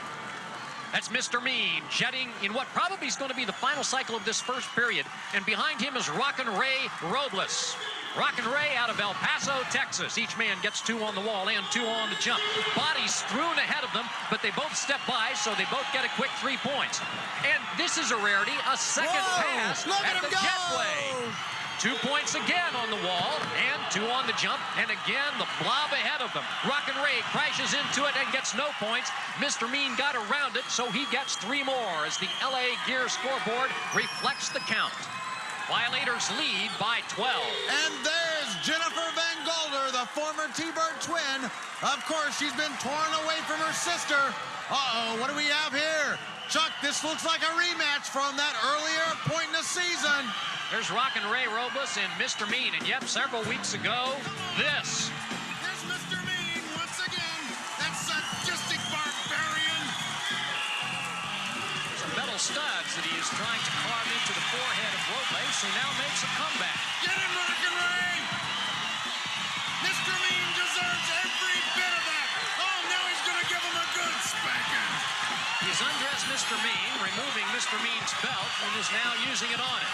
That's Mr. Mean, jetting in what probably is going to be the final cycle of this first period. And behind him is Rockin' Ray Robles. Rockin' Ray out of El Paso, Texas. Each man gets 2 on the wall and 2 on the jump. Bodies strewn ahead of them, but they both step by, so they both get a quick 3 points. And this is a rarity, a second pass at the jetway. 2 points again on the wall, and 2 on the jump, and again the blob ahead of them. Rockin' Ray crashes into it and gets no points. Mr. Mean got around it, so he gets 3 more as the LA Gear scoreboard reflects the count. Violators lead by 12. And there's Jennifer Van Golder, the former T-Bird twin. Of course, she's been torn away from her sister. Uh-oh, what do we have here? Chuck, this looks like a rematch from that earlier point in the season. There's Rockin' Ray Robles and Mr. Mean, and yep, several weeks ago, this. There's Mr. Mean once again. That sadistic barbarian. Some metal studs that he is trying to carve into the forehead of Robles, who now makes a comeback. Get him, Rockin' Ray! Mr. Mean deserves every bit of that. Oh, now he's going to give him a good spanking. He's undressed Mr. Mean, removing Mr. Mean's belt, and is now using it on it.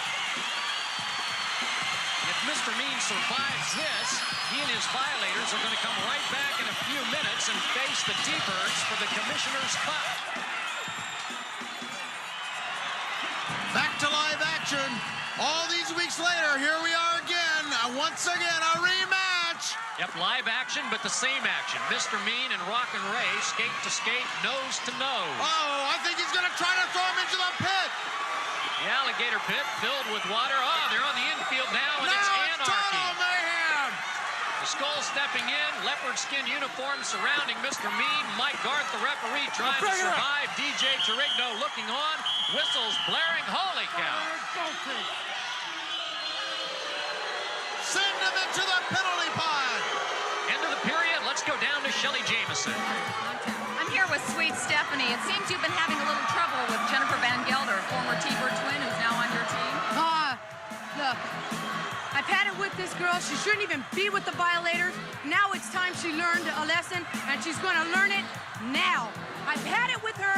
If Mr. Mean survives this, he and his Violators are going to come right back in a few minutes and face the T-Birds for the Commissioner's Cup. Back to live action. All these weeks later, here we are again. Once again, a rematch. Yep, live action, but the same action. Mr. Mean and Rockin' Ray skate to skate, nose to nose. Oh, I think he's going to try to throw him into the pit. The alligator pit filled with water. Oh, they're on the infield now, and it's anarchy. Total mayhem. The Skull stepping in, leopard skin uniform surrounding Mr. Mean. Mike Garth, the referee, trying to survive. DJ Torigno looking on, whistles blaring. Holy cow. Send him into the penalty pod. End of the period. Let's go down to Shelly Jamieson. I'm here with Sweet Stephanie. It seems you've been having a little trouble with Jennifer Van Gelder, former T-Bird twin who's now on your team. Look, I've had it with this girl. She shouldn't even be with the violators. Now it's time she learned a lesson, and she's going to learn it now. I've had it with her.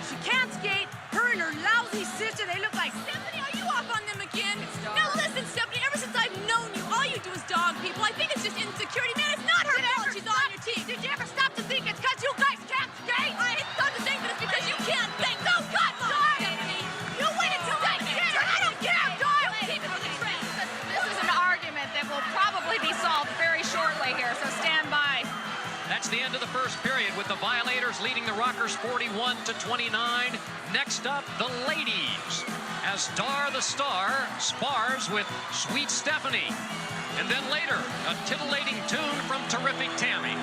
She can't skate. Her and her lousy sister, they look like... Stephanie, are you off on them again? Now listen, Stephanie, ever since I've known you, all you do is dog people. I think it's just insecurity. Man, it's not her fault she's on your team. Did you ever stop to think it's because you guys can't skate? I stop to think that it's because you can't think. So cut, Stephanie. You wait until I get her. I don't care, Doyle. Keep it for the trend. This is an argument that will probably be solved very shortly here, so stand by. That's the end of the first period with the Violators leading the Rockers 41-29. Next up, the ladies, as Dar the Star spars with Sweet Stephanie. And then later, a titillating tune from Terrific Tammy.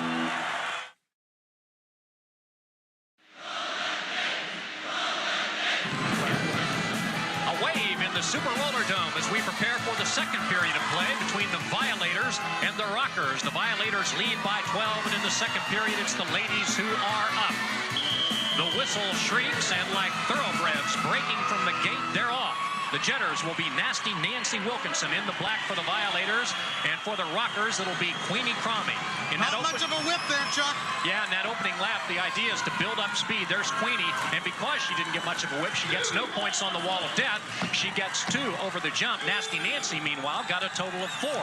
A wave in the Super Roller Dome as we prepare for the second period of play between the Violators and the Rockers. The Violators lead by 12, and in the second period, it's the ladies who are up. The whistle shrieks, and like thoroughbreds breaking from the gate, they're off. The Jetters will be Nasty Nancy Wilkinson in the black for the Violators, and for the Rockers, it'll be Queenie Cromie. Not much of a whip there, Chuck. Yeah, in that opening lap, the idea is to build up speed. There's Queenie, and because she didn't get much of a whip, she gets no points on the wall of death. She gets 2 over the jump. Nasty Nancy, meanwhile, got a total of 4.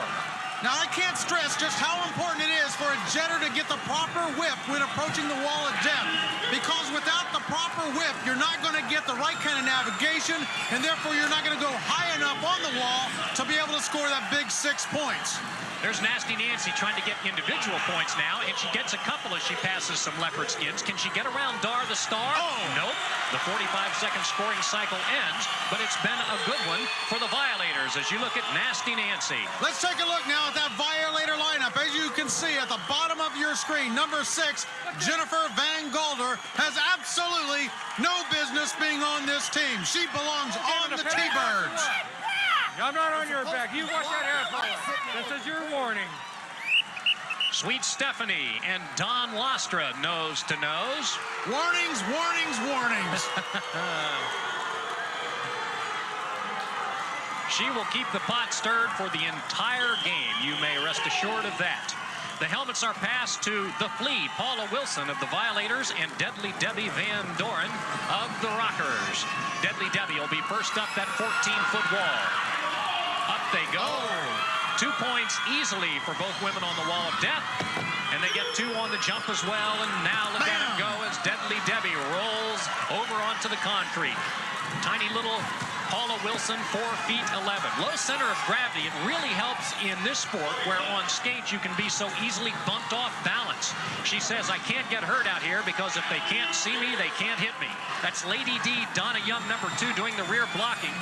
Now, I can't stress just how important it is for a jetter to get the proper whip when approaching the wall of death. Because without the proper whip, you're not going to get the right kind of navigation, and therefore you're not going to go high enough on the wall to be able to score that big 6 points. There's Nasty Nancy trying to get individual points now, and she gets a couple as she passes some leopard skins. Can she get around Dar the Star? Oh. Nope. The 45-second scoring cycle ends, but it's been a good one for the Violators as you look at Nasty Nancy. Let's take a look now at that Violator lineup. As you can see at the bottom of your screen, number 6, Jennifer Van Galder, has absolutely no business being on this team. She belongs on the T-Birds. I'm not on your back. You watch that air power. This is your warning. Sweet Stephanie and Don Lastra nose to nose. Warnings, warnings, warnings. She will keep the pot stirred for the entire game. You may rest assured of that. The helmets are passed to the Flea, Paula Wilson of the Violators, and Deadly Debbie Van Doren of the Rockers. Deadly Debbie will be first up that 14-foot wall. Up they go. 2 points easily for both women on the wall of death. And they get 2 on the jump as well. And now look at him go as Deadly Debbie rolls over onto the concrete. Tiny little Paula Wilson, 4 feet 11. Low center of gravity. It really helps in this sport where on skates you can be so easily bumped off balance. She says, I can't get hurt out here because if they can't see me, they can't hit me. That's Lady D, Donna Young, number 2, doing the rear blocking.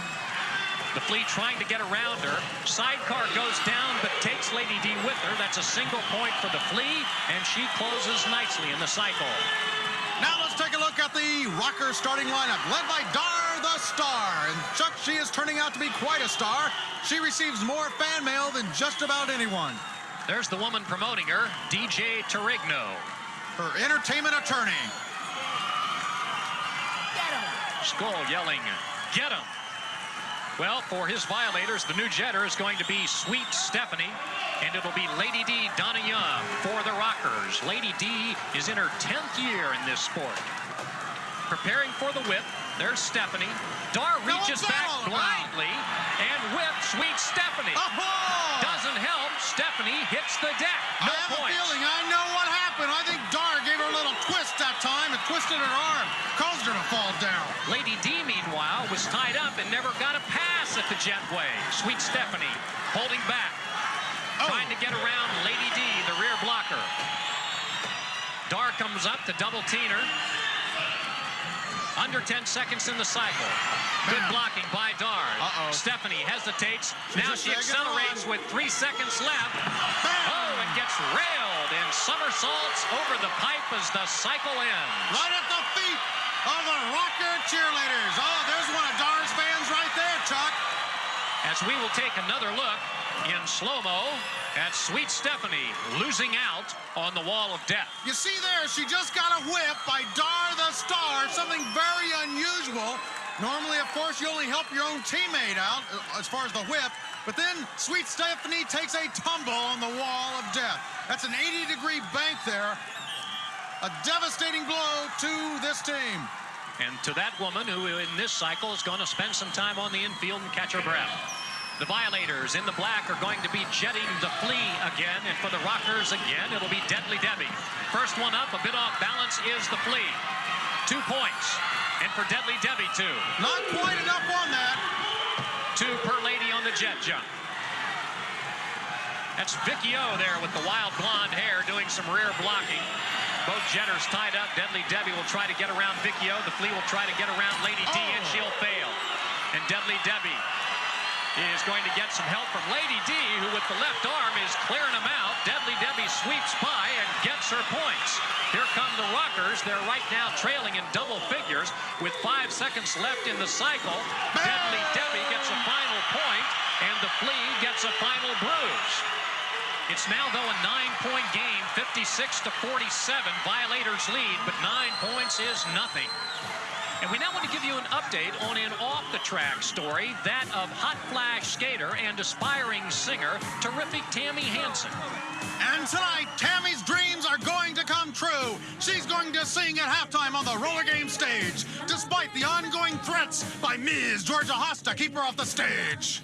The Flea trying to get around her. Sidecar goes down, but takes Lady D with her. That's a single point for the Flea, and she closes nicely in the cycle. Now let's take a look at the Rocker starting lineup, led by Dar the Star. And Chuck, she is turning out to be quite a star. She receives more fan mail than just about anyone. There's the woman promoting her, DJ Tarigno. Her entertainment attorney. Get him. Skull yelling, get him. Well, for his Violators, the new jetter is going to be Sweet Stephanie, and it'll be Lady D, Donna Young for the Rockers. Lady D is in her 10th year in this sport. Preparing for the whip, there's Stephanie. Dar reaches back blindly and whips Sweet Stephanie. Doesn't help. Stephanie hits the deck. No I have points. a feeling I know what happened. I think Dar gave her a little twist that time and twisted her arm, caused her to fall down. Lady D, meanwhile, was tied up and never got a pass at the jetway. Sweet Stephanie holding back, trying to get around Lady D, the rear blocker. Dar comes up to double teener. Under 10 seconds in the cycle. Good blocking by Dar. Stephanie hesitates. Now she accelerates with 3 seconds left. Oh, and gets railed and somersaults over the pipe as the cycle ends. Right at the feet of the Rocker cheerleaders. Oh, there's one of Dar's fans right there, Chuck. As we will take another look in slow-mo at Sweet Stephanie losing out on the wall of death. You see there, she just got a whip by Dar the Star, something very unusual. Normally, of course, you only help your own teammate out as far as the whip. But then Sweet Stephanie takes a tumble on the wall of death. That's an 80-degree bank there. A devastating blow to this team. And to that woman who in this cycle is going to spend some time on the infield and catch her breath. The Violators in the black are going to be jetting the Flea again, and for the Rockers again, it'll be Deadly Debbie. First one up, a bit off balance, is the Flea. 2 points, and for Deadly Debbie, 2. Not quite enough on that. 2 per lady on the jet jump. That's Vicky O there with the wild blonde hair doing some rear blocking. Both jetters tied up. Deadly Debbie will try to get around Vicky O. The Flea will try to get around Lady D, and she'll fail. And Deadly Debbie is going to get some help from Lady D, who with the left arm is clearing them out. Deadly Debbie sweeps by and gets her points. Here come the Rockers. They're right now trailing in double figures with 5 seconds left in the cycle. Deadly Debbie gets a final point, and the Flea gets a final bruise. It's now, though, a 9-point game, 56-47. Violators lead, but 9 points is nothing. And we now want to give you an update on an off-the-track story, that of hot flash skater and aspiring singer, terrific Tammy Hansen. And tonight, Tammy's dreams are going to come true. She's going to sing at halftime on the roller game stage, despite the ongoing threats by Ms. Georgia Haas to keep her off the stage.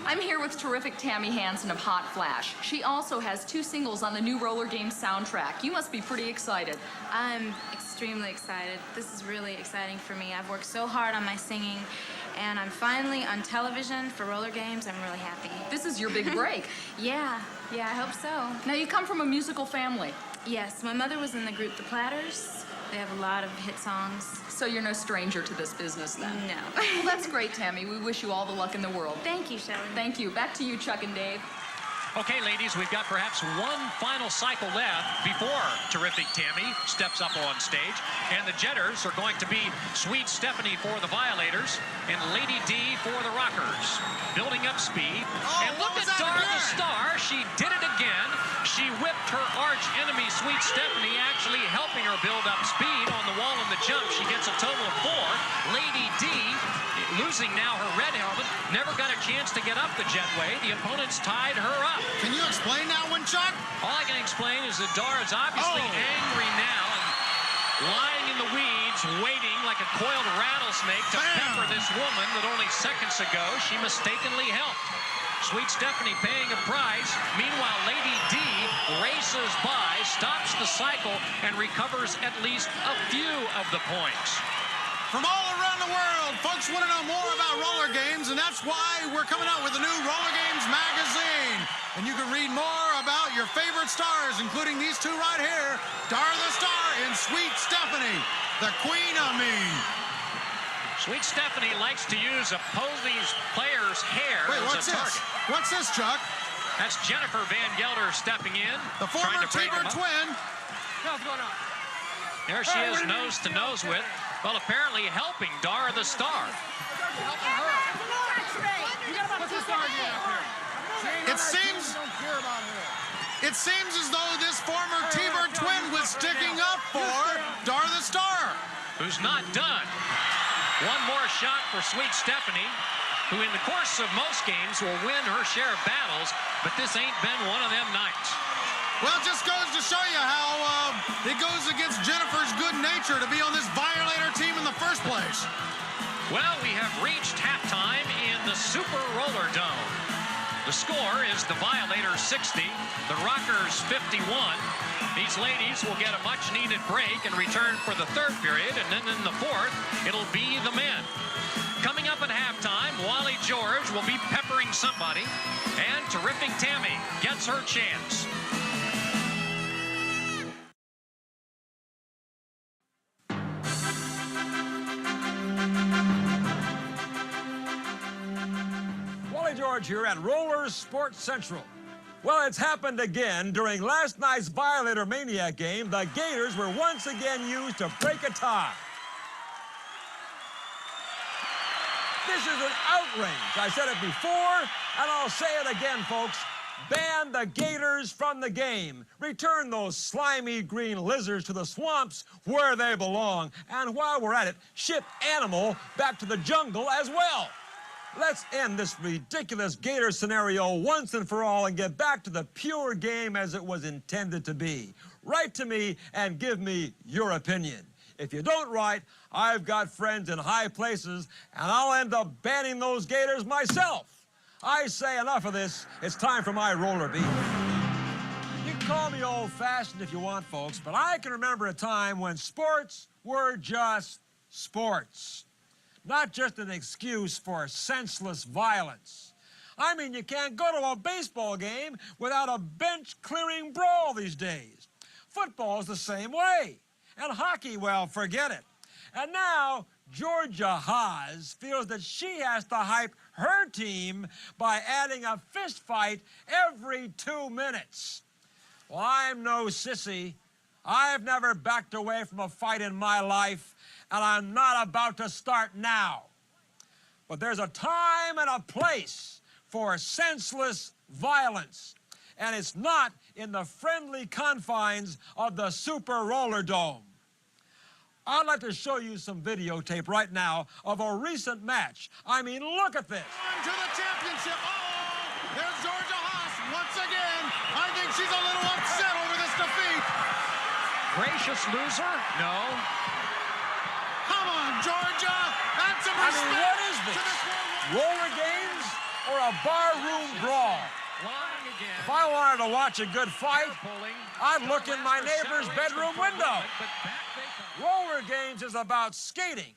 I'm here with terrific Tammy Hansen of Hot Flash. She also has 2 singles on the new Roller Games soundtrack. You must be pretty excited. I'm extremely excited. This is really exciting for me. I've worked so hard on my singing, and I'm finally on television for Roller Games. I'm really happy. This is your big break. Yeah, I hope so. Now, you come from a musical family. Yes, my mother was in the group The Platters. They have a lot of hit songs. So you're no stranger to this business, then? No. Well, that's great, Tammy. We wish you all the luck in the world. Thank you, Shelley. Thank you. Back to you, Chuck and Dave. Okay, ladies, we've got perhaps one final cycle left before terrific Tammy steps up on stage. And the jetters are going to be Sweet Stephanie for the Violators and Lady D for the Rockers. Building up speed. And look at Dar the Star. She did it again. She whipped her arch enemy, Sweet Stephanie, actually helping her build up speed on the wall in the jump. She gets a total of 4. Lady D, losing now her red helmet, never got a chance to get up the jetway. The opponents tied her up. Can you explain that one, Chuck? All I can explain is that Dar is obviously angry now and lying in the weeds, waiting like a coiled rattlesnake to pepper this woman that only seconds ago she mistakenly helped. Sweet Stephanie paying a price. Meanwhile, Lady D races by, stops the cycle, and recovers at least a few of the points. From all around the world, folks want to know more about roller games, and that's why we're coming out with a new Roller Games magazine. And you can read more about your favorite stars, including these 2 right here, Dar the Star and Sweet Stephanie, the Queen of Mean. Sweet Stephanie likes to use opposing players' hair as a target. What's this, Chuck? That's Jennifer Van Gelder stepping in. The former T-Bird twin. What's going on? There she is, nose to nose with. Well, apparently helping Dar the Star. It seems as though this former T-Bird twin was sticking up for Dar the Star. Who's not done. One more shot for Sweet Stephanie, who in the course of most games will win her share of battles, but this ain't been one of them nights. Well, it just goes to show you how it goes against Jennifer's good nature to be on this Violator team in the first place. Well, we have reached halftime in the Super Roller Dome. The score is the Violators 60, the Rockers 51. These ladies will get a much-needed break and return for the 3rd period, and then in the 4th, it'll be the men. Coming up at halftime, Wally George will be peppering somebody, and terrific Tammy gets her chance. George here at Rollers Sports Central. Well, it's happened again. During last night's Violator Maniac game, the Gators were once again used to break a tie. This is an outrage. I said it before, and I'll say it again, folks. Ban the Gators from the game. Return those slimy green lizards to the swamps where they belong. And while we're at it, ship Animal back to the jungle as well. Let's end this ridiculous Gator scenario once and for all and get back to the pure game as it was intended to be. Write to me and give me your opinion. If you don't write, I've got friends in high places, and I'll end up banning those Gators myself. I say enough of this. It's time for my roller beat. You can call me old-fashioned if you want, folks, but I can remember a time when sports were just sports. Not just an excuse for senseless violence. I mean, you can't go to a baseball game without a bench-clearing brawl these days. Football's the same way. And hockey, well, forget it. And now, Georgia Haas feels that she has to hype her team by adding a fist fight every 2 minutes. Well, I'm no sissy. I've never backed away from a fight in my life, and I'm not about to start now. But there's a time and a place for senseless violence, and it's not in the friendly confines of the Super Roller Dome. I'd like to show you some videotape right now of a recent match. I mean, look at this. On to the championship. Uh-oh, there's Georgia Haas once again. I think she's a little upset over this defeat. Gracious loser? No. Come on, Georgia. That's some respect. I mean, what is this? Roller games or a barroom brawl? If I wanted to watch a good fight, I'd look in my neighbor's bedroom window. Roller games is about skating,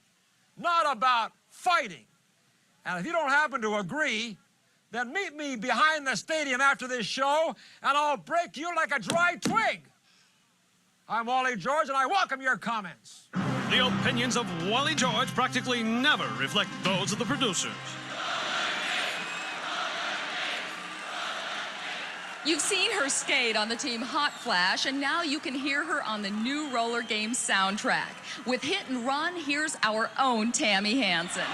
not about fighting. And if you don't happen to agree, then meet me behind the stadium after this show, and I'll break you like a dry twig. I'm Wally George, and I welcome your comments. The opinions of Wally George practically never reflect those of the producers. You've seen her skate on the team Hot Flash, and now you can hear her on the new Roller Games soundtrack. With Hit and Run, here's our own Tammy Hansen.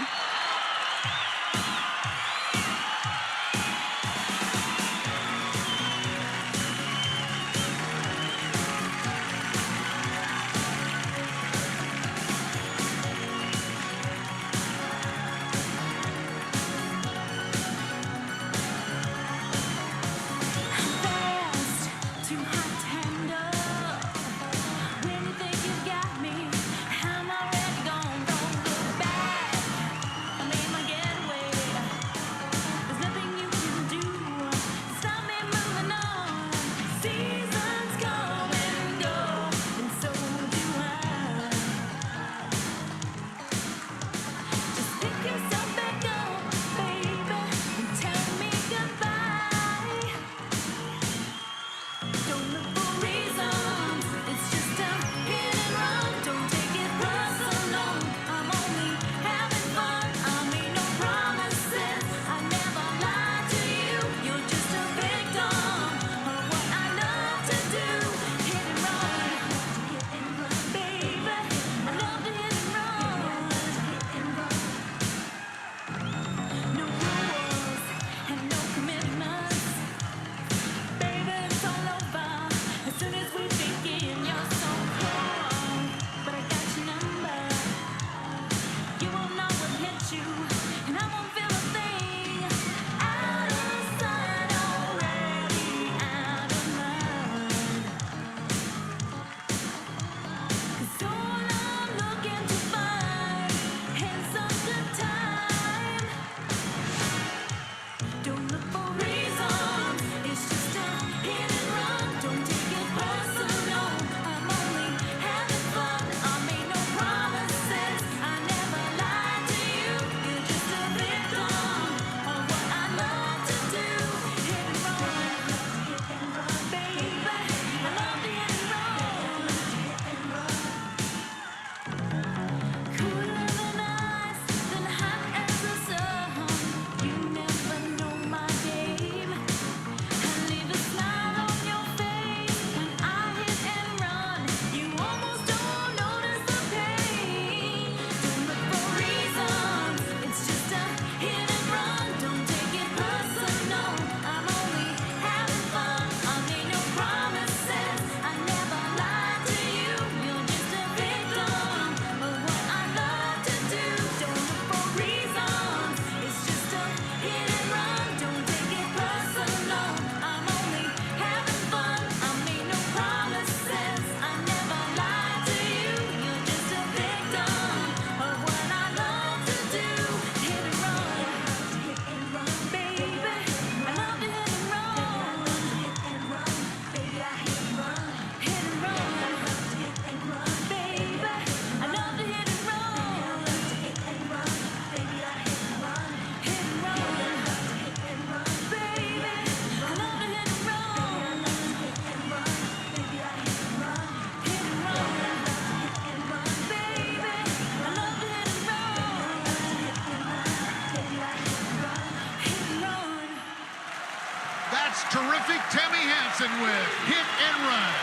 It's terrific Tammy Hansen with Hit and Run.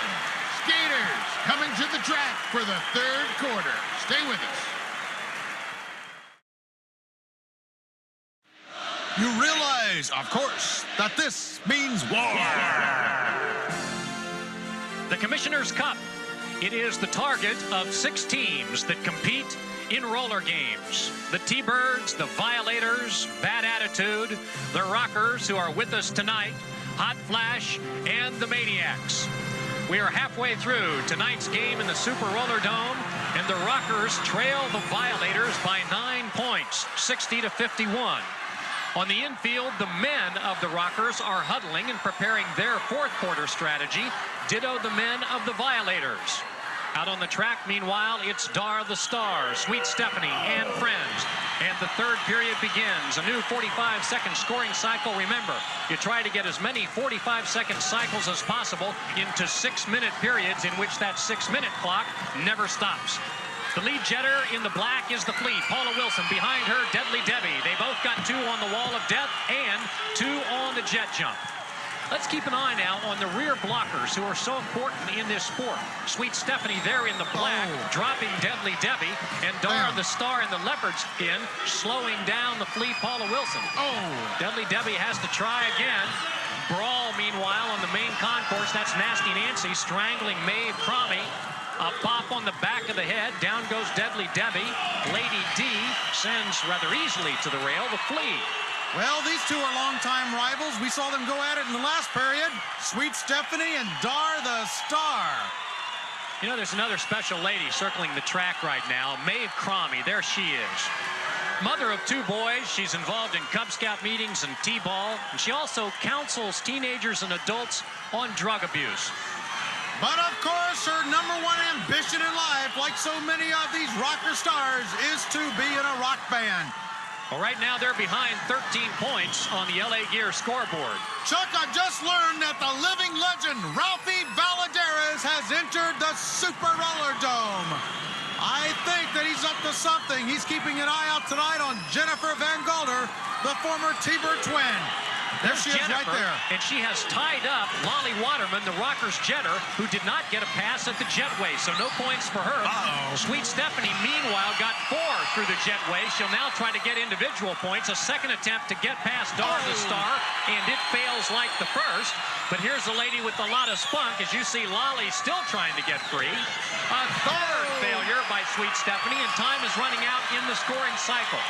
Skaters coming to the track for the third quarter. Stay with us. You realize, of course, that this means war. The Commissioner's Cup. It is the target of 6 teams that compete in roller games. The T-Birds, the Violators, Bad Attitude, the Rockers, who are with us tonight, Hot Flash, and the Maniacs. We are halfway through tonight's game in the Super Roller Dome, and the Rockers trail the Violators by 9 points, 60-51. On the infield, the men of the Rockers are huddling and preparing their fourth quarter strategy. Ditto the men of the Violators. Out on the track, meanwhile, it's Dar the Star, Sweet Stephanie, and friends. And the third period begins. A new 45-second scoring cycle. Remember, you try to get as many 45-second cycles as possible into 6-minute periods in which that 6-minute clock never stops. The lead jetter in the black is the Flea, Paula Wilson. Behind her, Deadly Debbie. They both got 2 on the wall of death and 2 on the jet jump. Let's keep an eye now on the rear blockers who are so important in this sport. Sweet Stephanie there in the black, dropping Deadly Debbie, and Dara the Star in the leopard skin, slowing down the Flea, Paula Wilson. Deadly Debbie has to try again. Brawl, meanwhile, on the main concourse. That's Nasty Nancy strangling Maeve Cromie. A pop on the back of the head. Down goes Deadly Debbie. Lady D sends rather easily to the rail the Flea. Well, these two are longtime rivals. We saw them go at it in the last period. Sweet Stephanie and Dar the Star. You know, there's another special lady circling the track right now. Maeve Cromie, there she is. Mother of 2 boys, she's involved in Cub Scout meetings and T-ball. And she also counsels teenagers and adults on drug abuse. But of course, her #1 ambition in life, like so many of these rocker stars, is to be in a rock band. Well, right now they're behind 13 points on the LA Gear scoreboard. Chuck, I just learned that the living legend, Ralphie Valadares, has entered the Super Roller Dome. I think that he's up to something. He's keeping an eye out tonight on Jennifer Van Galder, the former T-Bird twin. There she is right there. And she has tied up Lolly Waterman, the Rockers jetter, who did not get a pass at the jetway, so no points for her. Sweet Stephanie, meanwhile, got 4 through the jetway. She'll now try to get individual points. A second attempt to get past Dar the Star, and it fails like the first. But here's a lady with a lot of spunk. As you see, Lolly still trying to get free. A third failure by Sweet Stephanie, and time is running out in the scoring cycle.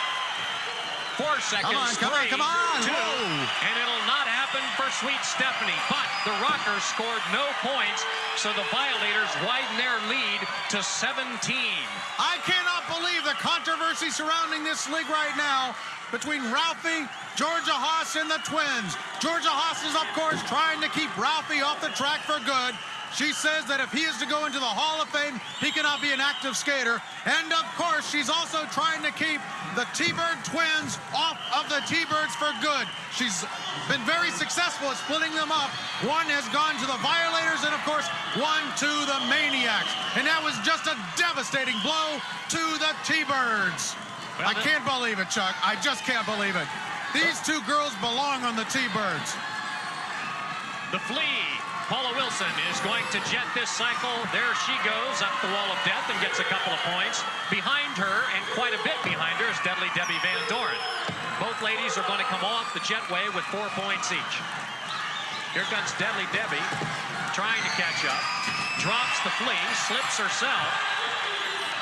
4 seconds, come on, 3, 2, and it'll not happen for Sweet Stephanie. But the Rockers scored no points, so the Violators widen their lead to 17. I cannot believe the controversy surrounding this league right now between Ralphie, Georgia Haas, and the twins. Georgia Haas is, of course, trying to keep Ralphie off the track for good. She says that if he is to go into the Hall of Fame, he cannot be an active skater. And, of course, she's also trying to keep the T-Bird twins off of the T-Birds for good. She's been very successful at splitting them up. One has gone to the Violators and, of course, one to the Maniacs. And that was just a devastating blow to the T-Birds. Well, I can't believe it, Chuck. I just can't believe it. These 2 girls belong on the T-Birds. The Flea, Paula Wilson, is going to jet this cycle. There she goes up the wall of death and gets a couple of points. Behind her, and quite a bit behind her, is Deadly Debbie Van Doren. Both ladies are going to come off the jetway with 4 points each. Here comes Deadly Debbie, trying to catch up. Drops the Flea, slips herself,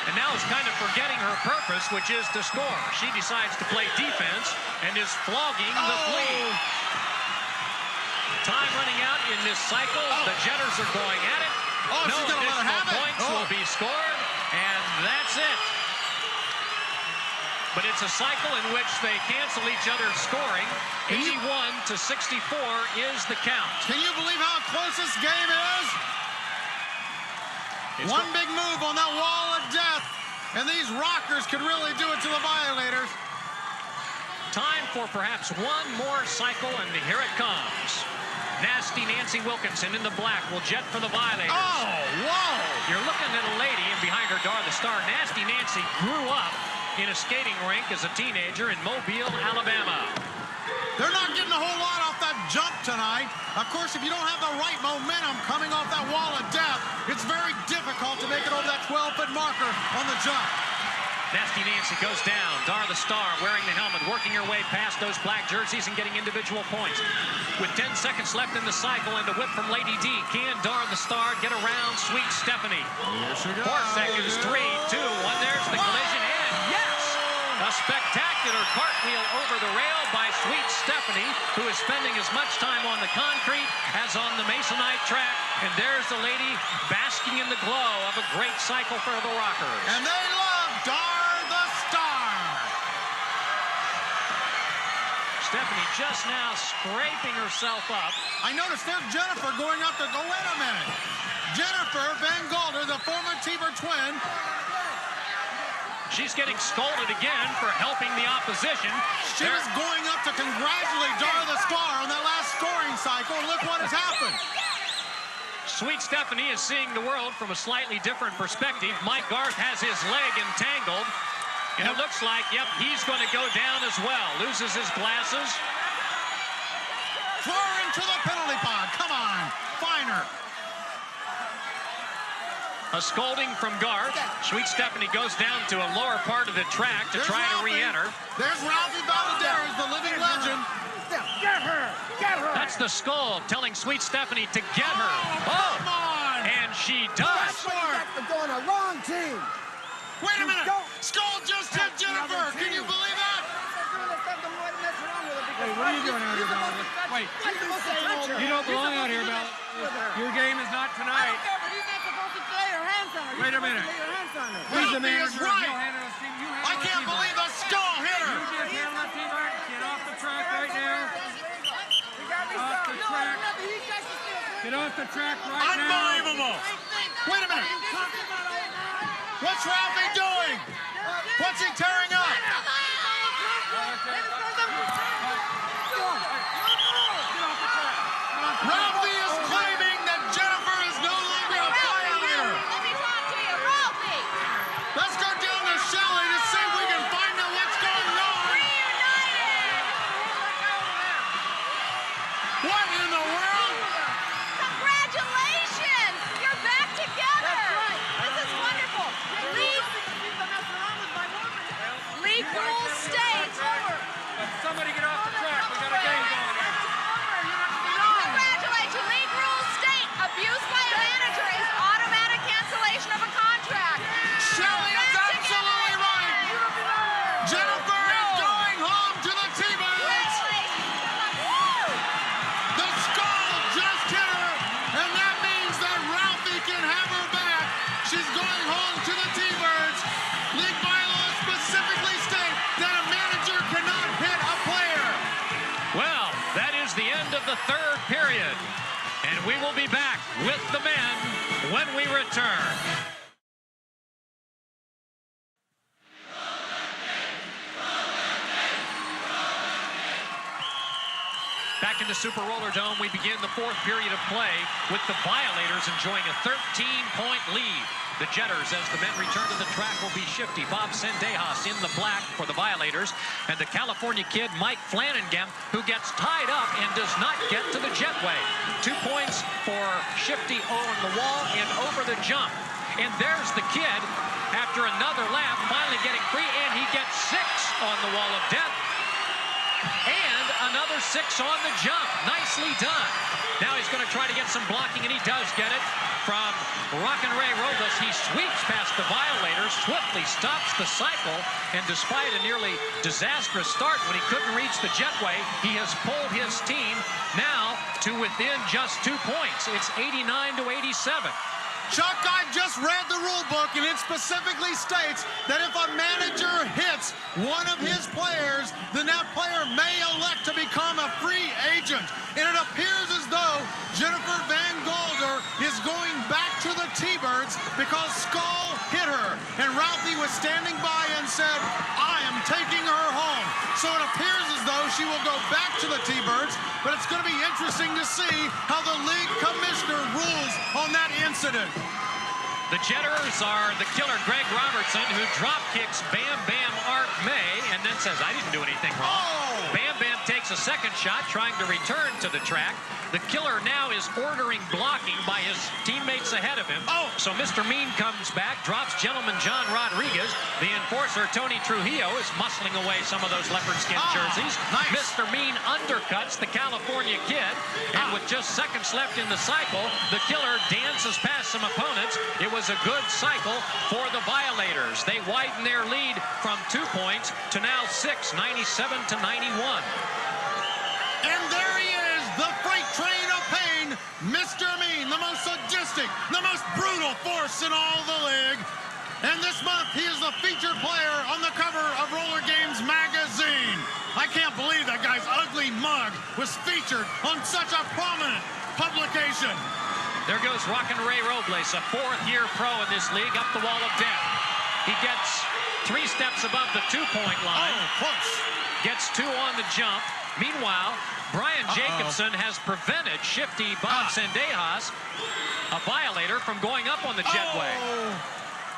and now is kind of forgetting her purpose, which is to score. She decides to play defense and is flogging the Flea. Time running out in this cycle. The jetters are going at it. No additional points will be scored, and that's it. But it's a cycle in which they cancel each other's scoring. 81-64 is the count. Can you believe how close this game is? One big move on that wall of death, and these Rockers could really do it to the Violators. Time for perhaps one more cycle, and here it comes. Nasty Nancy Wilkinson in the black will jet for the Violators. Oh, whoa! You're looking at a lady, and behind her, Dar the Star. Nasty Nancy grew up in a skating rink as a teenager in Mobile, Alabama. They're not getting a whole lot off that jump tonight. Of course, if you don't have the right momentum coming off that wall of death, it's very difficult to make it over that 12-foot marker on the jump. Nasty Nancy goes down. Dar the Star wearing the helmet, working her way past those black jerseys and getting individual points. With 10 seconds left in the cycle and a whip from Lady D, can Dar the Star get around Sweet Stephanie? Here she goes. 4 seconds, 3, 2, 1. There's the collision, and yes! A spectacular cartwheel over the rail by Sweet Stephanie, who is spending as much time on the concrete as on the Masonite track. And there's the lady basking in the glow of a great cycle for the Rockers. And they love Dar the Star. Stephanie just now scraping herself up. I noticed there's Jennifer going up to go. Wait a minute. Jennifer Van Galder, the former T-Bird twin. She's getting scolded again for helping the opposition. She was going up to congratulate Dar the Star on that last scoring cycle, and look what has happened. Sweet Stephanie is seeing the world from a slightly different perspective. Mike Garth has his leg entangled, and it looks like, yep, he's going to go down as well. Loses his glasses. Throw her into the penalty pod. Come on, finer. A scolding from Garth. Sweet Stephanie goes down to a lower part of the track to try to re-enter. There's Ralphie Valadares, the living legend. Get her! Get her! That's the skull telling Sweet Stephanie to get her. Oh, come on! And she does. That's what he got for going a wrong team. Wait a minute. Skull just hit Jennifer. Can you believe that? Hey, what are you doing out here, Bella? Wait. You don't belong out here, Bella. Your game is not tonight. Wait a minute. Who's the manager? I can't believe the Skull hit her. You just handle that team right. Get off the track right now. Off the track. Get off the track right now. Unbelievable. Wait a minute. What's Ralphie doing? What's he tearing up? Ralphie is claiming that Jennifer is no longer a player here. Let me talk to you, Ralphie. Let's go down to Shelley to see if we can find out what's going on. Reunited. What in the world? Congratulations. You're back together. This is wonderful. League rules state. Somebody get off the track. We got a game going here. Congratulate you. League rules state. Abuse by a manager is automatic cancellation of a contract. Shelley is absolutely right. Jennifer is going home to the T-Birds. The Skull just hit her, and that means that Ralphie can have her back. She's going home to the T-Birds. League bylaws specifically state that a manager cannot hit a player. Well, that is the end of the third period. And we will be back with the men when we return. Back in the Super Roller Dome, we begin the fourth period of play with the Violators enjoying a 13-point lead. The Jetters, as the men return to the track, will be shifty. Bob Sendejas in the black for the Violators, and the California kid, Mike Flanagan, who gets tied up and does not get to the jetway. 2 points for shifty on the wall and over the jump. And there's the kid, after another lap, finally getting free, and he gets 6 on the wall of death. And another 6 on the jump. Nicely done. Now he's going to try to get some blocking, and he does get it from Rockin' Ray Robles. He sweeps past the Violators, swiftly stops the cycle, and despite a nearly disastrous start when he couldn't reach the jetway, he has pulled his team now to within just 2 points. It's 89-87. Chuck, I just read the rule book, and it specifically states that if a manager hits one of his players, then that player may elect to become a free agent. And it appears as though Jennifer Van Galder is going back to the T-Birds because Skull hit her. And Ralphie was standing by and said, I am taking her home. So it appears as though she will go back to the T-Birds, but it's going to be interesting to see how the league commissioner rules on that incident. The Jetters are the killer Greg Robertson, who drop kicks Bam Bam Art May and then says, I didn't do anything wrong. Oh! Bam Bam takes a second shot, trying to return to the track. The killer now is ordering blocking by his teammates ahead of him. Oh! So Mr. Mean comes back, drops gentleman John Rodriguez. The enforcer, Tony Trujillo, is muscling away some of those leopard skin jerseys. Nice. Mr. Mean undercuts the California Kid. And with just seconds left in the cycle, the killer dances past some opponents. It was a good cycle for the Violators. They widen their lead from 2 points to now 6, 97 to 91. And there he is, the freight train of pain, Mr. Mean, the most sadistic, the most brutal force in all the league. And this month, he is the featured player on the cover of Roller Games magazine. I can't believe that guy's ugly mug was featured on such a prominent publication. There goes Rockin' Ray Robles, a fourth-year pro in this league, up the wall of death. He gets 3 steps above the 2-point line. Oh, close. Gets 2 on the jump. Meanwhile, Brian Jacobson has prevented Shifty Bob Sendejas, a violator, from going up on the jetway.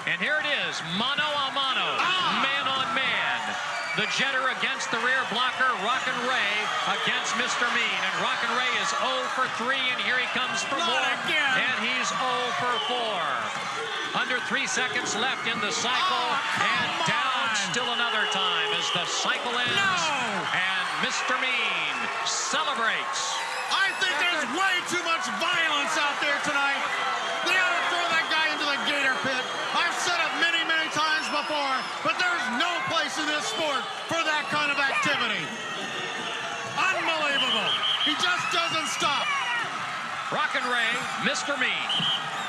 And here it is, mano a mano, man on man. The jetter against the rear blocker, Rockin' Ray against Mr. Mean. And Rockin' Ray is 0 for 3, and here he comes for more. And he's 0 for 4. Under 3 seconds left in the cycle, and down still another time as the cycle ends. And Mr. Mean celebrates. I think there's way too much violence out there tonight. They ought to throw that guy into the gator pit. I've said it many, many times before, but there's no place in this sport for that kind of activity. Unbelievable. He just doesn't stop. Rockin' Ray, Mr. Mean.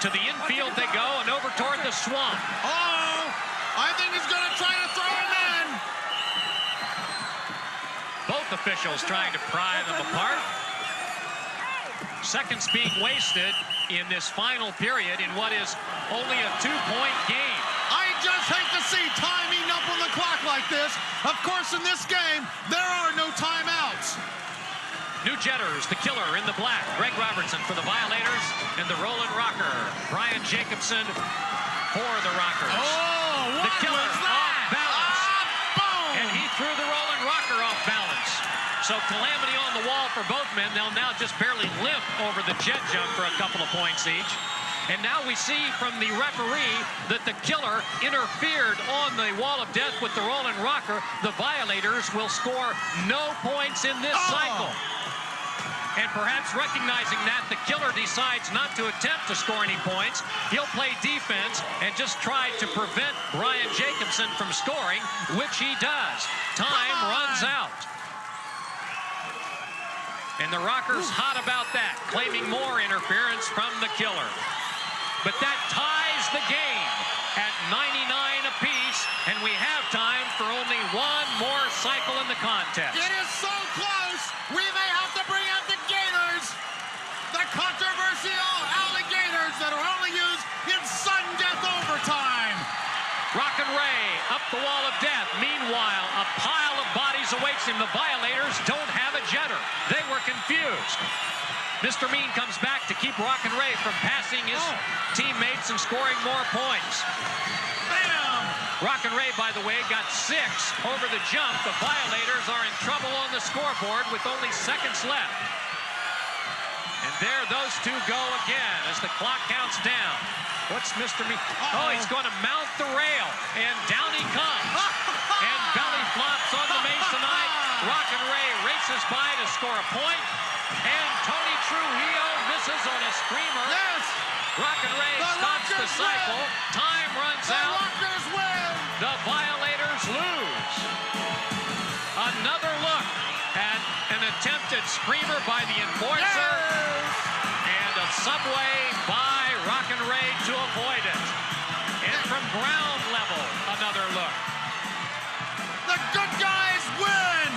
To the infield they go and over toward the swamp. Oh, I think he's going to try to throw him in. Both officials trying to pry them apart. Seconds being wasted in this final period in what is only a 2-point game. I just hate to see time eating up on the clock like this. Of course, in this game, there are no timeouts. New jetters, the killer in the black. Greg Robertson for the Violators and the Roland Rocker. Brian Jacobson for the Rockers. Oh, what the killer was that? off balance. Boom! And he threw the Roland Rocker off balance. So calamity on the wall for both men. They'll now just barely limp over the jet jump for a couple of points each. And now we see from the referee that the killer interfered on the wall of death with the Roland Rocker. The Violators will score no points in this cycle. And perhaps recognizing that, the killer decides not to attempt to score any points. He'll play defense and just try to prevent Brian Jacobson from scoring, which he does. Time runs out. And the Rockers hot about that, claiming more interference from the killer. But that ties the game at 99 apiece, and we have time for only one more cycle in the contest. It is so close, we may have to bring out the Gators, the controversial alligators that are only used in sudden death overtime. Rockin' Ray up the wall of death. Meanwhile, a pile of bodies awaits him. The Violators don't have a jetter. They were confused. Mr. Mean comes back to keep Rockin' Ray from passing his teammates and scoring more points. Bam! Rockin' Ray, by the way, got 6 over the jump. The Violators are in trouble on the scoreboard with only seconds left. And there those two go again as the clock counts down. What's Mr. Mean? Oh, he's going to mount the rail, and down he comes. And belly flops on the Masonite. Rockin' Ray races by to score a point. And Tony Trujillo misses on a screamer. Yes! Rockin' Ray stops the cycle. Time runs out. The Rockers win! The Violators lose. Another look at an attempted screamer by the enforcer. Yes! And a subway by Rockin' Ray to avoid it. And from ground level, another look. The good guys win!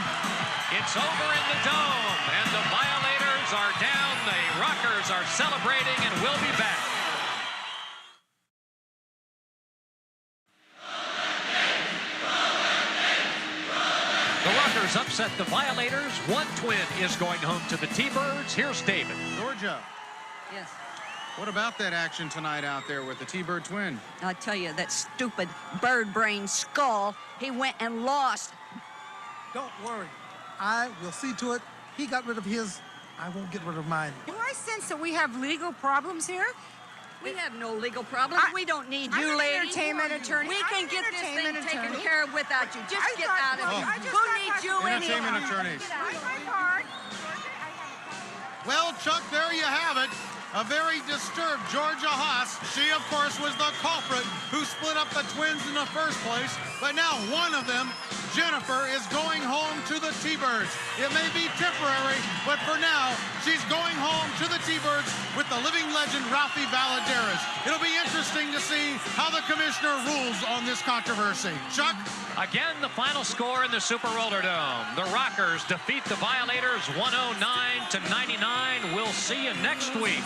It's over in the dome, and the Violators are down. The Rockers are celebrating, and we'll be back. The Rockers upset the Violators. One twin is going home to the T-Birds. Here's David. Georgia. Yes. What about that action tonight out there with the T-Bird twin? I tell you, that stupid bird brain skull, he went and lost. Don't worry. I will see to it. He got rid of his. I won't get rid of mine. Do I sense that we have legal problems here? We have no legal problems. We don't need you, lady. Entertainment attorney. We can get this thing taken care of without you. Just get out of here. Who needs you anyway? Entertainment attorneys. Well, Chuck, there you have it. A very disturbed Georgia Haas. She, of course, was the culprit who split up the twins in the first place. But now one of them, Jennifer, is going home to the T-Birds. It may be temporary, but for now, she's going home to the T-Birds with the living legend, Ralphie Valadares. It'll be interesting to see how the commissioner rules on this controversy. Chuck? Again, the final score in the Super Roller Dome. The Rockers defeat the Violators 109-99. We'll see you next week.